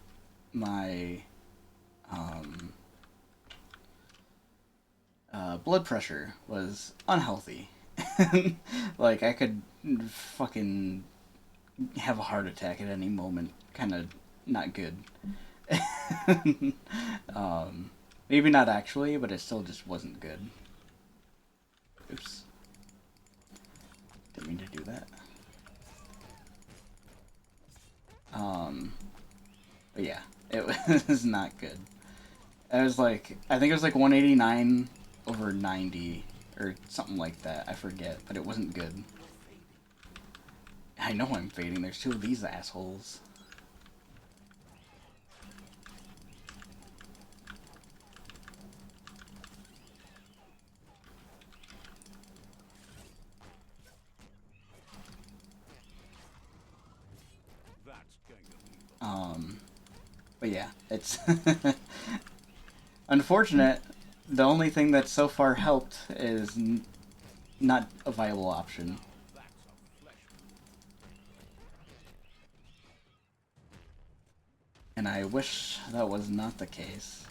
my um, blood pressure was unhealthy. Like I could fucking have a heart attack at any moment. Kind of not good. Maybe not actually, but it still just wasn't good. Oops. is not good. It was like, I think it was like 189 over 90 or something like that. I forget, but it wasn't good. I know I'm fading. There's two of these assholes. But yeah, it's unfortunate. The only thing that so far helped is not a viable option. And I wish that was not the case.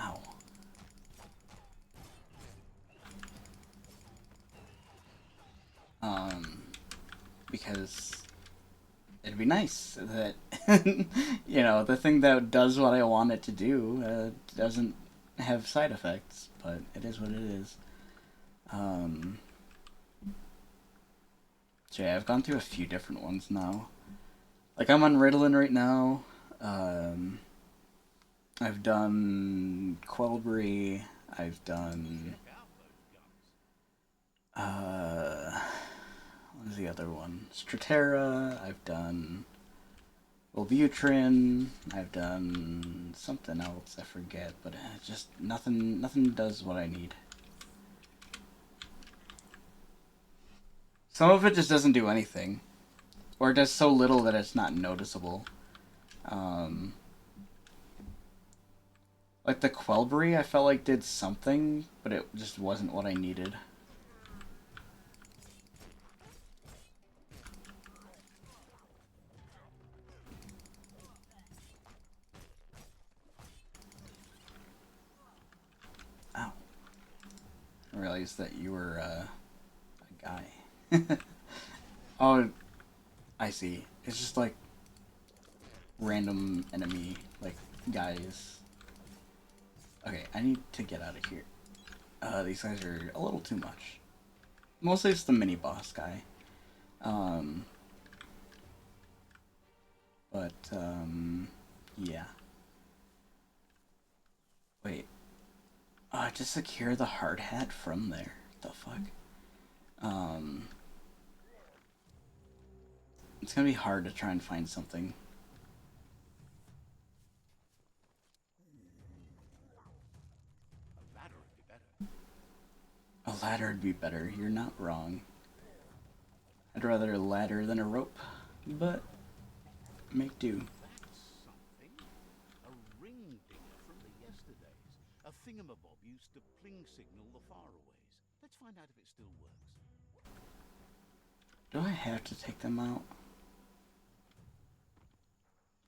Ow. Because it'd be nice that, you know, the thing that does what I want it to do doesn't have side effects, but it is what it is. So yeah, I've gone through a few different ones now. Like, I'm on Ritalin right now. I've done Quelbury. I've done what was the other one? Stratera. I've done Wellbutrin. I've done something else. I forget, but just nothing. Nothing does what I need. Some of it just doesn't do anything, or it does so little that it's not noticeable. Um, like the Quelbury, I felt like did something, but it just wasn't what I needed. Ow. I realized that you were a guy. Oh, I see. It's just like random enemy, like, guys. Okay, I need to get out of here. These guys are a little too much. Mostly it's the mini boss guy. Um, yeah. Wait. Just secure the hard hat from there. The fuck? Um, it's gonna be hard to try and find something. A ladder would be better. You're not wrong. I'd rather a ladder than a rope, but make do. A ring dinger from the yesterdays. A thingamabob used to pling signal the faraways. Let's find out if it still works. Do I have to take them out?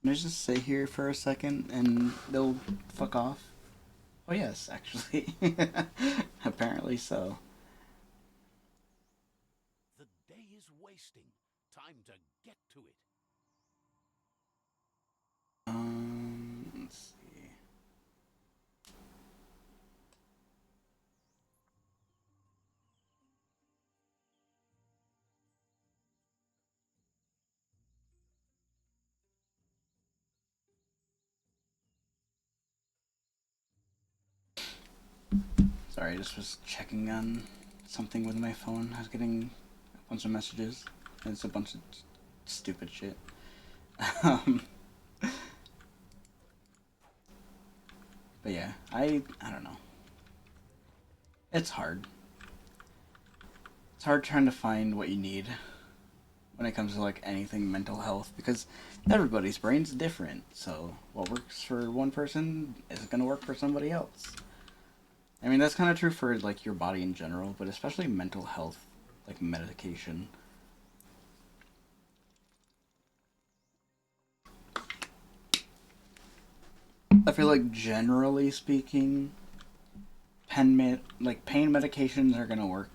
Can I just sit here for a second and they'll fuck off? Oh yes, actually. Apparently so. The day is wasting. Time to get to it. Let's see. Sorry, I just was checking on something with my phone. I was getting a bunch of messages. It's a bunch of stupid shit. um, but yeah, I don't know. It's hard. It's hard trying to find what you need when it comes to like anything mental health because everybody's brain's different. So what works for one person isn't gonna work for somebody else. I mean that's kind of true for like your body in general, but especially mental health, like medication. I feel like generally speaking, pain medications are gonna work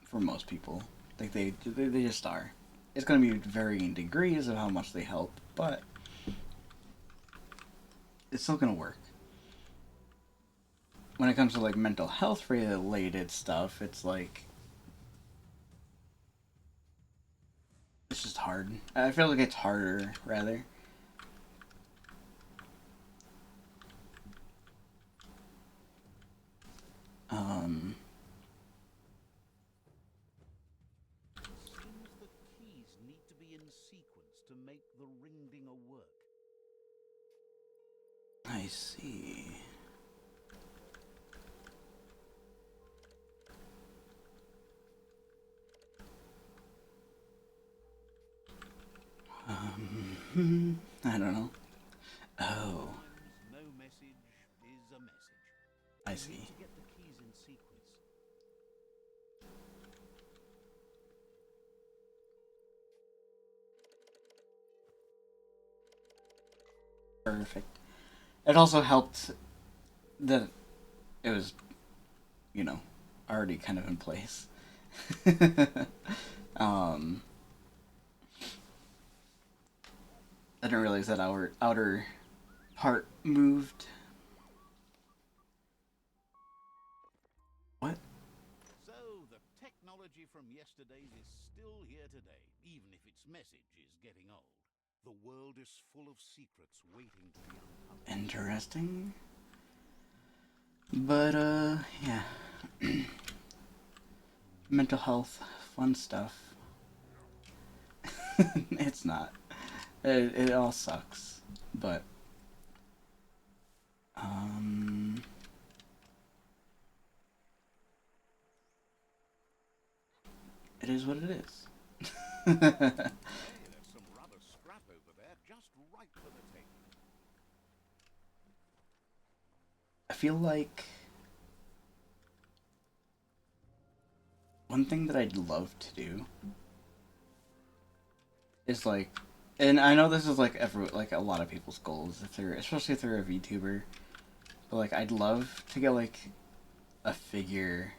for most people. Like they just are. It's gonna be varying degrees of how much they help, but it's still gonna work. when it comes to like mental health related stuff, it's like it's just hard. I feel like it's harder rather. Um, Seems the keys need to be in sequence to make the ring dinger work. I see. I don't know. Oh, Sometimes no message is a message. I You see. need to get the keys in sequence. Perfect. It also helped that it was, you know, already kind of in place. um, I didn't realize that our outer part moved. What? So, the technology from yesterdays is still here today, even if its message is getting old. The world is full of secrets waiting to be uncovered. Interesting. But, yeah. Mental health, fun stuff. It's not. It all sucks. But, um, it is what it is. Hey, there's some rubber scrap over there, just right for the taking. I feel like one thing that I'd love to do is like, and I know this is like like a lot of people's goals if they're, especially if they're a VTuber, but like I'd love to get like a figure,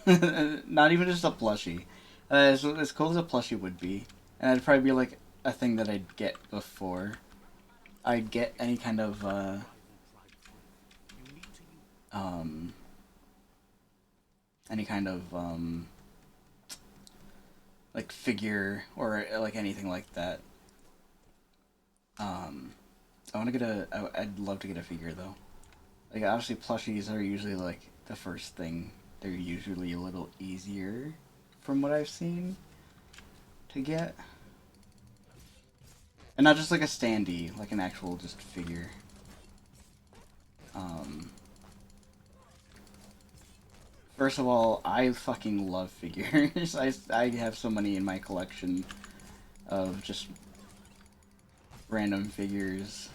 not even just a plushie, as cool as a plushie would be, and it'd probably be like a thing that I'd get before I'd get any kind of um any kind of like figure or like anything like that. Um, I want to get I'd love to get a figure though. Like obviously plushies are usually like the first thing. They're usually a little easier, from what I've seen, to get. And not just like a standee, like an actual just figure. Um, First of all, I fucking love figures. I have so many in my collection of just random figures.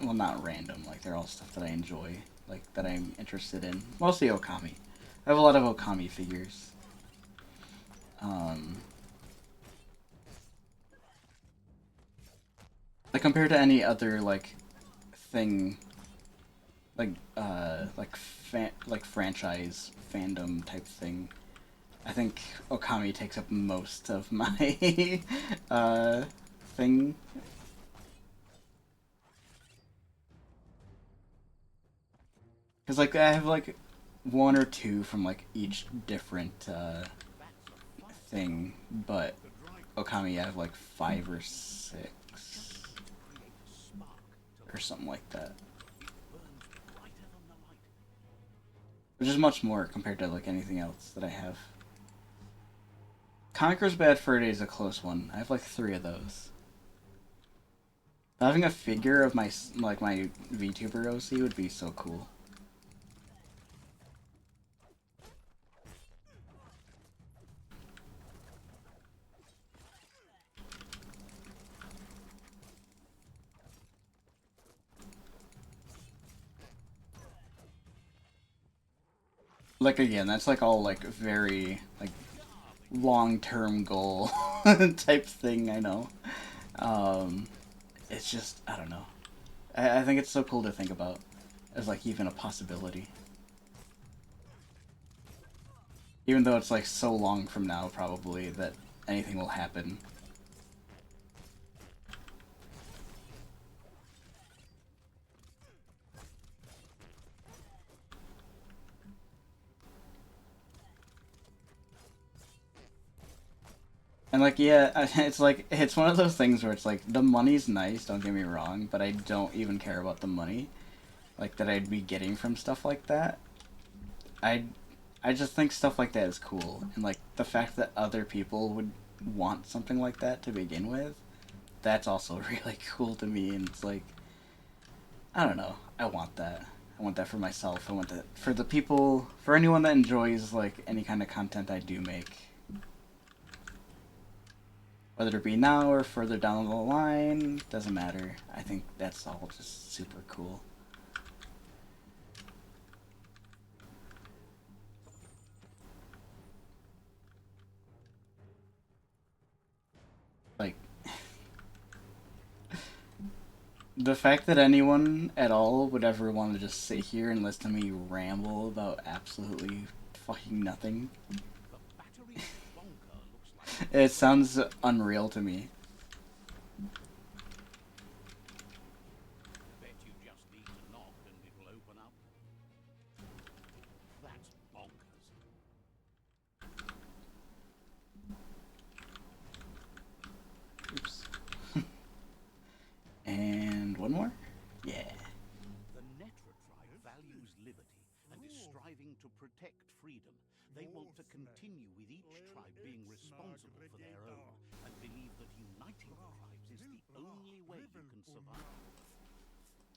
Well, not random. Like they're all stuff that I enjoy, like that I'm interested in. Mostly Okami. I have a lot of Okami figures. Um, like compared to any other like thing, like franchise fandom type thing, I think Okami takes up most of my thing. Cause like I have like one or two from like each different That's a fast thing, start. but The dry Okami I have like 5 or 6 just to create a spark to or light something like that, it burns brighter than the light. which is much more compared to like anything else that I have. Conqueror's Bad Fur Day is a close one. I have like 3 of those. Having a figure of my VTuber OC would be so cool. Like again, that's like all like very like long-term goal type thing. I know. Um, it's just I don't know. I think it's so cool to think about as like even a possibility. Even though it's like so long from now, probably that anything will happen. And like, yeah, it's like it's one of those things where it's like the money's nice. Don't get me wrong, but I don't even care about the money like that I'd be getting from stuff like that. I I just think stuff like that is cool, and like the fact that other people would want something like that to begin with, that's also really cool to me. And it's like, I don't know, I want that. I want that for myself. I want that for the people, for anyone that enjoys like any kind of content I do make, whether it be now or further down the line, doesn't matter. I think that's all just super cool. Like, the fact that anyone at all would ever want to just sit here and listen to me ramble about absolutely fucking nothing, The battery bonker looks like it sounds unreal to me. bet you just need to knock and it'll open up. That's bonkers. Oops. And one more? Yeah. The Netra tribe values liberty and is striving to protect freedom. They want to continue with each tribe being responsible for their own and believe that uniting the tribes is the only way you can survive.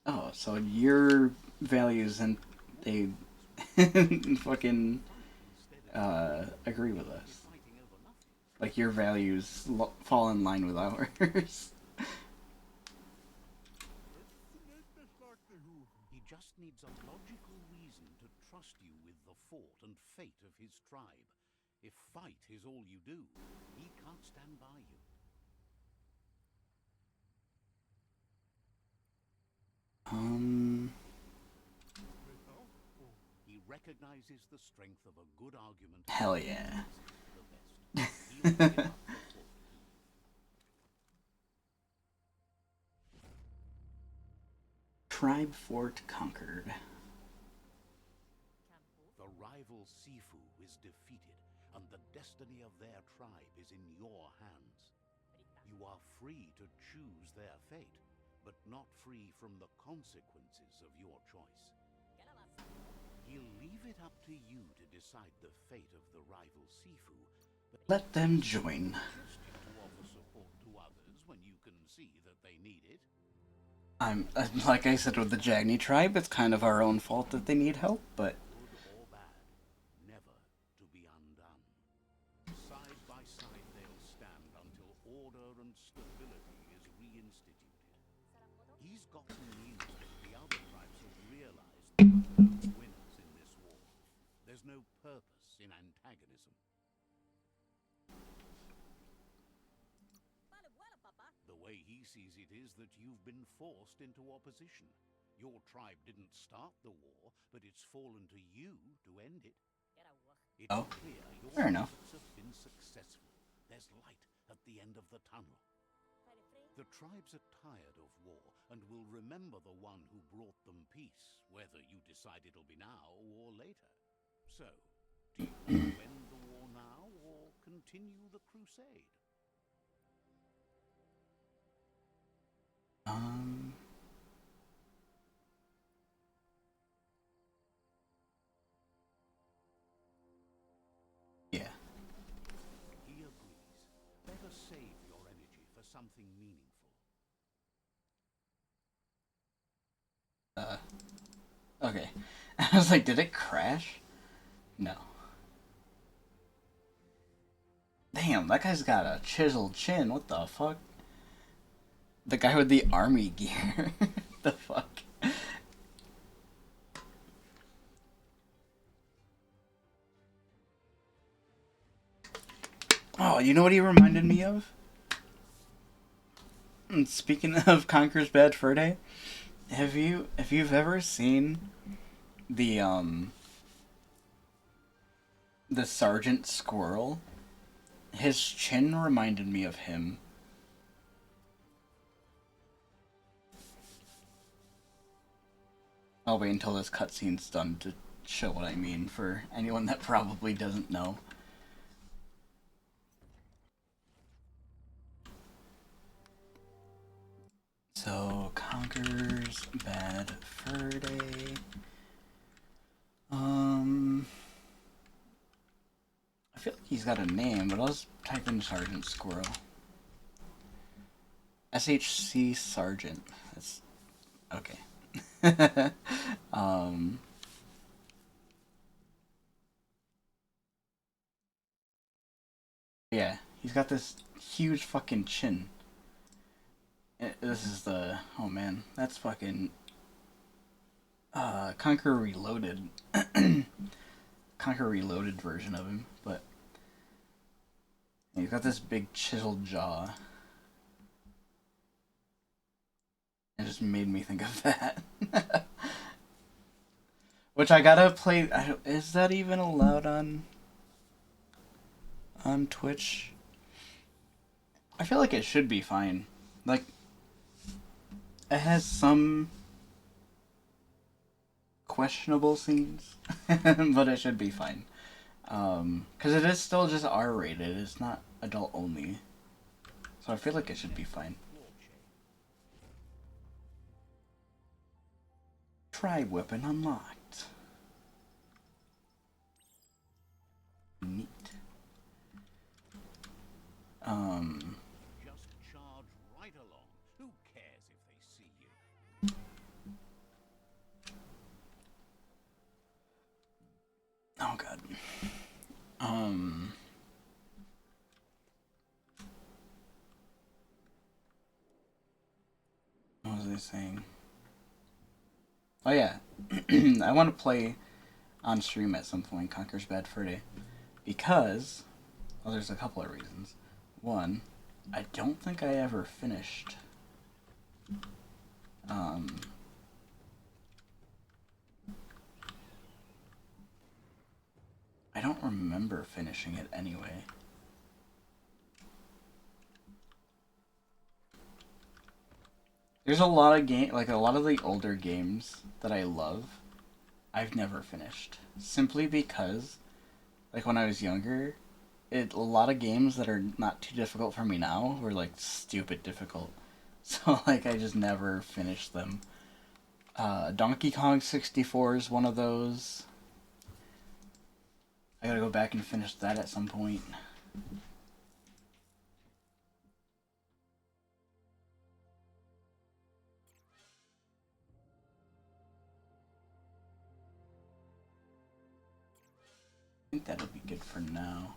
Oh, so your values and they fucking Instead of agree with us. fighting over nothing. Like your values fall in line with ours. He just needs a logical reason to trust you with the fort and fate of his tribe. If fight is all you do, he can't stand by you. um. He recognizes the strength of a good argument. Hell yeah. The best. He'll give up the fort. Tribe fort conquered. The rival Sifu is defeated, and the destiny of their tribe is in your hands. You are free to choose their fate, but not free from the consequences of your choice. He'll leave it up to you to decide the fate of the rival Sifu, but Let them join. trust you to offer support to others when you can see that they need it. I'm like I said with the Jagni tribe, it's kind of our own fault that they need help, but Good or bad, never to be undone. Side by side they'll stand until order and stability is reinstituted. He's gotten news that the other tribes have realized there are no winners in this war. There's no purpose in antagonism. The way he sees it is that you've been forced into opposition. Your tribe didn't start the war, but it's fallen to you to end it. It's Oh, clear your fair enough. efforts have been successful. There's light at the end of the tunnel. The tribes are tired of war and will remember the one who brought them peace, whether you decide it'll be now or later. So, do you want to end the war now or continue the crusade? um. Yeah. He agrees. Better save your energy for something meaningful. Okay. I was like, did it crash? No. Damn, that guy's got a chiseled chin. What the fuck? The guy with the army gear. The fuck? Oh, you know what he reminded me of? Speaking of Conker's Bad Fur Day, if you've ever seen the the Sergeant Squirrel, his chin reminded me of him. I'll wait until this cutscene's done to show what I mean for anyone that probably doesn't know. So, Conker's Bad Fur Day. I feel like he's got a name, but I'll just type in Sergeant Squirrel. SHC Sergeant. That's okay. Yeah, he's got this huge fucking chin. This is the oh man, that's fucking Conquer Reloaded. Conquer Reloaded version of him, but he's got this big chiseled jaw. It just made me think of that. Which I gotta play. Is that even allowed on Twitch? I feel like it should be fine. Like, it has some questionable scenes, but it should be fine. Because it is still just R-rated. It's not adult only, so I feel like it should be fine. Tribe weapon unlocked. Neat. Just charge right along. Who cares if they see you? Oh god. What was I saying? Oh yeah, I want to play on stream at some point Conker's Bad Fur Day because, well, there's a couple of reasons. One, I don't think I ever finished. I don't remember finishing it anyway. There's a lot of like a lot of the older games that I love, I've never finished. Simply because, like when I was younger, a lot of games that are not too difficult for me now were like stupid difficult. So like I just never finished them. Donkey Kong 64 is one of those. I gotta go back and finish that at some point. I think that'll be good for now.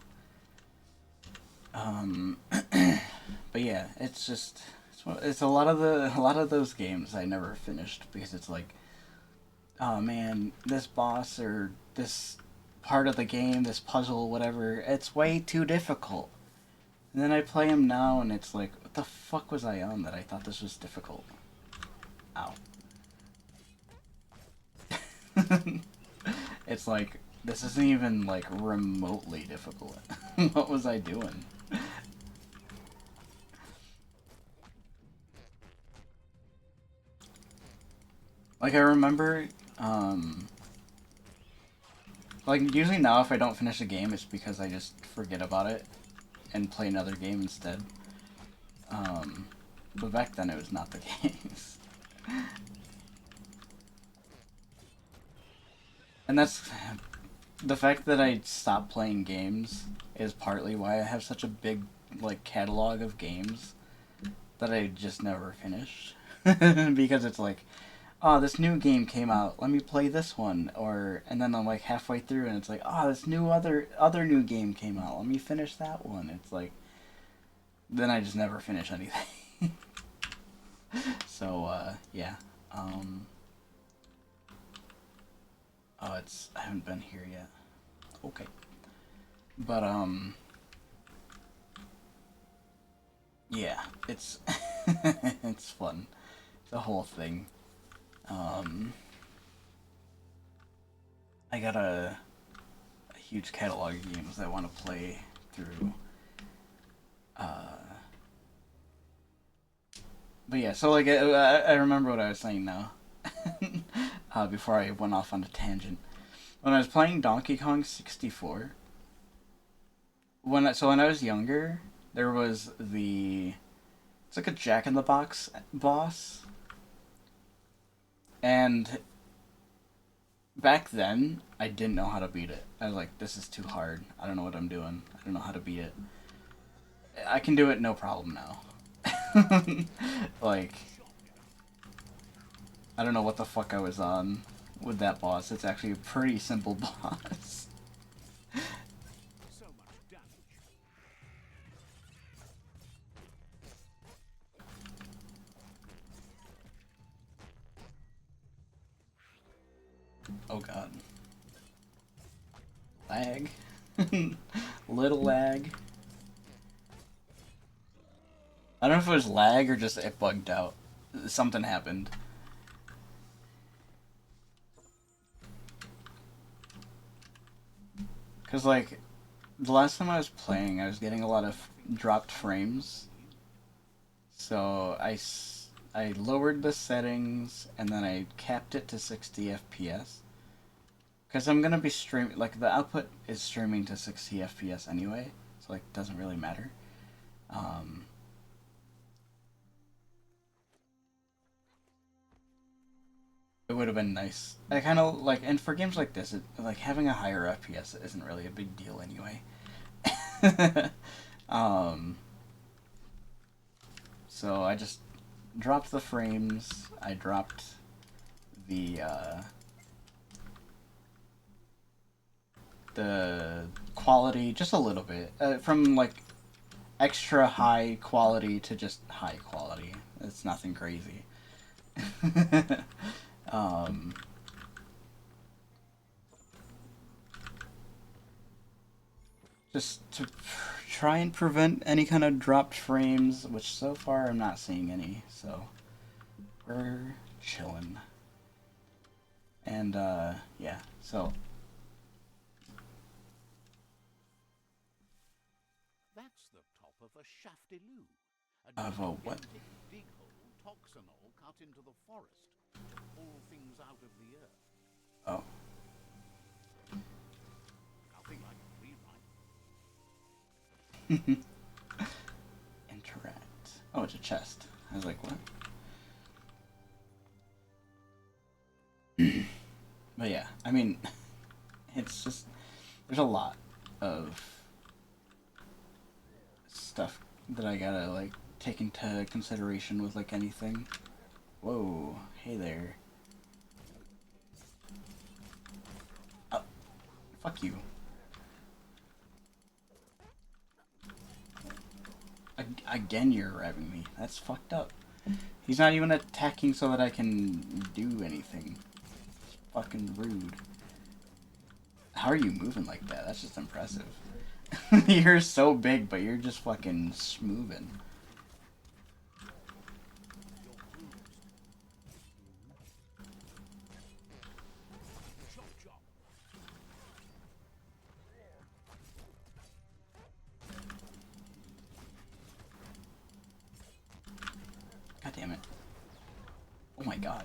But yeah, it's just it's a lot of those games I never finished because it's like, oh man, this boss or this part of the game, this puzzle, whatever, it's way too difficult. And then I play them now and it's like, what the fuck was I on that I thought this was difficult? Ow. It's like, this isn't even like remotely difficult. What was I doing? Like I remember, like usually now if I don't finish a game, it's because I just forget about it and play another game instead. But back then it was not the case. And that's the fact that I stopped playing games is partly why I have such a big like catalog of games that I just never finished. Because it's like, oh, this new game came out, let me play this one, or and then I'm like halfway through and it's like, oh, this new other new game came out, let me finish that one. It's like, then I just never finish anything. So yeah. Oh, I haven't been here yet. Okay. But yeah, it's it's fun. The whole thing. I got a huge catalog of games I want to play through. But yeah, so like I remember what I was saying now. Before I went off on a tangent, when I was playing Donkey Kong 64, when I was younger, there was the It's like a Jack-in-the-Box boss, and back then I didn't know how to beat it. I was like, this is too hard. I don't know what I'm doing. I don't know how to beat it. I can do it no problem now. Like, I don't know what the fuck I was on with that boss. It's actually a pretty simple boss. So much damage. Oh god. Lag. Little lag. I don't know if it was lag or just it bugged out. Something happened. Because, like, the last time I was playing, I was getting a lot of dropped frames. So I lowered the settings and then I capped it to 60 FPS. Because I'm going to be streaming, like, the output is streaming to 60 FPS anyway. So, like, it doesn't really matter. It would have been nice. I kind of like, and for games like this, like having a higher FPS isn't really a big deal anyway. um, so I just dropped the frames. I dropped the quality just a little bit from like extra high quality to just high quality. It's nothing crazy. um, just to try and prevent any kind of dropped frames, which so far I'm not seeing any. So we're chilling. And yeah, so That's the top of a shaftiloo, a of a what? gigantic dig hole toxinol cut into the forest. All things out of the earth. Oh, Nothing like a rewrite. interact. Oh, it's a chest. I was like, what? But yeah, I mean, it's just there's a lot of stuff that I gotta like take into consideration with like anything. Whoa, hey there. Oh, fuck you. Again, you're grabbing me. That's fucked up. He's not even attacking so that I can do anything. It's fucking rude. How are you moving like that? That's just impressive. You're so big, but you're just fucking moving. You're bruised. Chop chop. God damn it. Oh my god.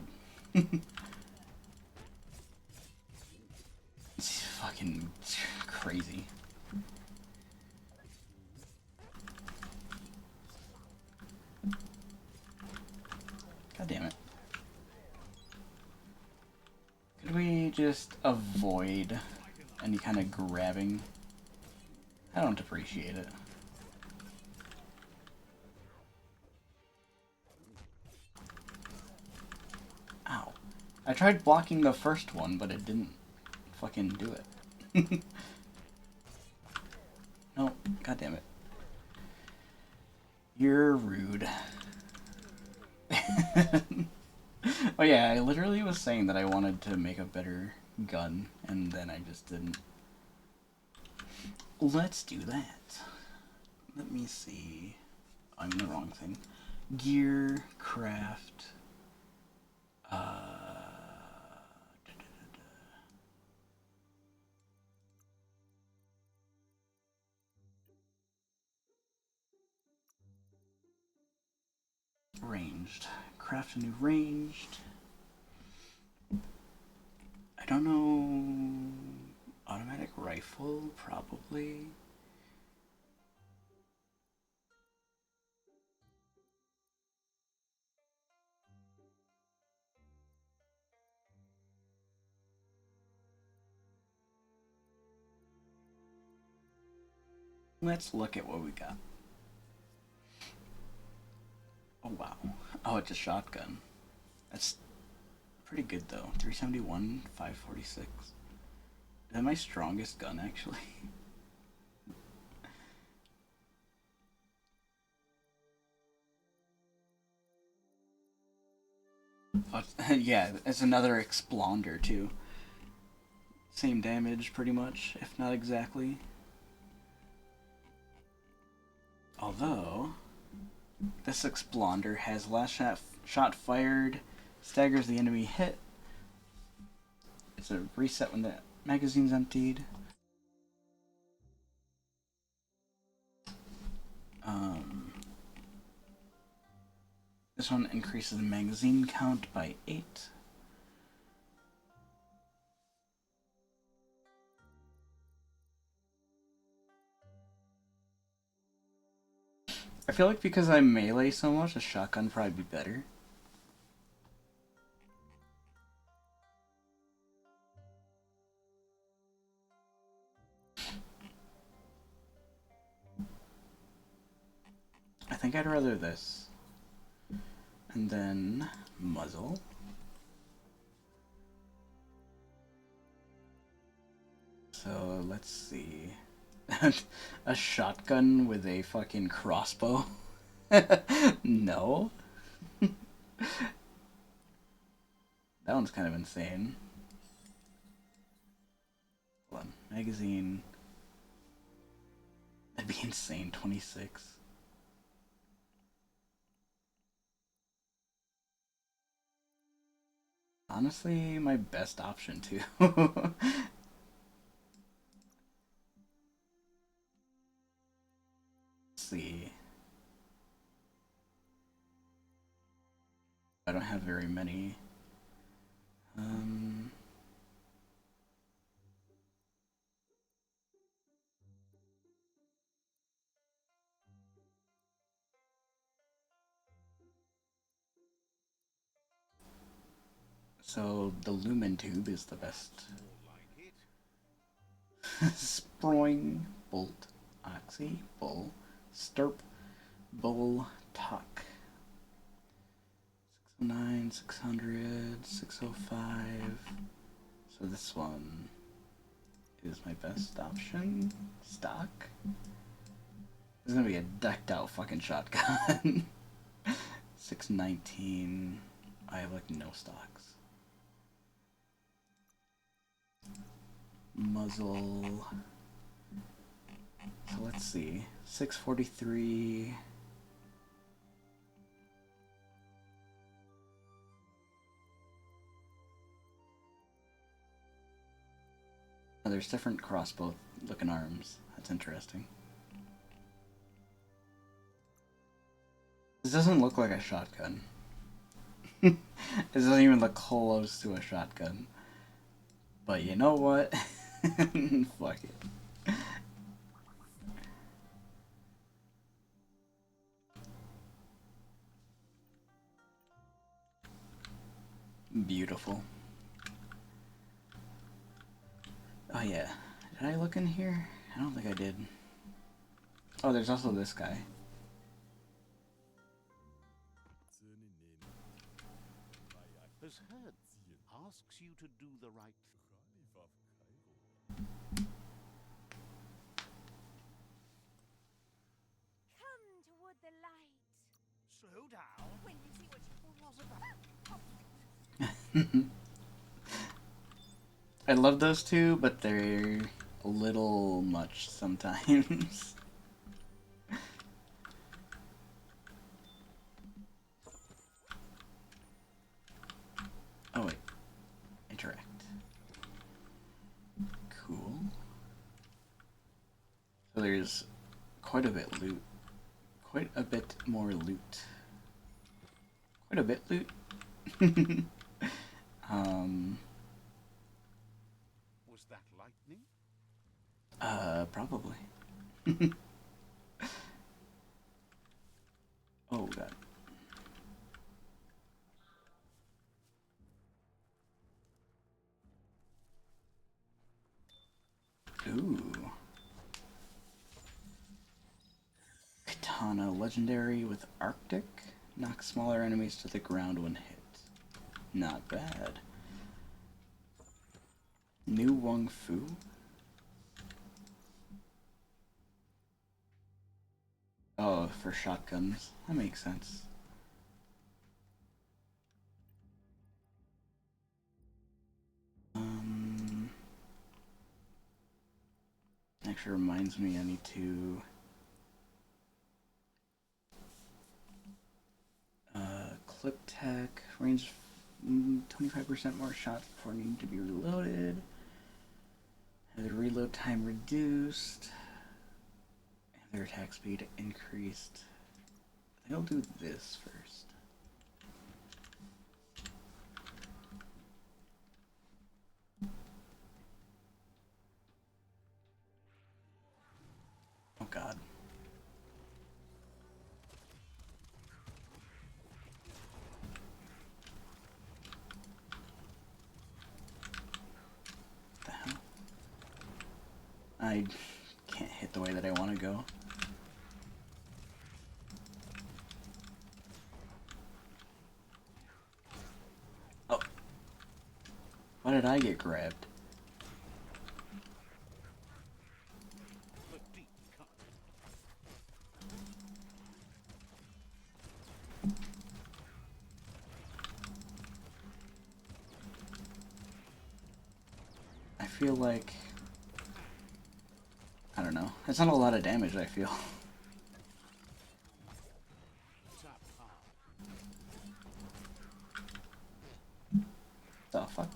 It's fucking crazy. God damn it. Could we just avoid any kind of grabbing? I don't appreciate it. Ow. I tried blocking the first one, but it didn't fucking do it. No, god damn it. You're rude. Oh yeah, I literally was saying that I wanted to make a better gun, and then I just didn't. Let's do that. Let me see. I'm in the wrong thing. Gear, craft. Ranged. Craft a new ranged. I don't know. Automatic rifle, probably. Let's look at what we got. Oh wow. Oh, it's a shotgun. That's pretty good though. 371, 546. Is that my strongest gun actually? Oh, yeah, it's another explonder too. Same damage pretty much, if not exactly. Although, this explonder has last shot fired, staggers the enemy hit. It's a reset when the magazine's emptied. This one increases the magazine count by 8. I feel like because I melee so much, a shotgun would probably be better. I think I'd rather this. And then muzzle. So let's see. A shotgun with a fucking crossbow? No. That one's kind of insane. Hold on. Magazine. That'd be insane. 26. Honestly, my best option too. Let's see. I don't have very many. So the lumen tube is the best. Sproing, bolt, oxy, bull, stirp, bull, tuck. 609, 600, 605. So this one is my best option. Stock. This is gonna be a decked out fucking shotgun. 619. I have like no stocks. Muzzle. So let's see. 643. Oh, there's different crossbow looking arms. That's interesting. This doesn't look like a shotgun. It doesn't even look close to a shotgun. But you know what? Fuck it. Beautiful. Oh yeah. Did I look in here? I don't think I did. Oh, there's also this guy. Has heard, asks you to do the right Come toward the light. Slow down When you see what was about. I love those two, but they're a little much sometimes. Oh wait. Interact. Cool. So there's quite a bit loot. Quite a bit more loot. Quite a bit loot. Was that lightning? Probably. Oh god. Ooh. on a legendary with Arctic. Knock smaller enemies to the ground when hit. Not bad. New Wung Fu. Oh, for shotguns. That makes sense. Actually reminds me I need to clip tech, range 25% more shots before needing to be reloaded. Have the reload time reduced. And their attack speed increased. I think I'll do this first. Oh god. What the hell? I can't hit the way that I want to go. Oh. Why did I get grabbed? I feel like... I don't know. It's not a lot of damage, I feel. The fuck?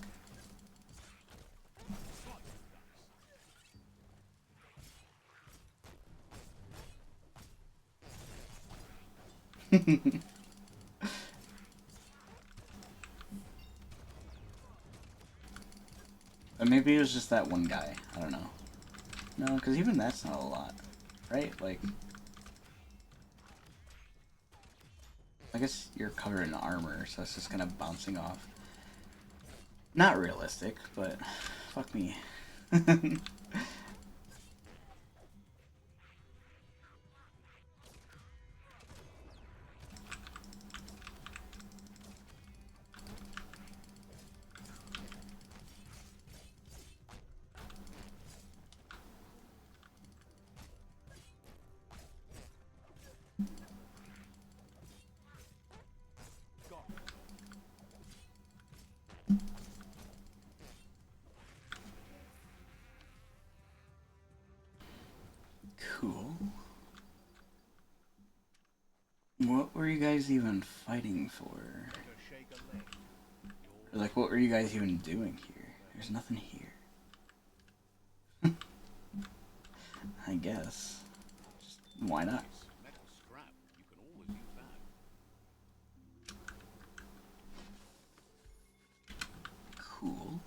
Or maybe it was just that one guy. I don't know. No, because even that's not a lot. Right? Like... I guess you're covered in armor, so it's just kind of bouncing off. Not realistic, but... Fuck me. Cool. What were you guys even fighting for? Or like, what were you guys even doing here? There's nothing here. I guess. Just, why not? Cool.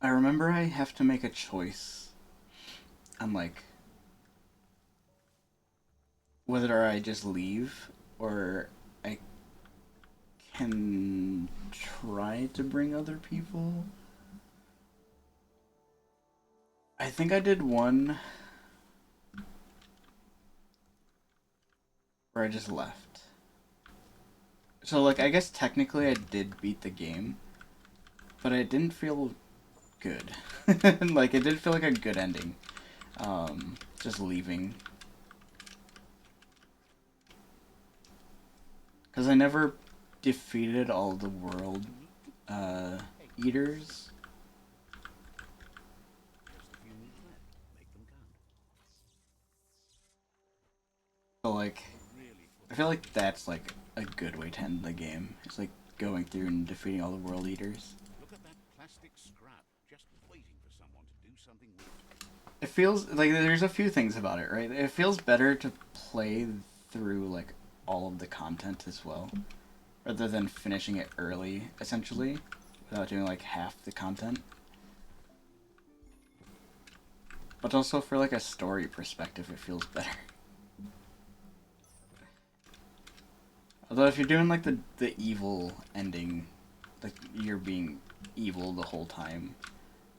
I remember I have to make a choice. I'm like, whether I just leave or I can try to bring other people. I think I did one where I just left. So, like, I guess technically I did beat the game, but it didn't feel good. Like, it did feel like a good ending. Just leaving. Because I never defeated all the world eaters. So, like, I feel like that's, like, a good way to end the game. It's like going through and defeating all the world eaters. Look at that plastic scrap, just waiting for someone to do something with it. It feels like there's a few things about it, right? It feels better to play through, like, all of the content as well, rather than finishing it early, essentially, without doing, like, half the content. But also for, like, a story perspective, it feels better. Although if you're doing like the evil ending, like you're being evil the whole time,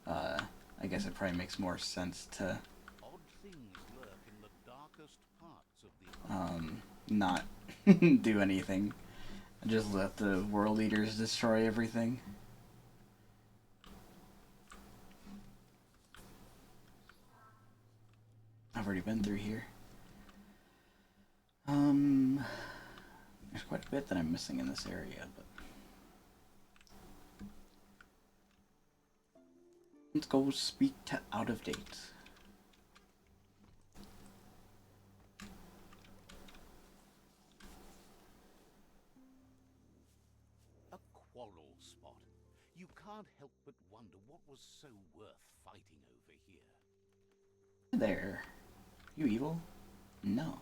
uh, I guess it probably makes more sense to Odd things lurk in the darkest parts of the not do anything. Just let the world eaters destroy everything. I've already been through here. There's quite a bit that I'm missing in this area, but let's go speak to Out of Date. A quarrel spot. You can't help but wonder what was so worth fighting over here. There. You evil? No.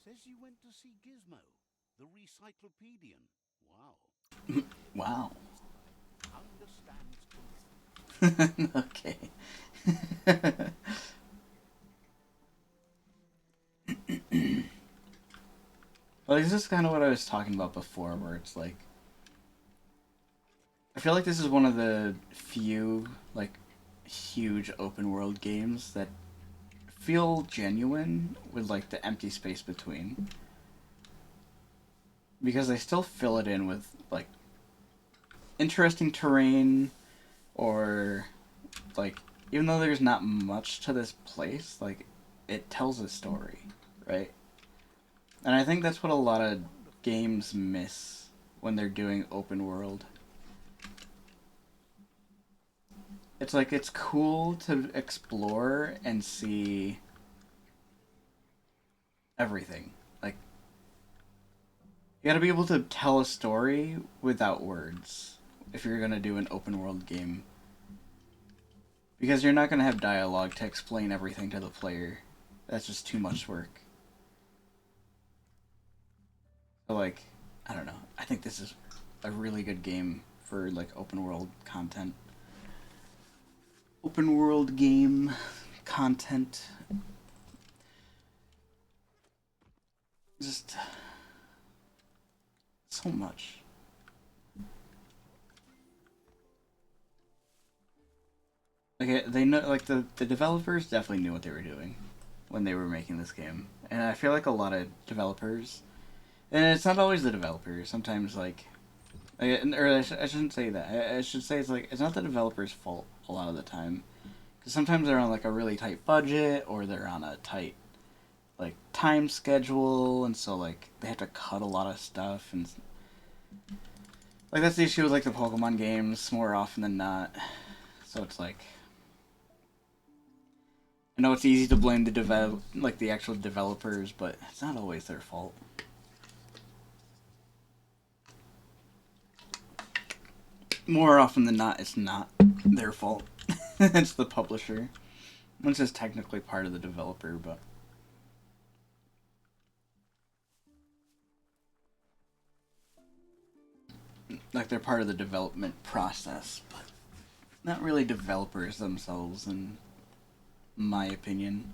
Says you went to see Gizmo, the recyclopedian. Wow. Wow. Understands consent. Okay. Well, this is kind of what I was talking about before, where it's like, I feel like this is one of the few, like, huge open world games that feel genuine with, like, the empty space between. Because they still fill it in with, like, interesting terrain, or, like, even though there's not much to this place, like, it tells a story, right? And I think that's what a lot of games miss when they're doing open world. It's like, it's cool to explore and see everything. Like, you gotta be able to tell a story without words if you're gonna do an open world game. Because you're not gonna have dialogue to explain everything to the player. That's just too much work. So, like, I don't know. I think this is a really good game for, like, open world content. Open world game content. Just so much. Like, they know, like, the developers definitely knew what they were doing when they were making this game. And I feel like a lot of developers, and it's not always the developers, sometimes, or I shouldn't say that. I should say it's not the developer's fault a lot of the time. Because sometimes they're on, like, a really tight budget, or they're on a tight, like, time schedule, and so, like, they have to cut a lot of stuff, and, like, that's the issue with, like, the Pokemon games more often than not. So it's like, I know it's easy to blame the actual developers, but it's not always their fault. More often than not, it's not their fault. It's the publisher, which is technically part of the developer, but like, they're part of the development process, but not really developers themselves, in my opinion.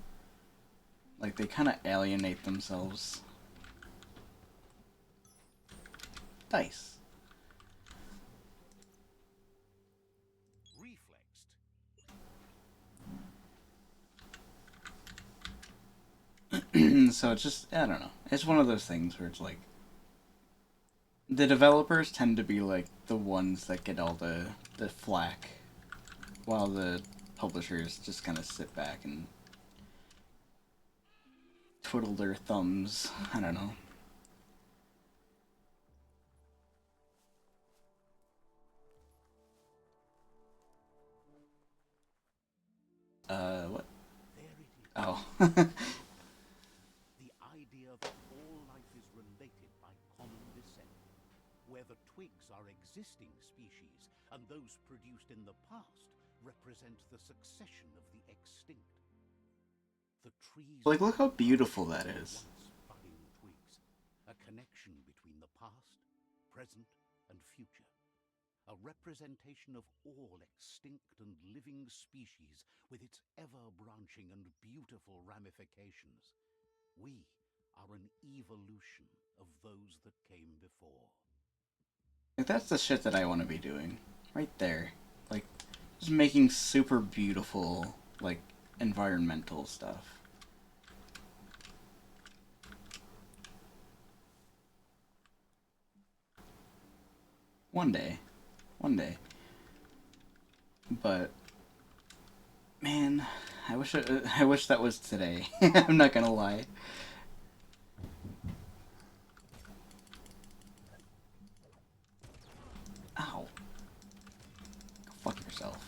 Like, they kind of alienate themselves. Dice. Reflexed. So it's just, I don't know. It's one of those things where it's like, the developers tend to be like the ones that get all the flack, while the publishers just kind of sit back and twiddle their thumbs. I don't know. What? There it is. Oh. The idea that all life is related by common existing species, and those produced in the past represent the succession of the extinct. The trees Like, look how beautiful that is. once budding twigs, a connection between the past, present, and future. A representation of all extinct and living species with its ever-branching and beautiful ramifications. We are an evolution of those that came before. Like, that's the shit that I want to be doing. Right there. Like, just making super beautiful, like, environmental stuff. One day. One day. But, man, I wish that was today. I'm not gonna lie. Ow. Go fuck yourself.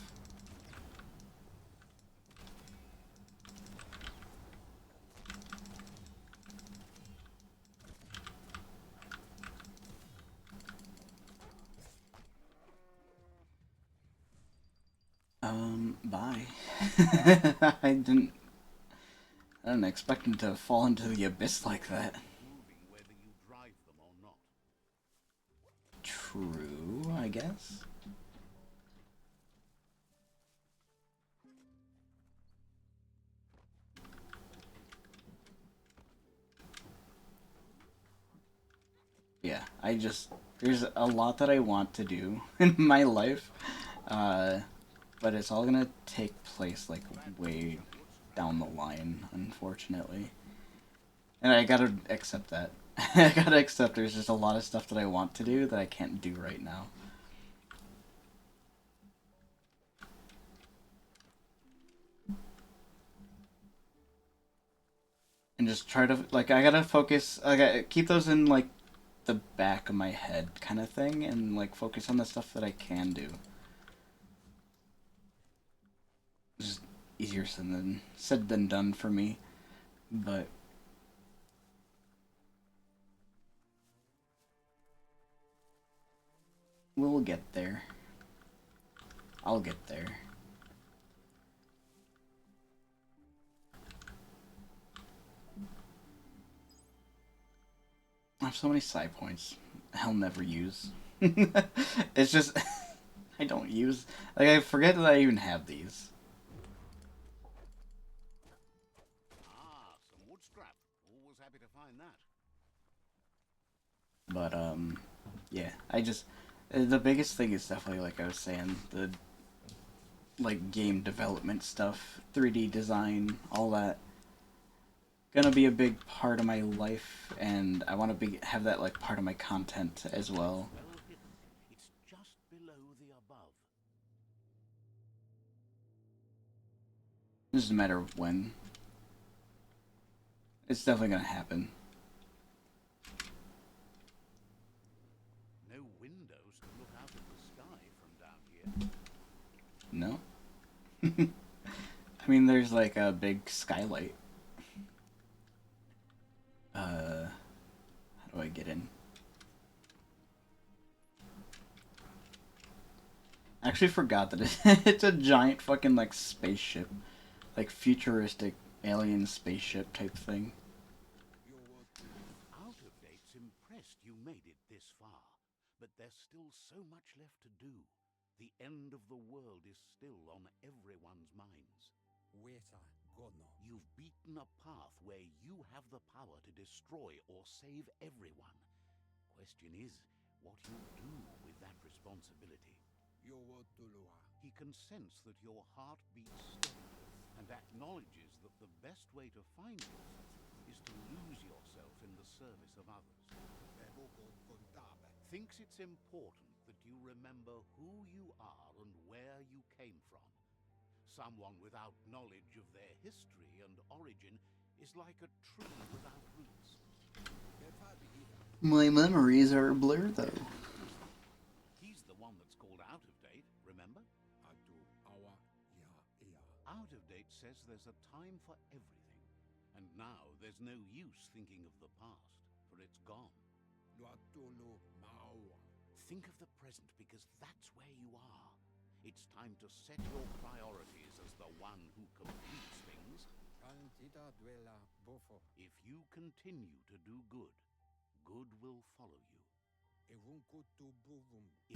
Bye. I didn't expect him to fall into the abyss like that. Proving whether you drive them or not. True, I guess. Yeah, there's a lot that I want to do in my life, but it's all gonna take place, like, way down the line, unfortunately. And I gotta accept that. I gotta accept there's just a lot of stuff that I want to do that I can't do right now. And just try to, like, I gotta focus, I gotta keep those in, like, the back of my head kind of thing, and, like, focus on the stuff that I can do. Just easier said than done for me, but we'll get there. I'll get there. I have so many side points I'll never use. It's just I don't use, like, I forget that I even have these. Ah, some wood scrap. Always happy to find that. But yeah, the biggest thing is definitely, like I was saying, the, like, game development stuff, 3D design, all that. Gonna be a big part of my life, and I want to have that, like, part of my content as well. Well hidden. It's just below the above. It's just a matter of when. It's definitely gonna happen. No windows to look out at the sky from down here. No? I mean, there's, like, a big skylight. How do I get in? I actually forgot that it's a giant fucking, like, spaceship. Like, futuristic alien spaceship type thing. Out of Date's impressed you made it this far, but there's still so much left to do. The end of the world is still on everyone's minds. You've beaten a path where you have the power to destroy or save everyone. Question is, what you do with that responsibility. He can sense that your heart beats steady and acknowledges that the best way to find yourself is to lose yourself in the service of others. Thinks it's important that you remember who you are and where you came from. Someone without knowledge of their history and origin is like a tree without roots. My memories are blurred, though. He's the one that's called Out of Date, remember? Out of Date says there's a time for everything. And now there's no use thinking of the past, for it's gone. Think of the present, because that's where you are. It's time to set your priorities as the one who completes things. If you continue to do good, good will follow you. If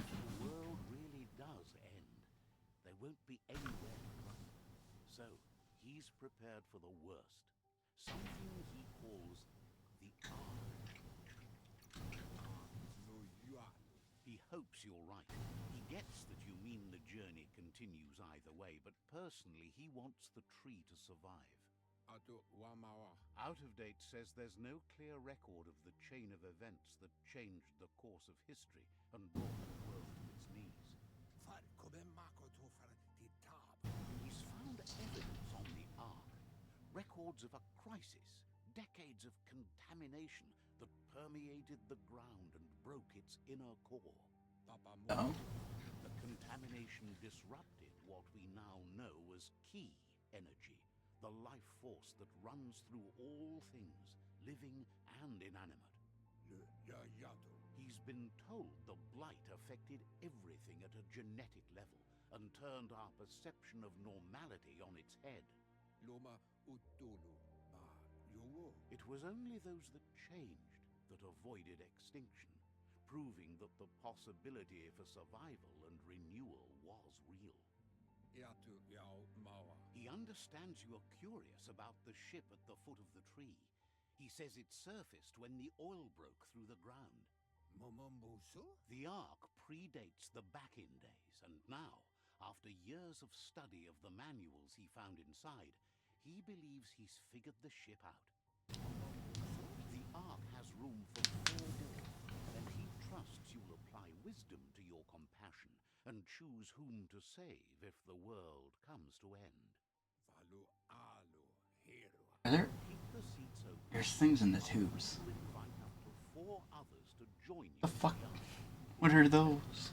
the world really does end, there won't be anywhere to run. So, he's prepared for the worst. Something he calls the Ark. He hopes you're right. He gets that you mean the journey continues either way, but personally he wants the tree to survive. Out of Date says there's no clear record of the chain of events that changed the course of history and brought the world to its knees. He's found evidence on the Ark, records of a crisis, decades of contamination that permeated the ground and broke its inner core. Oh. The contamination disrupted what we now know as Ki energy, the life force that runs through all things, living and inanimate. He's been told the blight affected everything at a genetic level and turned our perception of normality on its head. It was only those that changed that avoided extinction, proving that the possibility for survival and renewal was real. He understands you are curious about the ship at the foot of the tree. He says it surfaced when the oil broke through the ground. The Ark predates the back-in days, and now, after years of study of the manuals he found inside, he believes he's figured the ship out. The Ark has room for 4 more, and he trusts you'll apply wisdom to your compassion and choose whom to save if the world comes to end. Are there? Keep the seats open. There's things in the tubes. You invite up to 4 others to join you. The fuck? What are those?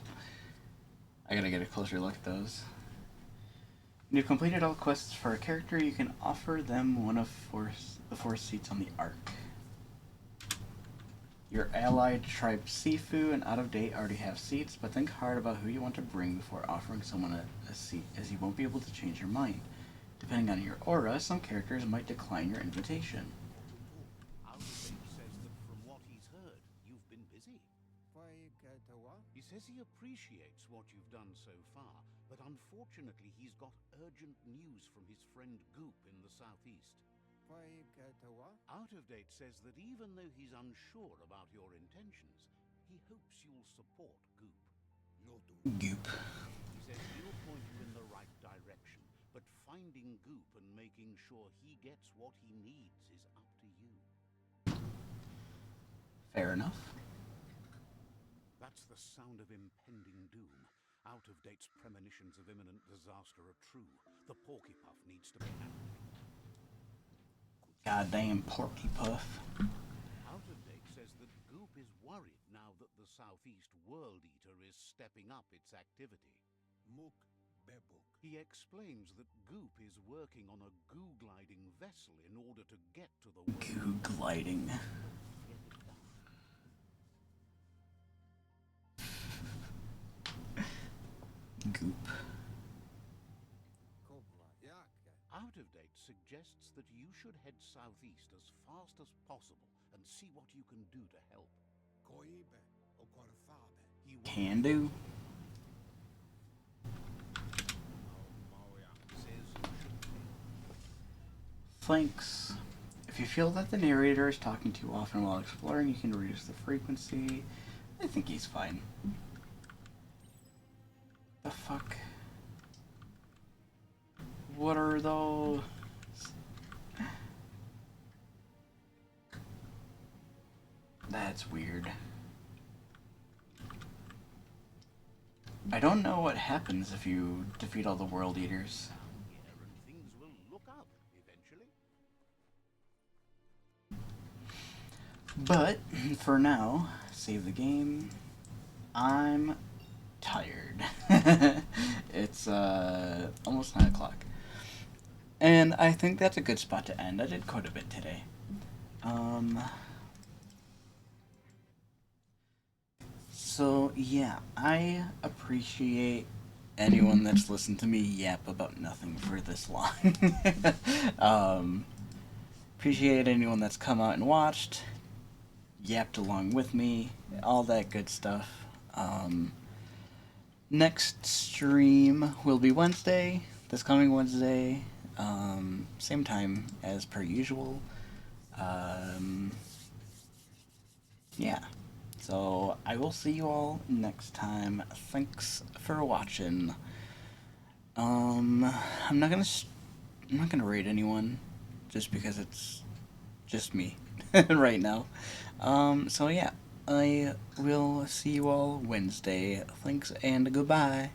I gotta get a closer look at those. When you've completed all quests for a character, you can offer them one of the 4 seats on the Ark. Your allied tribe Sifu and Out of Date already have seats, but think hard about who you want to bring before offering someone a seat, as you won't be able to change your mind. Depending on your aura, some characters might decline your invitation. Out of Date says that from what he's heard, you've been busy. He says he appreciates what you've done so far, but unfortunately he's got urgent news from his friend Goop in the southeast. Out of Date says that even though he's unsure about your intentions, he hopes you'll support Goop. Goop. He says he'll point you in the right direction, but finding Goop and making sure he gets what he needs is up to you. Fair enough. That's the sound of impending doom. Out of Date's premonitions of imminent disaster are true. The Porky-Puff needs to be handled. Goddamn Porky Puff. Out of Date says that Goop is worried now that the Southeast World Eater is stepping up its activity. He explains that Goop is working on a goo-gliding vessel in order to get to the world. Goo-gliding. Goop. Out of Date suggests that you should head southeast as fast as possible and see what you can do to help. He Can do. says you should pay. Thanks. If you feel that the narrator is talking too often while exploring, you can reduce the frequency. I think he's fine. The fuck? What are those? That's weird. I don't know what happens if you defeat all the World Eaters. Here and things will look up eventually. But, for now, save the game. I'm tired. It's almost 9 o'clock. And I think that's a good spot to end. I did quite a bit today. So yeah, I appreciate anyone that's listened to me yap about nothing for this long. um, appreciate anyone that's come out and watched, yapped along with me, all that good stuff. Next stream will be Wednesday, this coming Wednesday, same time as per usual. Um, yeah. So I will see you all next time. Thanks for watching. Um, I'm not gonna I'm not gonna rate anyone, just because it's just me right now. So yeah, I will see you all Wednesday. Thanks and goodbye.